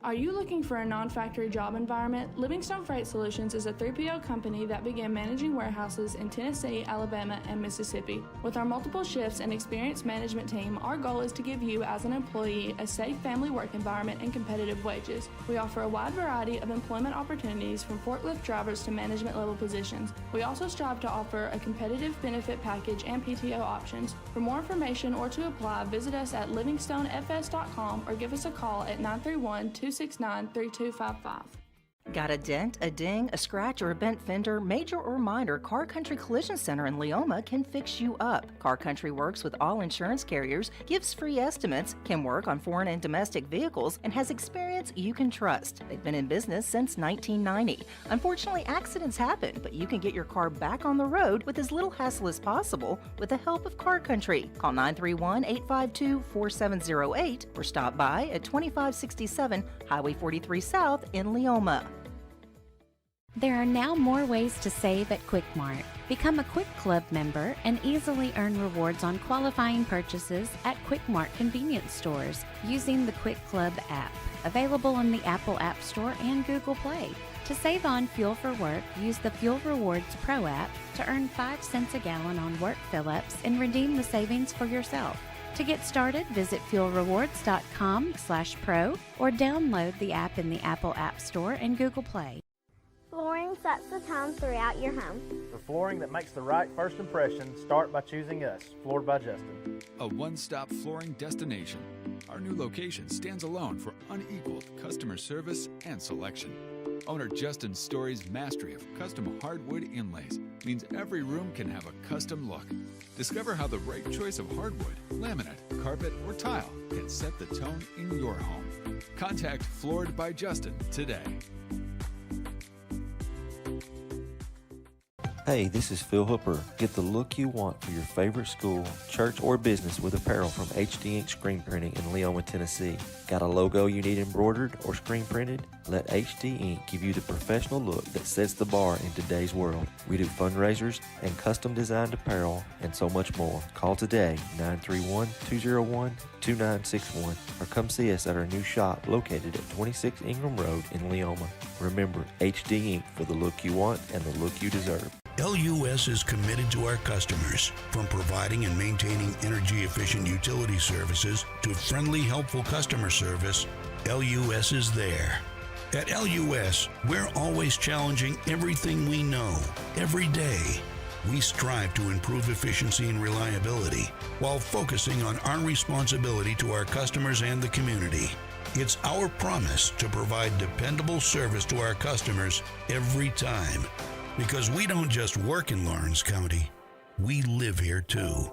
Are you looking for a non-factory job environment? Livingstone Freight Solutions is a 3PL company that began managing warehouses in Tennessee, Alabama, and Mississippi. With our multiple shifts and experienced management team, our goal is to give you as an employee a safe family work environment and competitive wages. We offer a wide variety of employment opportunities from forklift drivers to management level positions. We also strive to offer a competitive benefit package and PTO options. For more information or to apply, visit us at livingstonefs.com or give us a call at 931-269-3255. Got a dent, a ding, a scratch, or a bent fender? Major or minor, Car Country Collision Center in Leoma can fix you up. Car Country works with all insurance carriers, gives free estimates, can work on foreign and domestic vehicles, and has experience you can trust. They've been in business since 1990. Unfortunately, accidents happen, but you can get your car back on the road with as little hassle as possible with the help of Car Country. Call 931-852-4708 or stop by at 2567 Highway 43 South in Leoma. There are now more ways to save at Quick Mart. Become a Quick Club member and easily earn rewards on qualifying purchases at Quick Mart convenience stores using the Quick Club app, available on the Apple App Store and Google Play. To save on fuel for work, use the Fuel Rewards Pro app to earn 5 cents a gallon on work fill-ups and redeem the savings for yourself. To get started, visit fuelrewards.com/pro or download the app in the Apple App Store and Google Play. Flooring sets the tone throughout your home. For flooring that makes the right first impression, start by choosing us, Floored by Justin. A one-stop flooring destination. Our new location stands alone for unequaled customer service and selection. Owner Justin Story's mastery of custom hardwood inlays means every room can have a custom look. Discover how the right choice of hardwood, laminate, carpet, or tile can set the tone in your home. Contact Floored by Justin today. Hey, this is Phil Hooper. Get the look you want for your favorite school, church, or business with apparel from HD Ink Screen Printing in Leoma, Tennessee. Got a logo you need embroidered or screen printed? Let HD Ink give you the professional look that sets the bar in today's world. We do fundraisers and custom designed apparel and so much more. Call today, 931-201-2961, or come see us at our new shop located at 26 Ingram Road in Leoma. Remember, HD Ink for the look you want and the look you deserve. LUS is committed to our customers, from providing and maintaining energy-efficient utility services to friendly, helpful customer service. LUS is there. At LUS, we're always challenging everything we know, every day. We strive to improve efficiency and reliability while focusing on our responsibility to our customers and the community. It's our promise to provide dependable service to our customers every time. Because we don't just work in Lawrence County, we live here too.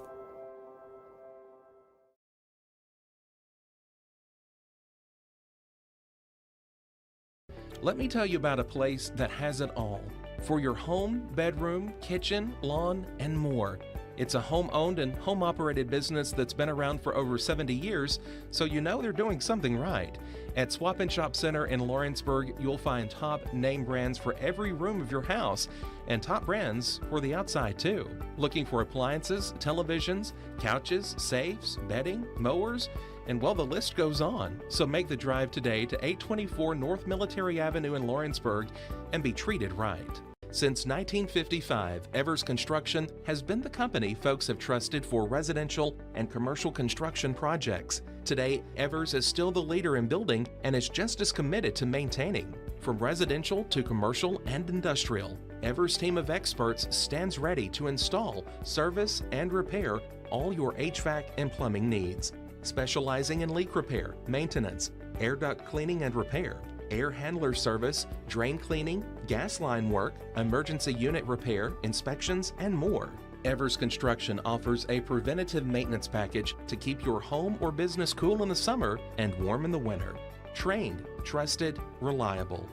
Let me tell you about a place that has it all. For your home, bedroom, kitchen, lawn, and more. It's a home-owned and home-operated business that's been around for over 70 years, so you know they're doing something right. At Swap and Shop Center in Lawrenceburg, you'll find top name brands for every room of your house, and top brands for the outside too. Looking for appliances, televisions, couches, safes, bedding, mowers, And well, the list goes on. So make the drive today to 824 North Military Avenue in Lawrenceburg and be treated right. Since 1955, Evers Construction has been the company folks have trusted for residential and commercial construction projects. Today, Evers is still the leader in building and is just as committed to maintaining. From residential to commercial and industrial, Evers' team of experts stands ready to install, service, and repair all your HVAC and plumbing needs. Specializing in leak repair, maintenance, air duct cleaning and repair, air handler service, drain cleaning, gas line work, emergency unit repair, inspections, and more. Evers Construction offers a preventative maintenance package to keep your home or business cool in the summer and warm in the winter. Trained, trusted, reliable.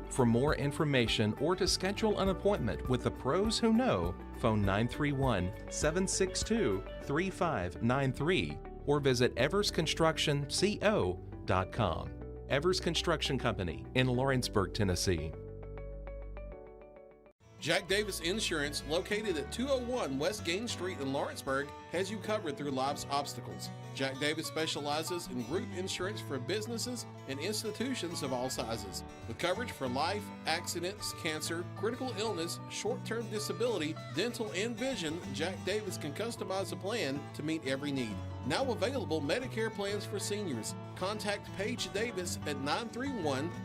For more information or to schedule an appointment with the pros who know, phone 931-762-3593 or visit eversconstructionco.com. Evers Construction Company in Lawrenceburg, Tennessee. Jack Davis Insurance, located at 201 West Gain Street in Lawrenceburg, has you covered through life's obstacles. Jack Davis specializes in group insurance for businesses and institutions of all sizes. With coverage for life, accidents, cancer, critical illness, short-term disability, dental, and vision, Jack Davis can customize a plan to meet every need. Now available Medicare plans for seniors. Contact Paige Davis at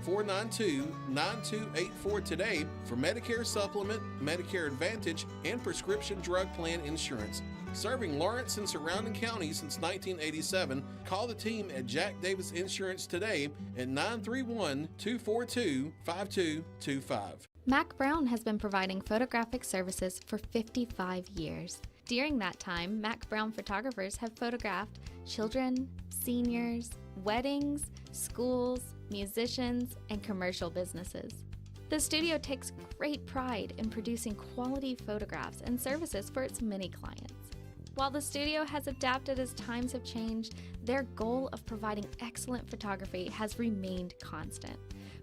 931-492-9284 today for Medicare Supplement, Medicare Advantage, and prescription drug plan insurance. Serving Lawrence and surrounding counties since 1987, call the team at Jack Davis Insurance today at 931-242-5225. Mac Brown has been providing photographic services for 55 years. During that time, Mac Brown photographers have photographed children, seniors, weddings, schools, musicians, and commercial businesses. The studio takes great pride in producing quality photographs and services for its many clients. While the studio has adapted as times have changed, their goal of providing excellent photography has remained constant.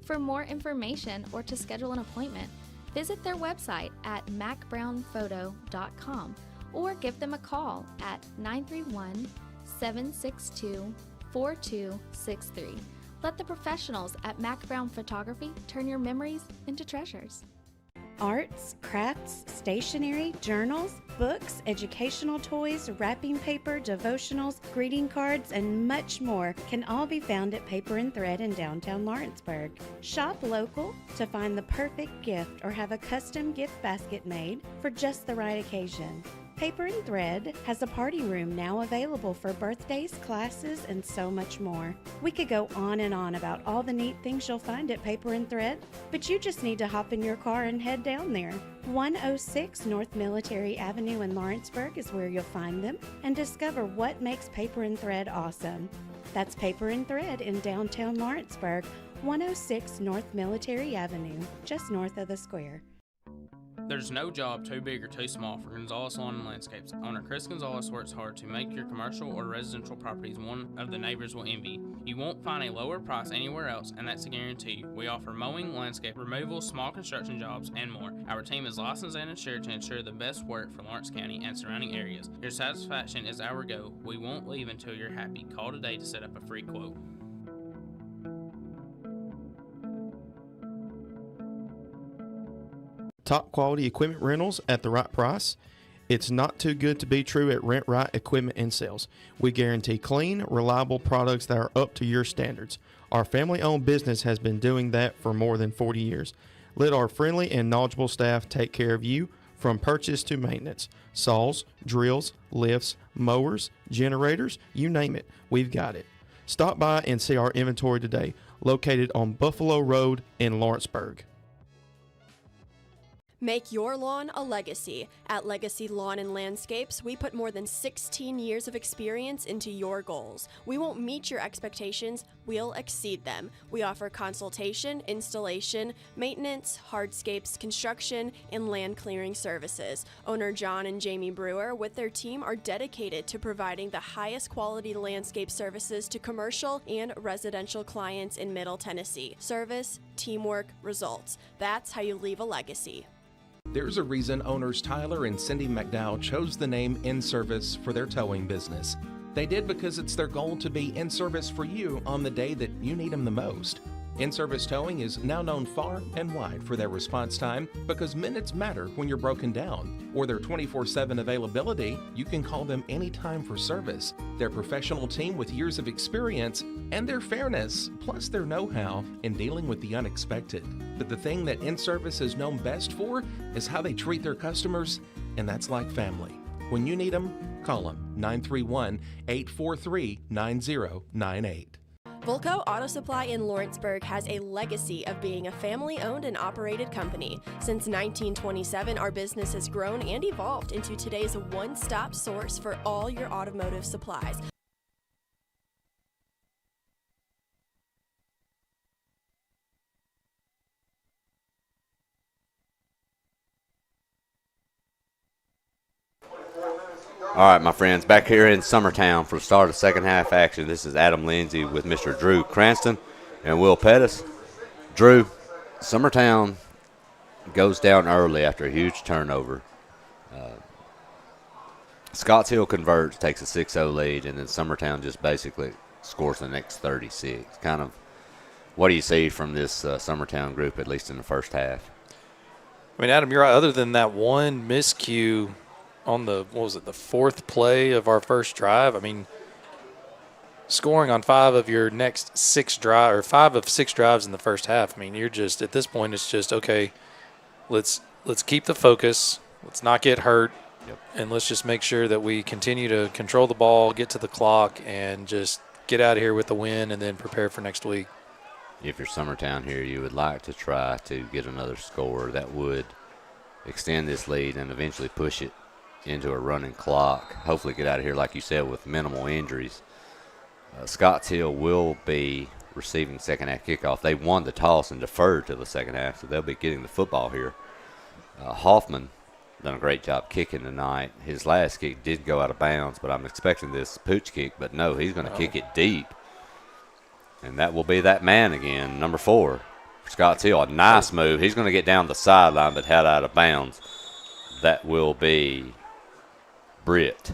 For more information or to schedule an appointment, visit their website at macbrownphoto.com or give them a call at 931-762-4263. Let the professionals at Mac Brown Photography turn your memories into treasures. Arts, crafts, stationery, journals, books, educational toys, wrapping paper, devotionals, greeting cards, and much more can all be found at Paper and Thread in downtown Lawrenceburg. Shop local to find the perfect gift or have a custom gift basket made for just the right occasion. Paper and Thread has a party room now available for birthdays, classes, and so much more. We could go on and on about all the neat things you'll find at Paper and Thread, but you just need to hop in your car and head down there. 106 North Military Avenue in Lawrenceburg is where you'll find them and discover what makes Paper and Thread awesome. That's Paper and Thread in downtown Lawrenceburg, 106 North Military Avenue, just north of the square. There's no job too big or too small for Gonzalez Lawn and Landscapes. Owner Chris Gonzalez works hard to make your commercial or residential properties one of the neighbors will envy. You won't find a lower price anywhere else, and that's a guarantee. We offer mowing, landscape removal, small construction jobs, and more. Our team is licensed and insured to ensure the best work for Lawrence County and surrounding areas. Your satisfaction is our goal. We won't leave until you're happy. Call today to set up a free quote. Top quality equipment rentals at the right price. It's not too good to be true at Rent Right Equipment and Sales. We guarantee clean, reliable products that are up to your standards. Our family-owned business has been doing that for more than 40 years. Let our friendly and knowledgeable staff take care of you from purchase to maintenance. Saws, drills, lifts, mowers, generators, you name it, we've got it. Stop by and see our inventory today, located on Buffalo Road in Lawrenceburg. Make your lawn a legacy. At Legacy Lawn and Landscapes, we put more than 16 years of experience into your goals. We won't meet your expectations, we'll exceed them. We offer consultation, installation, maintenance, hardscapes, construction, and land clearing services. Owner John and Jamie Brewer with their team are dedicated to providing the highest quality landscape services to commercial and residential clients in Middle Tennessee. Service, teamwork, results. That's how you leave a legacy. There's a reason owners Tyler and Cindy McDowell chose the name In Service for their towing business. They did because it's their goal to be in service for you on the day that you need them the most. In-service towing is now known far and wide for their response time because minutes matter when you're broken down. Or their 24/7 availability, you can call them anytime for service. Their professional team with years of experience and their fairness, plus their know-how in dealing with the unexpected. But the thing that In-Service is known best for is how they treat their customers, and that's like family. When you need them, call them 931-843-9098. Volco Auto Supply in Lawrenceburg has a legacy of being a family-owned and operated company. Since 1927, our business has grown and evolved into today's one-stop source for all your automotive supplies. All right, my friends, back here in Summertown for the start of second half action. This is Adam Lindsay with Mr. Drew Cranston and Will Pettis. Drew, Summertown goes down early after a huge turnover. Scotts Hill converts, takes a 6-0 lead, and then Summertown just basically scores the next 36. Kind of, what do you see from this Summertown group, at least in the first half? I mean, Adam, you're right. Other than that one miscue on the fourth play of our first drive, I mean, scoring on 5 of your next 6 drives, or 5 of 6 drives in the first half. I mean, you're just, at this point, it's just, okay, let's keep the focus, let's not get hurt, and let's just make sure that we continue to control the ball, get to the clock, and just get out of here with the win and then prepare for next week. If you're Summertown here, you would like to try to get another score that would extend this lead and eventually push it into a running clock. Hopefully get out of here, like you said, with minimal injuries. Scotts Hill will be receiving second half kickoff. They won the toss and deferred to the second half, so they'll be getting the football here. Hoffman done a great job kicking tonight. His last kick did go out of bounds, but I'm expecting this pooch kick, but no, he's going to kick it deep. And that will be that man again, number 4, Scotts Hill. A nice move. He's going to get down the sideline, but head out of bounds. That will be Britt.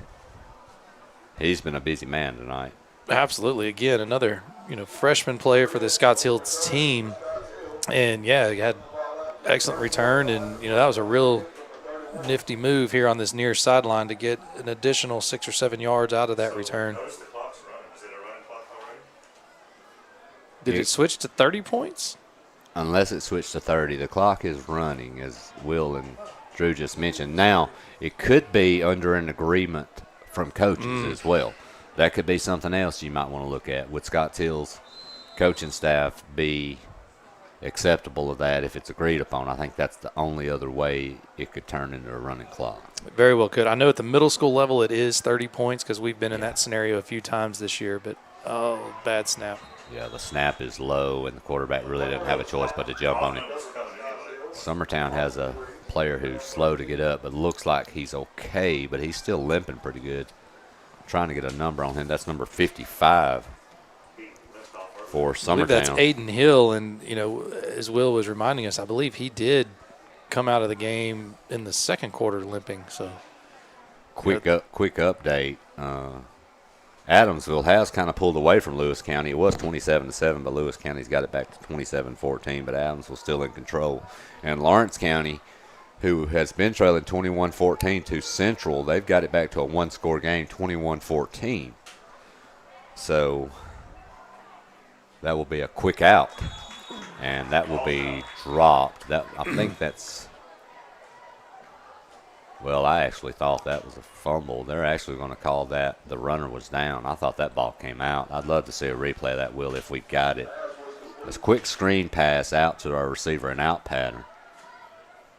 He's been a busy man tonight. Absolutely. Again, another freshman player for the Scotts Hill team. And, yeah, he had excellent return. And, that was a real nifty move here on this near sideline to get an additional 6 or 7 yards out of that return. Did it switch to 30 points? Unless it switched to 30. The clock is running, as Will and Drew just mentioned. Now, it could be under an agreement from coaches as well. That could be something else you might want to look at. Would Scotts Hill's coaching staff be acceptable of that if it's agreed upon? I think that's the only other way it could turn into a running clock. It very well could. I know at the middle school level it is 30 points because we've been in that scenario a few times this year, but, bad snap. Yeah, the snap is low, and the quarterback really didn't have a choice but to jump on it. Summertown has a player who's slow to get up, but looks like he's okay, but he's still limping pretty good. Trying to get a number on him. That's number 55 for Summertown. That's Aiden Hill, and, as Will was reminding us, I believe he did come out of the game in the second quarter limping. So, quick update. Adamsville has kind of pulled away from Lewis County. It was 27-7, but Lewis County's got it back to 27-14, but Adamsville's still in control. And Lawrence County, who has been trailing 21-14 to Central, they've got it back to a one-score game, 21-14. So that will be a quick out, and that will be dropped. I think that's – well, I actually thought that was a fumble. They're actually going to call that the runner was down. I thought that ball came out. I'd love to see a replay of that, Will, if we got it. This quick screen pass out to our receiver, an out pattern.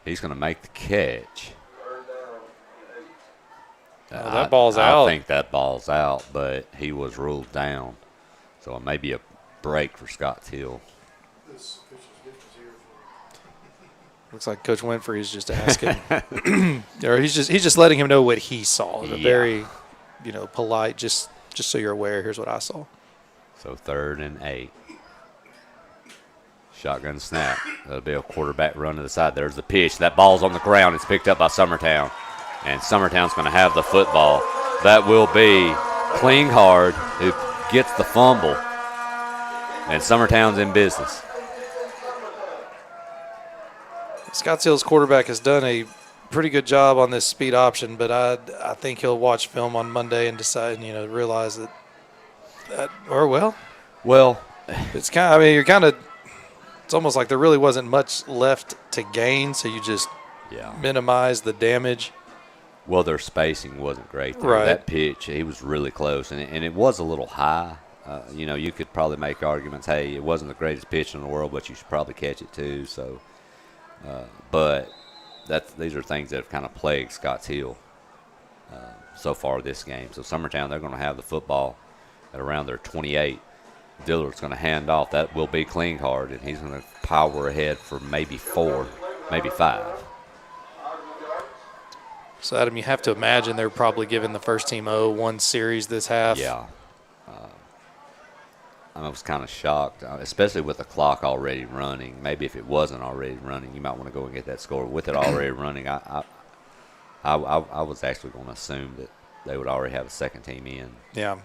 He's going to make the catch. That ball's out. I think that ball's out, but he was ruled down. So it may be a break for Scotts Hill. Looks like Coach Winfrey is just asking, or he's just letting him know what he saw. A very, polite. Just so you're aware, here's what I saw. So 3rd and 8. Shotgun snap. That'll be a quarterback run to the side. There's the pitch. That ball's on the ground. It's picked up by Summertown, and Summertown's going to have the football. That will be Klinghardt, who gets the fumble. And Summertown's in business. Scottsdale's quarterback has done a pretty good job on this speed option, but I think he'll watch film on Monday and decide, realize that it's kind of, it's almost like there really wasn't much left to gain, so you just minimize the damage. Well, their spacing wasn't great there. Right. That pitch, he was really close, and it was a little high. You could probably make arguments, hey, it wasn't the greatest pitch in the world, but you should probably catch it too. So, but these are things that have kind of plagued Scotts Hill so far this game. So Summertown, they're going to have the football at around their 28. Dillard's going to hand off. That will be Klinghardt, and he's going to power ahead for maybe 4, maybe 5. So, Adam, you have to imagine they're probably giving the first team one series this half. Yeah. I was kind of shocked, especially with the clock already running. Maybe if it wasn't already running, you might want to go and get that score. With it already running, I was actually going to assume that they would already have a second team in. Yeah.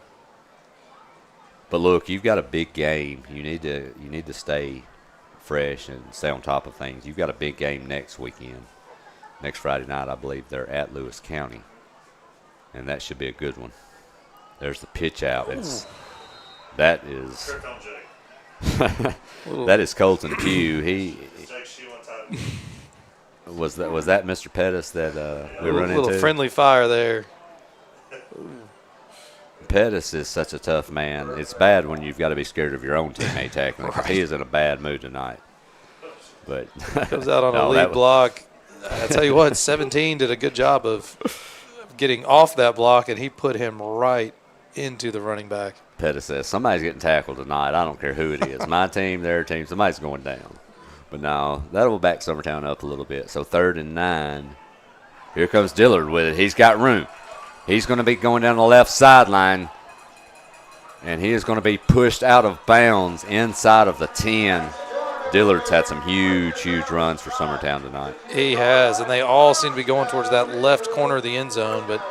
But look, you've got a big game. You need to stay fresh and stay on top of things. You've got a big game next weekend. Next Friday night, I believe they're at Lewis County, and that should be a good one. There's the pitch out. That is that is Colton Pugh. He was that Mr. Pettis that we run into? A little friendly fire there. Pettis is such a tough man. It's bad when you've got to be scared of your own teammate tackling. Right. He is in a bad mood tonight. But comes out on a lead block. I tell you what, 17 did a good job of getting off that block, and he put him right into the running back. Pettis says, somebody's getting tackled tonight. I don't care who it is. My team, their team, somebody's going down. But no, that will back Summertown up a little bit. So 3rd and 9. Here comes Dillard with it. He's got room. He's going to be going down the left sideline, and he is going to be pushed out of bounds inside of the 10. Dillard's had some huge, huge runs for Summertown tonight. He has, and they all seem to be going towards that left corner of the end zone, but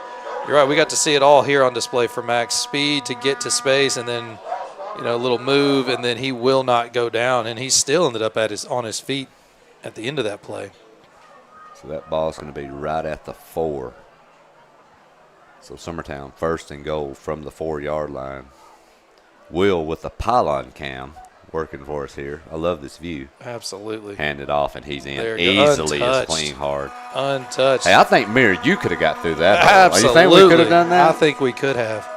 you're right. We got to see it all here on display for Max. Speed to get to space, and then, a little move, and then he will not go down. And he still ended up on his feet at the end of that play. So that ball's going to be right at the 4. So Summertown 1st and goal from the 4-yard line. Will with the pylon cam working for us here. I love this view. Absolutely. Hand it off, and he's in easily as Klinghardt. Untouched. Hey, I think, Mirror, you could have got through that. Absolutely. You think we could have done that? I think we could have.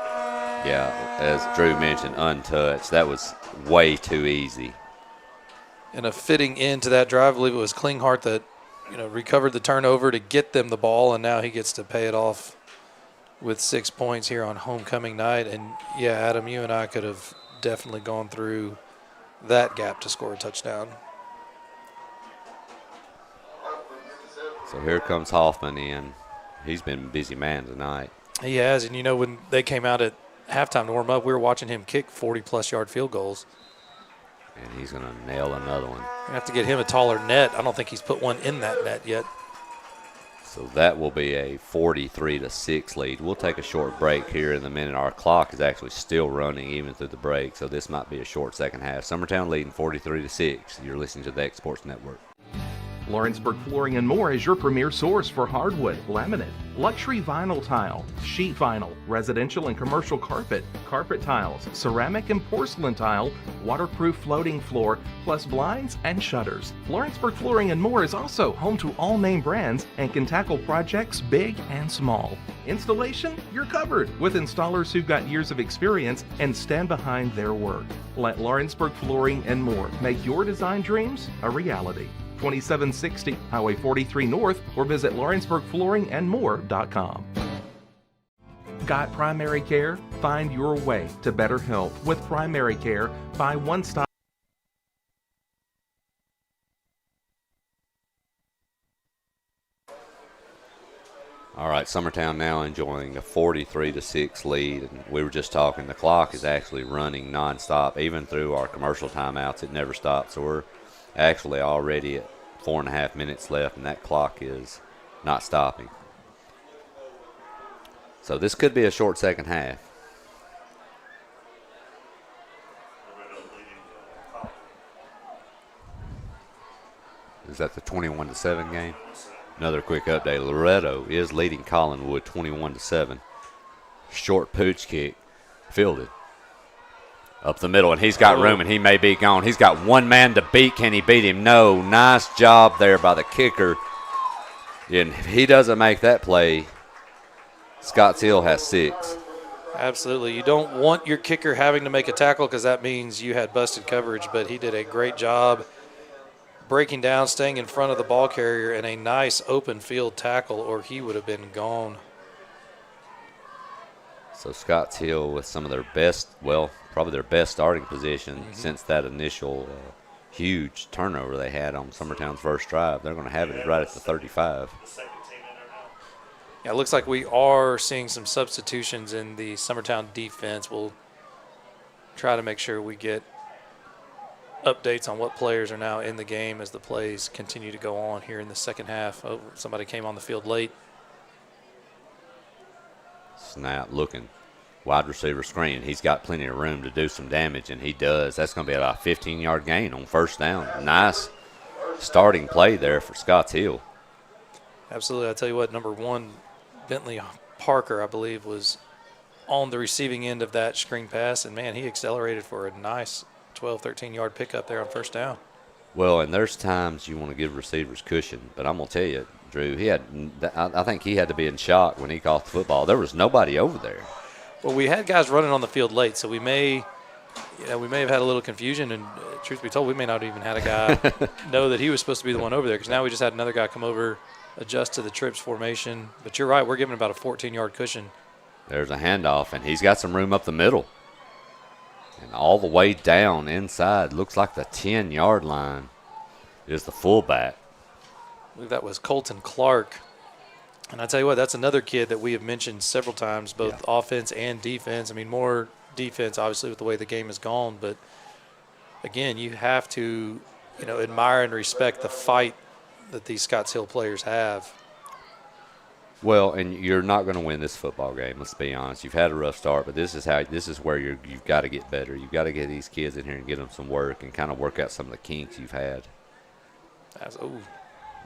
Yeah, as Drew mentioned, untouched. That was way too easy. And a fitting into that drive, I believe it was Klinghardt that, recovered the turnover to get them the ball, and now he gets to pay it off with 6 points here on homecoming night. And, yeah, Adam, you and I could have definitely gone through that gap to score a touchdown. So here comes Hoffman in. He's been a busy man tonight. He has, and when they came out at halftime to warm up, we were watching him kick 40-plus yard field goals. And he's going to nail another one. We have to get him a taller net. I don't think he's put one in that net yet. So that will be a 43-6 lead. We'll take a short break here in a minute. Our clock is actually still running even through the break, so this might be a short second half. Summertown leading 43-6. You're listening to the X Sports Network. Lawrenceburg Flooring and More is your premier source for hardwood, laminate, luxury vinyl tile, sheet vinyl, residential and commercial carpet, carpet tiles, ceramic and porcelain tile, waterproof floating floor, plus blinds and shutters. Lawrenceburg Flooring and More is also home to all name brands and can tackle projects big and small. Installation? You're covered with installers who've got years of experience and stand behind their work. Let Lawrenceburg Flooring and More make your design dreams a reality. 2760 Highway 43 North, or visit LawrenceburgFlooringandMore.com. Got primary care? Find your way to better health with primary care by One Stop. All right, Summertown now enjoying a 43-6 lead, and we were just talking, the clock is actually running nonstop. Even through our commercial timeouts, it never stops. So we're actually already at 4.5 minutes left, and that clock is not stopping. So this could be a short second half. Is that the 21-7 game? Another quick update. Loretto is leading Collinwood 21-7. Short pooch kick, fielded up the middle, and he's got room, and he may be gone. He's got one man to beat. Can he beat him? No. Nice job there by the kicker. And if he doesn't make that play, Scotts Hill has 6. Absolutely. You don't want your kicker having to make a tackle because that means you had busted coverage, but he did a great job breaking down, staying in front of the ball carrier, and a nice open field tackle, or he would have been gone. So Scotts Hill with some of their best, well, probably their best starting position since that initial huge turnover they had on Summertown's first drive. They're going to have it right at the 35. Yeah, it looks like we are seeing some substitutions in the Summertown defense. We'll try to make sure we get updates on what players are now in the game as the plays continue to go on here in the second half. Oh, somebody came on the field late. Snap, looking. Wide receiver screen. He's got plenty of room to do some damage, and he does. That's going to be about a 15-yard gain on first down. Nice starting play there for Scotts Hill. Absolutely. I tell you what, number 1, Bentley Parker, I believe, was on the receiving end of that screen pass, and, man, he accelerated for a nice 12, 13-yard pickup there on first down. Well, and there's times you want to give receivers cushion, but I'm going to tell you, Drew, I think he had to be in shock when he caught the football. There was nobody over there. Well, we had guys running on the field late, so we may have had a little confusion, and truth be told, we may not even had a guy know that he was supposed to be the one over there, because now we just had another guy come over, adjust to the trips formation. But you're right, we're giving about a 14-yard cushion. There's a handoff, and he's got some room up the middle. And all the way down inside, looks like the 10-yard line is the fullback. I believe that was Colton Clark. And I tell you what, that's another kid that we have mentioned several times, both offense and defense. I mean, more defense, obviously, with the way the game has gone. But, again, you have to, admire and respect the fight that these Scotts Hill players have. Well, and you're not going to win this football game, let's be honest. You've had a rough start, but this is where you've got to get better. You've got to get these kids in here and get them some work and kind of work out some of the kinks you've had.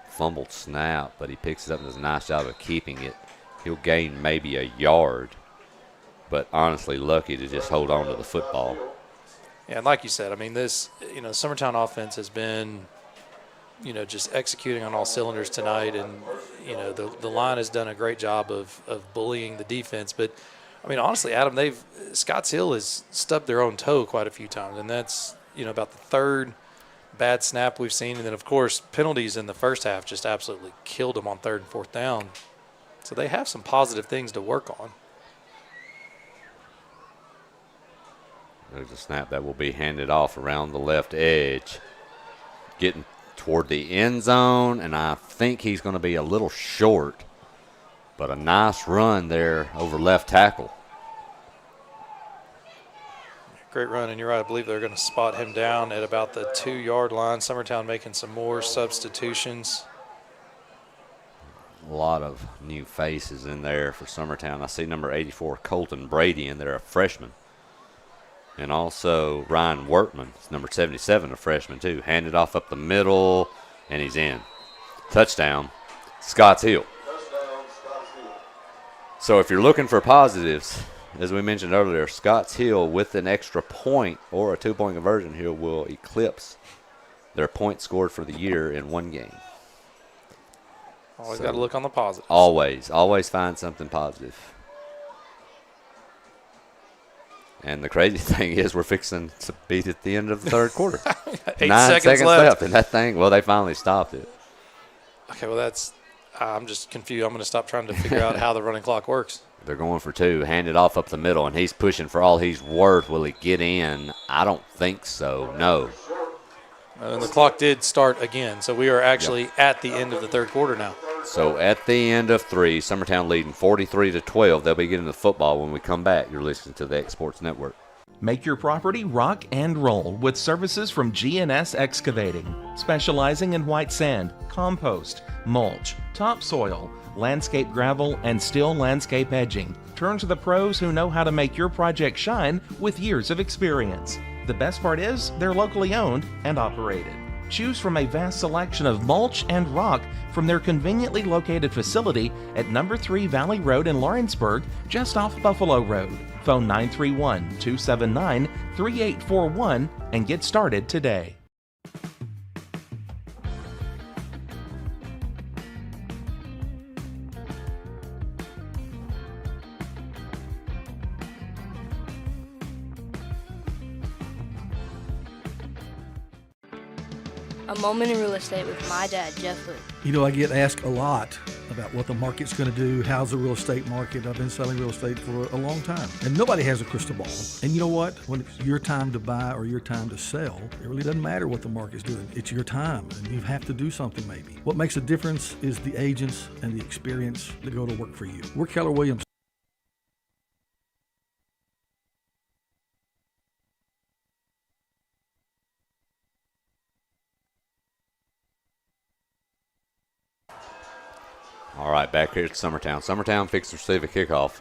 Fumbled snap, but he picks it up and does a nice job of keeping it. He'll gain maybe a yard, but honestly lucky to just hold on to the football. Yeah, and like you said, I mean, this, Summertown offense has been, just executing on all cylinders tonight, and, the line has done a great job of bullying the defense. But, I mean, honestly, Adam, Scotts Hill has stubbed their own toe quite a few times, and that's, about the third bad snap we've seen. And then, of course, penalties in the first half just absolutely killed them on 3rd and 4th down. So they have some positive things to work on. There's a snap that will be handed off around the left edge. Getting toward the end zone, and I think he's going to be a little short. But a nice run there over left tackle. Great run, and you're right. I believe they're going to spot him down at about the 2-yard line. Summertown making some more substitutions. A lot of new faces in there for Summertown. I see number 84, Colton Brady, in there, a freshman. And also Ryan Wortman, number 77, a freshman too. Handed off up the middle, and he's in. Touchdown, Scotts Hill. So if you're looking for positives, as we mentioned earlier, Scotts Hill with an extra point or a 2-point conversion here will eclipse their points scored for the year in one game. Always got to look on the positives. Always find something positive. And the crazy thing is we're fixing to beat at the end of the third quarter. 9 seconds left. And that thing, well, they finally stopped it. Okay, well, I'm just confused. I'm going to stop trying to figure out how the running clock works. They're going for 2, handed off up the middle, and he's pushing for all he's worth. Will he get in? I don't think so, no. And the clock did start again, so we are actually at the end of the third quarter now. So at the end of 3, Summertown leading 43-12. They'll be getting the football when we come back. You're listening to the X Sports Network. Make your property rock and roll with services from G&S Excavating, specializing in white sand, compost, mulch, topsoil, landscape gravel, and steel landscape edging. Turn to the pros who know how to make your project shine with years of experience. The best part is they're locally owned and operated. Choose from a vast selection of mulch and rock from their conveniently located facility at number 3 Valley Road in Lawrenceburg, just off Buffalo Road. Phone 931-279-3841 and get started today. A Moment in Real Estate with my dad, Jeff Lee. You know, I get asked a lot about what the market's going to do. How's the real estate market? I've been selling real estate for a long time. And nobody has a crystal ball. And you know what? When it's your time to buy or your time to sell, it really doesn't matter what the market's doing. It's your time, and you have to do something maybe. What makes a difference is the agents and the experience that go to work for you. We're Keller Williams. All right, back here at Summertown. Summertown fixed to receive a kickoff.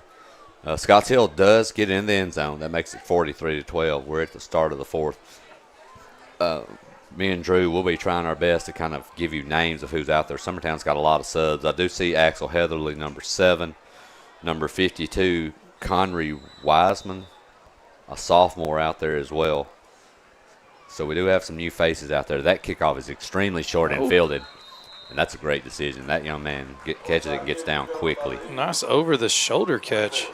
Scotts Hill does get in the end zone. That makes it 43-12. We're at the start of the fourth. Me and Drew will be trying our best to kind of give you names of who's out there. Summertown's got a lot of subs. I do see Axel Heatherly, number 7. Number 52, Conry Wiseman, a sophomore out there as well. So we do have some new faces out there. That kickoff is extremely short and fielded. And that's a great decision. That young man catches it and gets down quickly. Nice over-the-shoulder catch.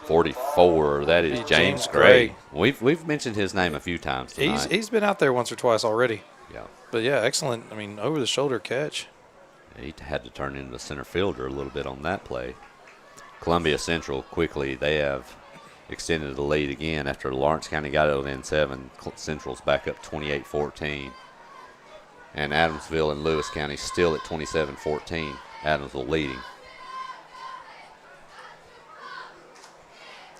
44, that is James Gray. We've mentioned his name a few times tonight. He's been out there once or twice already. Yeah. But, yeah, excellent. I mean, over-the-shoulder catch. He had to turn into the center fielder a little bit on that play. Columbia Central quickly, they have extended the lead again after Lawrence County got it within 7. Central's back up 28-14. And Adamsville and Lewis County still at 27-14. Adamsville leading.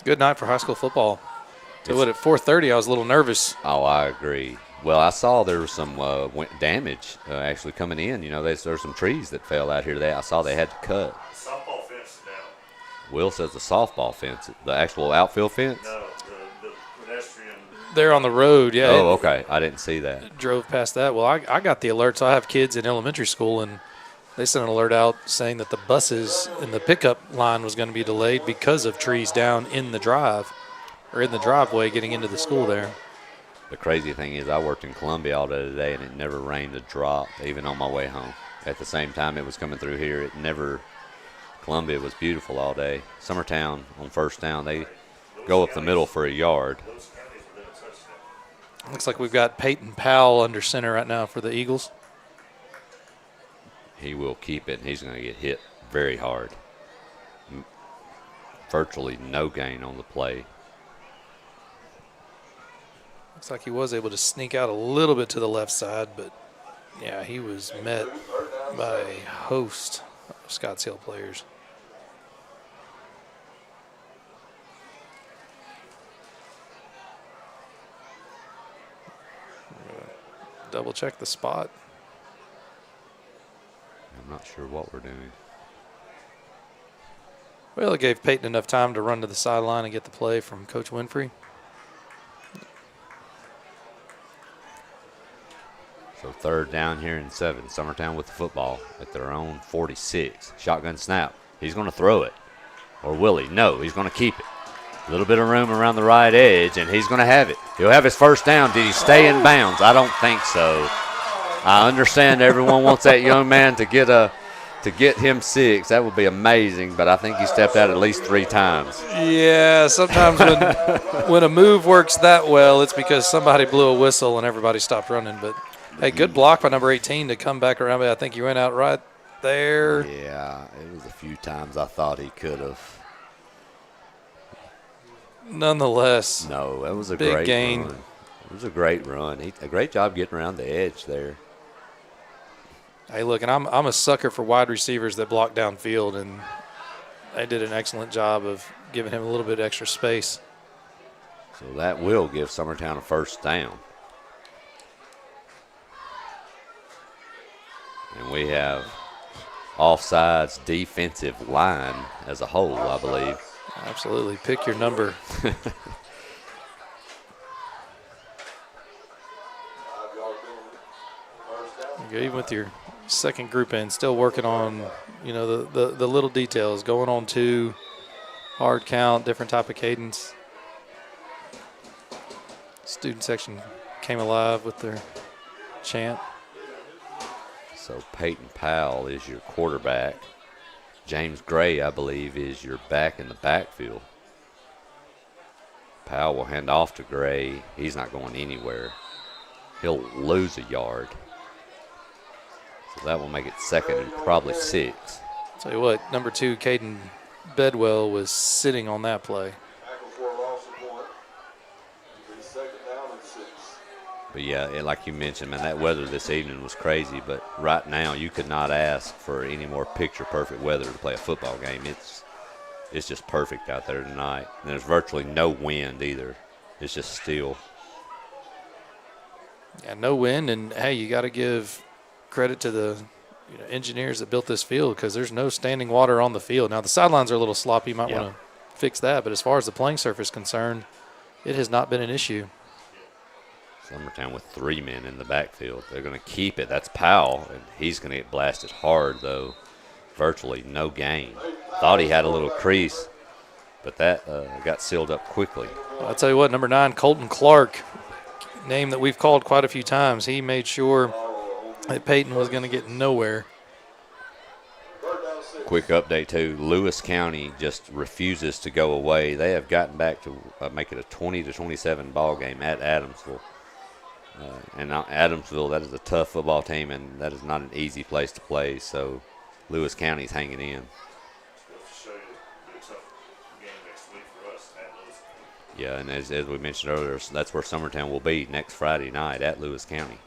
Good night for high school football. So at 4:30, I was a little nervous. Oh, I agree. Well, I saw there was some damage actually coming in. You know, there's some trees that fell out here. I saw they had to cut. The softball fence is down. Will says the softball fence, the actual outfield fence? No, the pedestrian. They're on the road, yeah. Oh, okay. I didn't see that. Drove past that. Well, I got the alert, so I have kids in elementary school, and they sent an alert out saying that the buses in the pickup line was going to be delayed because of trees down in the drive, or in the driveway getting into the school there. The crazy thing is I worked in Columbia all day today, and it never rained a drop, even on my way home. At the same time it was coming through here, Columbia was beautiful all day. Summertown on first down, they go up the middle for a yard. Looks like we've got Peyton Powell under center right now for the Eagles. He will keep it, and he's going to get hit very hard. Virtually no gain on the play. Looks like he was able to sneak out a little bit to the left side, but, yeah, he was met by a host of Scotts Hill players. Double check the spot. I'm not sure what we're doing. Well, it gave Peyton enough time to run to the sideline and get the play from Coach Winfrey. So third down here and 7. Summertown with the football at their own 46. Shotgun snap. He's going to throw it. Or will he? No, he's going to keep it. A little bit of room around the right edge, and he's going to have it. He'll have his first down. Did he stay in bounds? I don't think so. I understand everyone wants that young man to get him 6. That would be amazing, but I think he stepped out at least 3 times. Yeah, sometimes when a move works that well, it's because somebody blew a whistle and everybody stopped running. But, hey, good block by number 18 to come back around. I think he went out right there. Yeah, it was a few times I thought he could have. Nonetheless, no, that was a big great gain. run. It was a great run. A great job getting around the edge there. Hey, look, and I'm a sucker for wide receivers that block downfield, and they did an excellent job of giving him a little bit extra space. So that will give Summertown a first down. And we have offsides defensive line as a whole, I believe. Absolutely. Pick your number. Even with your second group in, still working on, you know, the little details, going on 2, hard count, different type of cadence. Student section came alive with their chant. So Peyton Powell is your quarterback. James Gray, I believe, is your back in the backfield. Powell will hand off to Gray. He's not going anywhere. He'll lose a yard. So that will make it 2nd and probably 6. Tell you what, number 2, Caden Bedwell, was sitting on that play. But yeah, like you mentioned, man, that weather this evening was crazy. But right now, you could not ask for any more picture-perfect weather to play a football game. It's just perfect out there tonight. And there's virtually no wind either. It's just still. Yeah, no wind, and hey, you got to give credit to the engineers that built this field, because there's no standing water on the field. Now the sidelines are a little sloppy. You might want to fix that. But as far as the playing surface is concerned, it has not been an issue. Summertown with 3 men in the backfield. They're going to keep it. That's Powell, and he's going to get blasted hard, though. Virtually no gain. Thought he had a little crease, but that got sealed up quickly. I'll tell you what, number 9, Colton Clark, name that we've called quite a few times. He made sure that Peyton was going to get nowhere. Quick update, too. Lewis County just refuses to go away. They have gotten back to make it a 20-27 ball game at Adamsville. And Adamsville, that is a tough football team, and that is not an easy place to play. So Lewis County's hanging in. Yeah, and as we mentioned earlier, that's where Summertown will be next Friday night at Lewis County.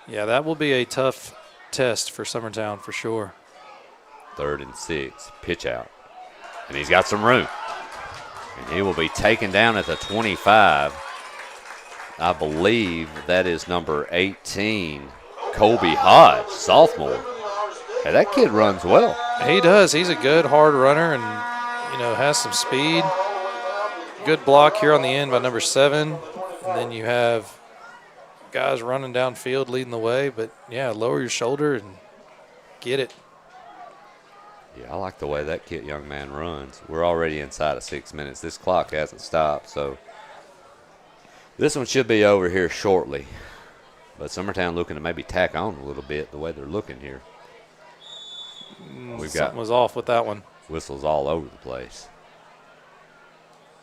Yeah, that will be a tough test for Summertown for sure. 3rd and 6, pitch out. And he's got some room. And he will be taken down at the 25. I believe that is number 18, Colby Hodge, sophomore. Hey, that kid runs well. He does. He's a good, hard runner and, has some speed. Good block here on the end by number 7. And then you have guys running downfield leading the way. But, yeah, lower your shoulder and get it. Yeah, I like the way that young man runs. We're already inside of 6 minutes. This clock hasn't stopped, so this one should be over here shortly. But Summertown looking to maybe tack on a little bit the way they're looking here. Something was off with that one. Whistles all over the place.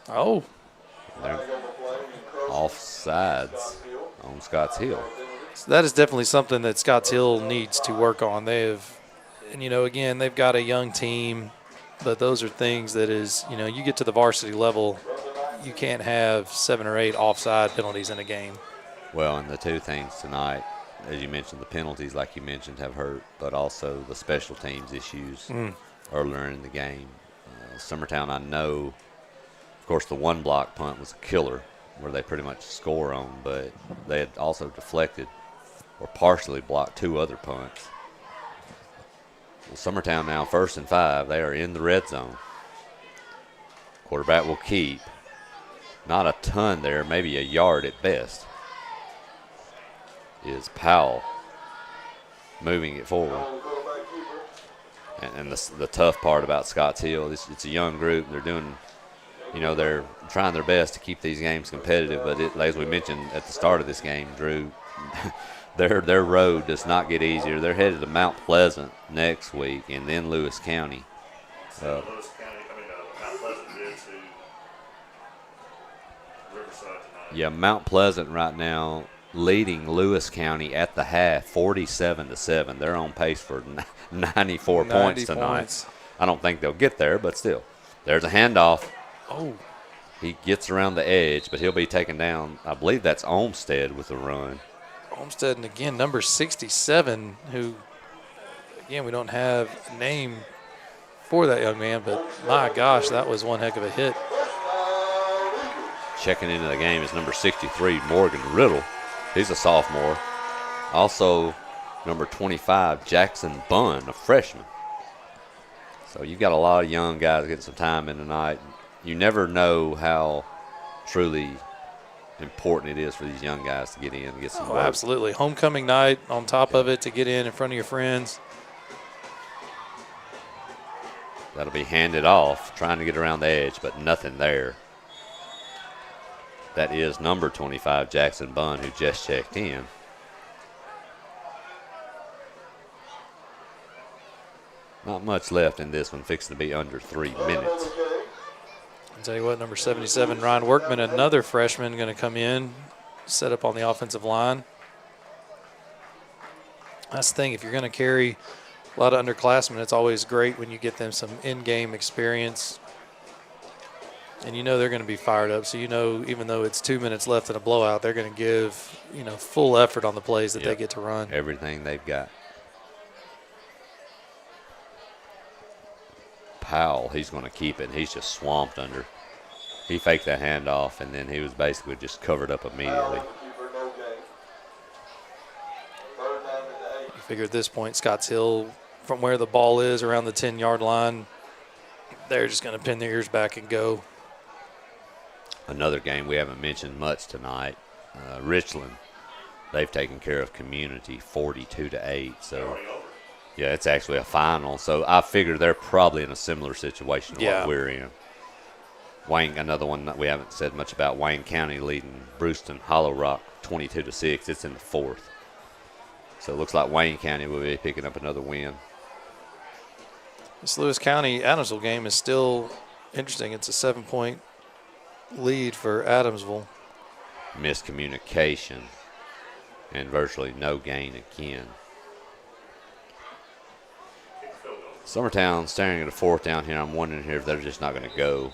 Oh. They're offsides on Scotts Hill. So that is definitely something that Scotts Hill needs to work on. Again, they've got a young team, but those are things that you get to the varsity level, you can't have 7 or 8 offside penalties in a game. Well, and the 2 things tonight, as you mentioned, the penalties, like you mentioned, have hurt, but also the special teams issues earlier in the game. Summertown, I know, of course, the 1 block punt was a killer where they pretty much score on, but they had also deflected or partially blocked 2 other punts. Well, Summertown now 1st and 5. They are in the red zone. Quarterback will keep. Not a ton there, maybe a yard at best. Is Powell moving it forward. And the tough part about Scotts Hill, it's a young group. They're doing, they're trying their best to keep these games competitive. But as we mentioned at the start of this game, Drew, their road does not get easier. They're headed to Mount Pleasant next week and then Lewis County. Mount Pleasant did to Riverside tonight. Yeah, Mount Pleasant right now leading Lewis County at the half, 47-7. They're on pace for 94 points tonight. I don't think they'll get there, but still. There's a handoff. Oh. He gets around the edge, but he'll be taken down. I believe that's Olmstead with the run. Olmstead, and again, number 67, who, again, we don't have a name for that young man, but my gosh, that was one heck of a hit. Checking into the game is number 63, Morgan Riddle. He's a sophomore. Also, number 25, Jackson Bunn, a freshman. So you've got a lot of young guys getting some time in tonight. You never know how truly important it is for these young guys to get in and get some work. Absolutely. Homecoming night on top of it to get in front of your friends. That'll be handed off, trying to get around the edge, but nothing there. That is number 25, Jackson Bunn, who just checked in. Not much left in this one, fixing to be under 3 minutes. I'll tell you what, number 77, Ryan Workman, another freshman, going to come in, set up on the offensive line. That's the thing, if you're going to carry a lot of underclassmen, it's always great when you get them some in-game experience. And you know they're going to be fired up. So you know, even though it's 2 minutes left in a blowout, they're going to give, you know, full effort on the plays that they get to run. Everything they've got. Powell, he's going to keep it, and he's just swamped under. He faked that handoff, and then he was basically just covered up immediately. You figure at this point, Scotts Hill, from where the ball is around the 10-yard line, they're just going to pin their ears back and go. Another game we haven't mentioned much tonight, Richland. They've taken care of Community 42-8. So, yeah, it's actually a final. So I figure they're probably in a similar situation to what we're in. Wayne, another one that we haven't said much about, Wayne County leading Brewston Hollow Rock 22-6. It's in the fourth. So it looks like Wayne County will be picking up another win. This Lewis County-Adamsville game is still interesting. It's a 7-point lead for Adamsville. Miscommunication and virtually no gain again. Summertown staring at a fourth down here. I'm wondering here if they're just not going to go.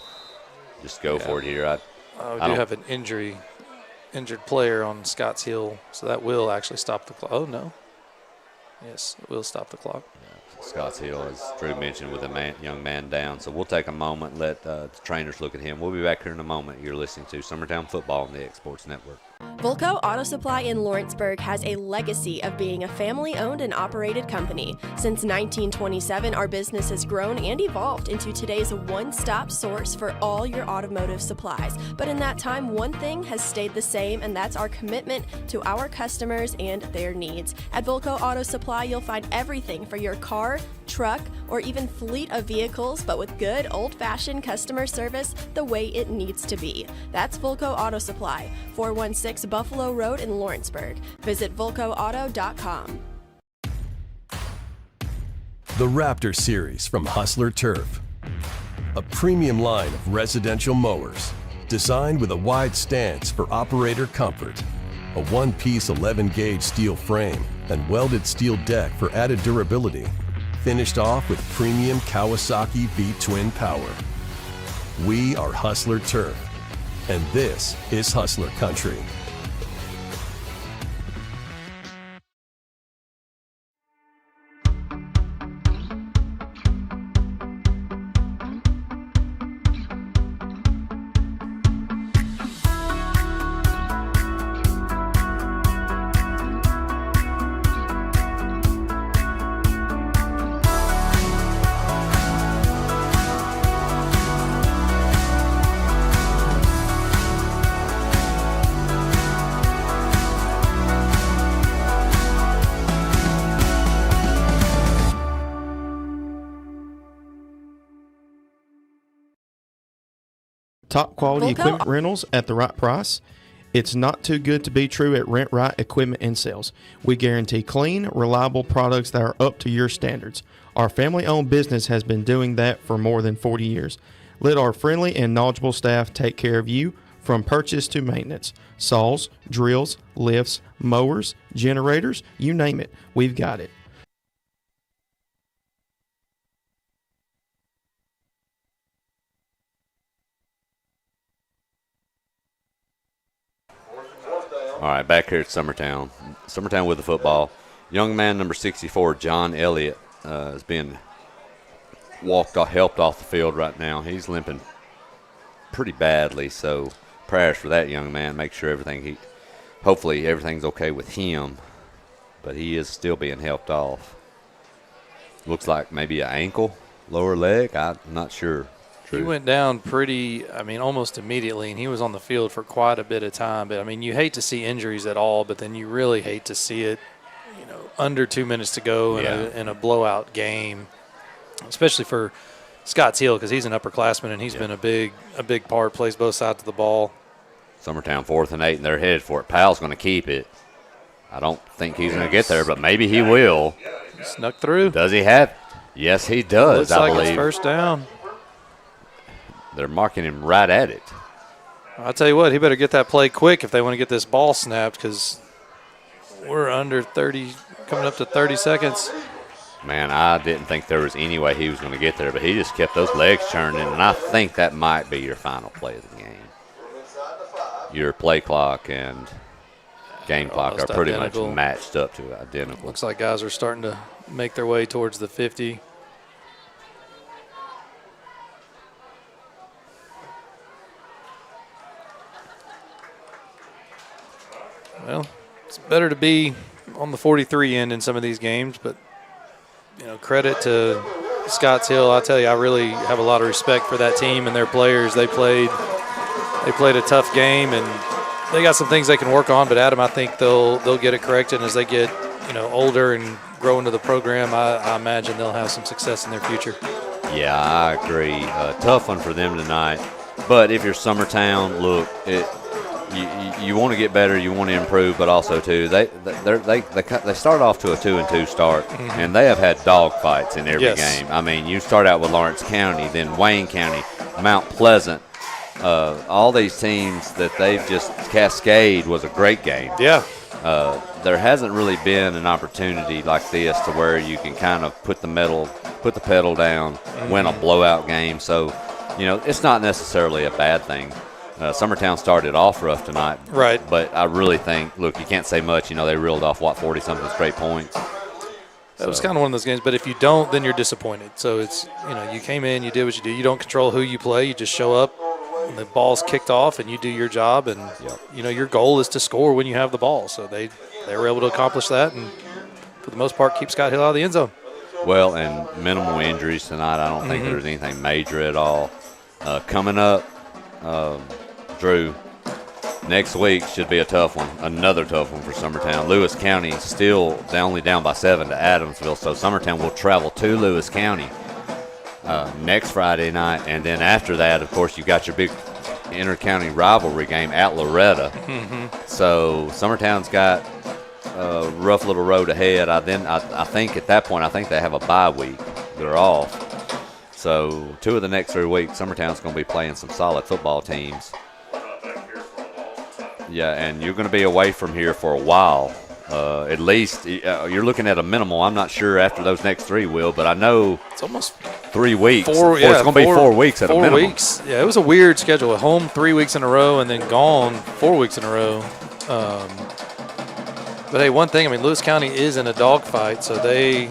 Just go for it here. We do have an injured player on Scotts Hill, so that will actually stop the clock. Oh, no. Yes, it will stop the clock. Scotts Hill, as Drew mentioned, with a young man down. So we'll take a moment and let the trainers look at him. We'll be back here in a moment. You're listening to Summertown Football on the X Sports Network. Volco Auto Supply in Lawrenceburg has a legacy of being a family-owned and operated company. Since 1927, our business has grown and evolved into today's one-stop source for all your automotive supplies. But in that time, one thing has stayed the same, and that's our commitment to our customers and their needs. At Volco Auto Supply, you'll find everything for your car, truck, or even fleet of vehicles, but with good old-fashioned customer service the way it needs to be. That's Volco Auto Supply, 416 Buffalo Road in Lawrenceburg. Visit VolcoAuto.com. The Raptor Series from Hustler Turf. A premium line of residential mowers designed with a wide stance for operator comfort. A one-piece 11-gauge steel frame and welded steel deck for added durability. Finished off with premium Kawasaki V-twin power. We are Hustler Turf, and this is Hustler Country. Top quality Volco. equipment rentals at the right price. It's not too good to be true at Rent Right Equipment and Sales. We guarantee clean, reliable products that are up to your standards. Our family-owned business has been doing that for more than 40 years. Let our friendly and knowledgeable staff take care of you from purchase to maintenance. Saws, drills, lifts, mowers, generators, you name it, we've got it. All right, back here at Summertown. Summertown with the football. Young man number 64, John Elliott, is being helped off the field right now. He's limping pretty badly, so prayers for that young man. Make sure hopefully everything's okay with him, but he is still being helped off. Looks like maybe an ankle, lower leg. I'm not sure. He went down almost immediately, and he was on the field for quite a bit of time. But, you hate to see injuries at all, but then you really hate to see it, under 2 minutes to go in a blowout game, especially for Scott Teal, because he's an upperclassman, and he's been a big part, plays both sides of the ball. Summertown 4th and 8, and they're headed for it. Powell's going to keep it. I don't think he's going to get there, but maybe he will. He snuck through. Does he have? Yes, he does, Looks I like believe. it's first down. They're marking him right at it. I'll tell you what, he better get that play quick if they want to get this ball snapped, because we're under 30, coming up to 30 seconds. Man, I didn't think there was any way he was going to get there, but he just kept those legs churning, and I think that might be your final play of the game. Your play clock and game clock are pretty much matched up to identical. Looks like guys are starting to make their way towards the 50. Well, it's better to be on the 43 end in some of these games, but, credit to Scott Hill. I tell you, I really have a lot of respect for that team and their players. They played a tough game, and they got some things they can work on, but Adam, I think they'll get it corrected. And as they get, older and grow into the program, I imagine they'll have some success in their future. Yeah, I agree. Tough one for them tonight. But if you're Summertown, look, you want to get better, you want to improve, but also too they start off to a 2-2 start, and they have had dog fights in every game. I mean, you start out with Lawrence County, then Wayne County, Mount Pleasant. All these teams that they've just cascade was a great game. Yeah. There hasn't really been an opportunity like this to where you can kind of put the pedal down, win a blowout game. So, it's not necessarily a bad thing. Summertown started off rough tonight. Right. But I really think, look, you can't say much. They reeled off, 40-something straight points. That was kind of one of those games, but if you don't, then you're disappointed. So it's, you came in, you did what you do. You don't control who you play. You just show up, and the ball's kicked off, and you do your job. And, your goal is to score when you have the ball. So they were able to accomplish that, and for the most part, keep Scott Hill out of the end zone. Well, and minimal injuries tonight. I don't think there's anything major at all. Coming up, Drew, next week should be a tough one, another tough one for Summertown. Lewis County still only down by 7 to Adamsville, so Summertown will travel to Lewis County next Friday night, and then after that, of course, you've got your big inter-county rivalry game at Loretta. So Summertown's got a rough little road ahead. I think at that point, I think they have a bye week. They're off. So 2 of the next 3 weeks, Summertown's going to be playing some solid football teams. Yeah, and you're going to be away from here for a while. At least you're looking at a minimal. I'm not sure after those next 3 will, but I know it's almost 3 weeks. It's going to be 4 weeks at a minimum. 4 weeks. Yeah, it was a weird schedule. At home 3 weeks in a row and then gone 4 weeks in a row. But hey, one thing, Lewis County is in a dogfight, so they,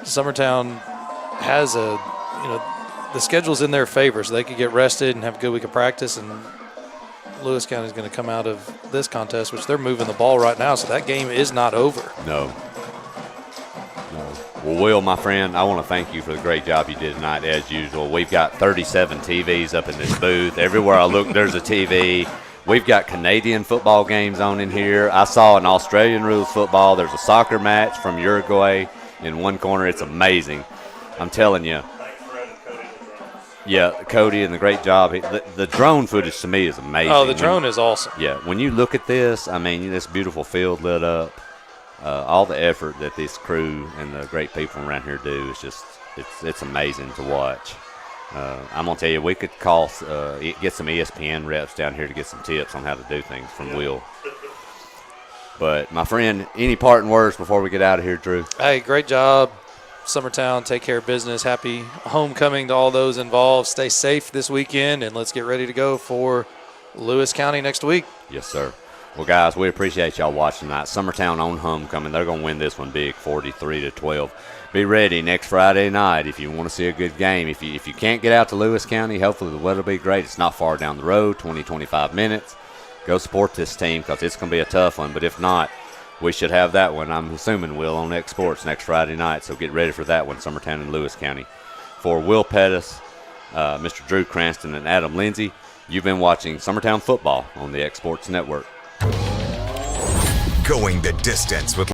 Summertown has the schedule's in their favor, so they could get rested and have a good week of practice, and Lewis County is going to come out of this contest, which they're moving the ball right now, so that game is not over. No. Well, Will, my friend, I want to thank you for the great job you did tonight, as usual. We've got 37 TVs up in this booth. Everywhere I look, there's a TV. We've got Canadian football games on in here. I saw an Australian rules football. There's a soccer match from Uruguay in one corner. It's amazing. I'm telling you. Yeah, Cody and the great job. The drone footage to me is amazing. Oh, the drone is awesome. Yeah, when you look at this, this beautiful field lit up, all the effort that this crew and the great people around here do is just, it's amazing to watch. I'm going to tell you, we could call, get some ESPN reps down here to get some tips on how to do things from Will. But, my friend, any parting words before we get out of here, Drew? Hey, great job. Summertown, take care of business. Happy homecoming to all those involved. Stay safe this weekend, and let's get ready to go for Lewis County next week. Yes, sir. Well, guys, we appreciate y'all watching tonight. Summertown on homecoming. They're going to win this one big, 43-12. Be ready next Friday night if you want to see a good game. If you can't get out to Lewis County, hopefully the weather will be great. It's not far down the road, 20-25 minutes. Go support this team because it's going to be a tough one. But if not, we should have that one, I'm assuming, Will, on X Sports next Friday night. So get ready for that one, Summertown and Lewis County. For Will Pettis Mr. Drew Cranston and Adam Lindsay. You've been watching Summertown Football on the X Sports Network. Going the distance with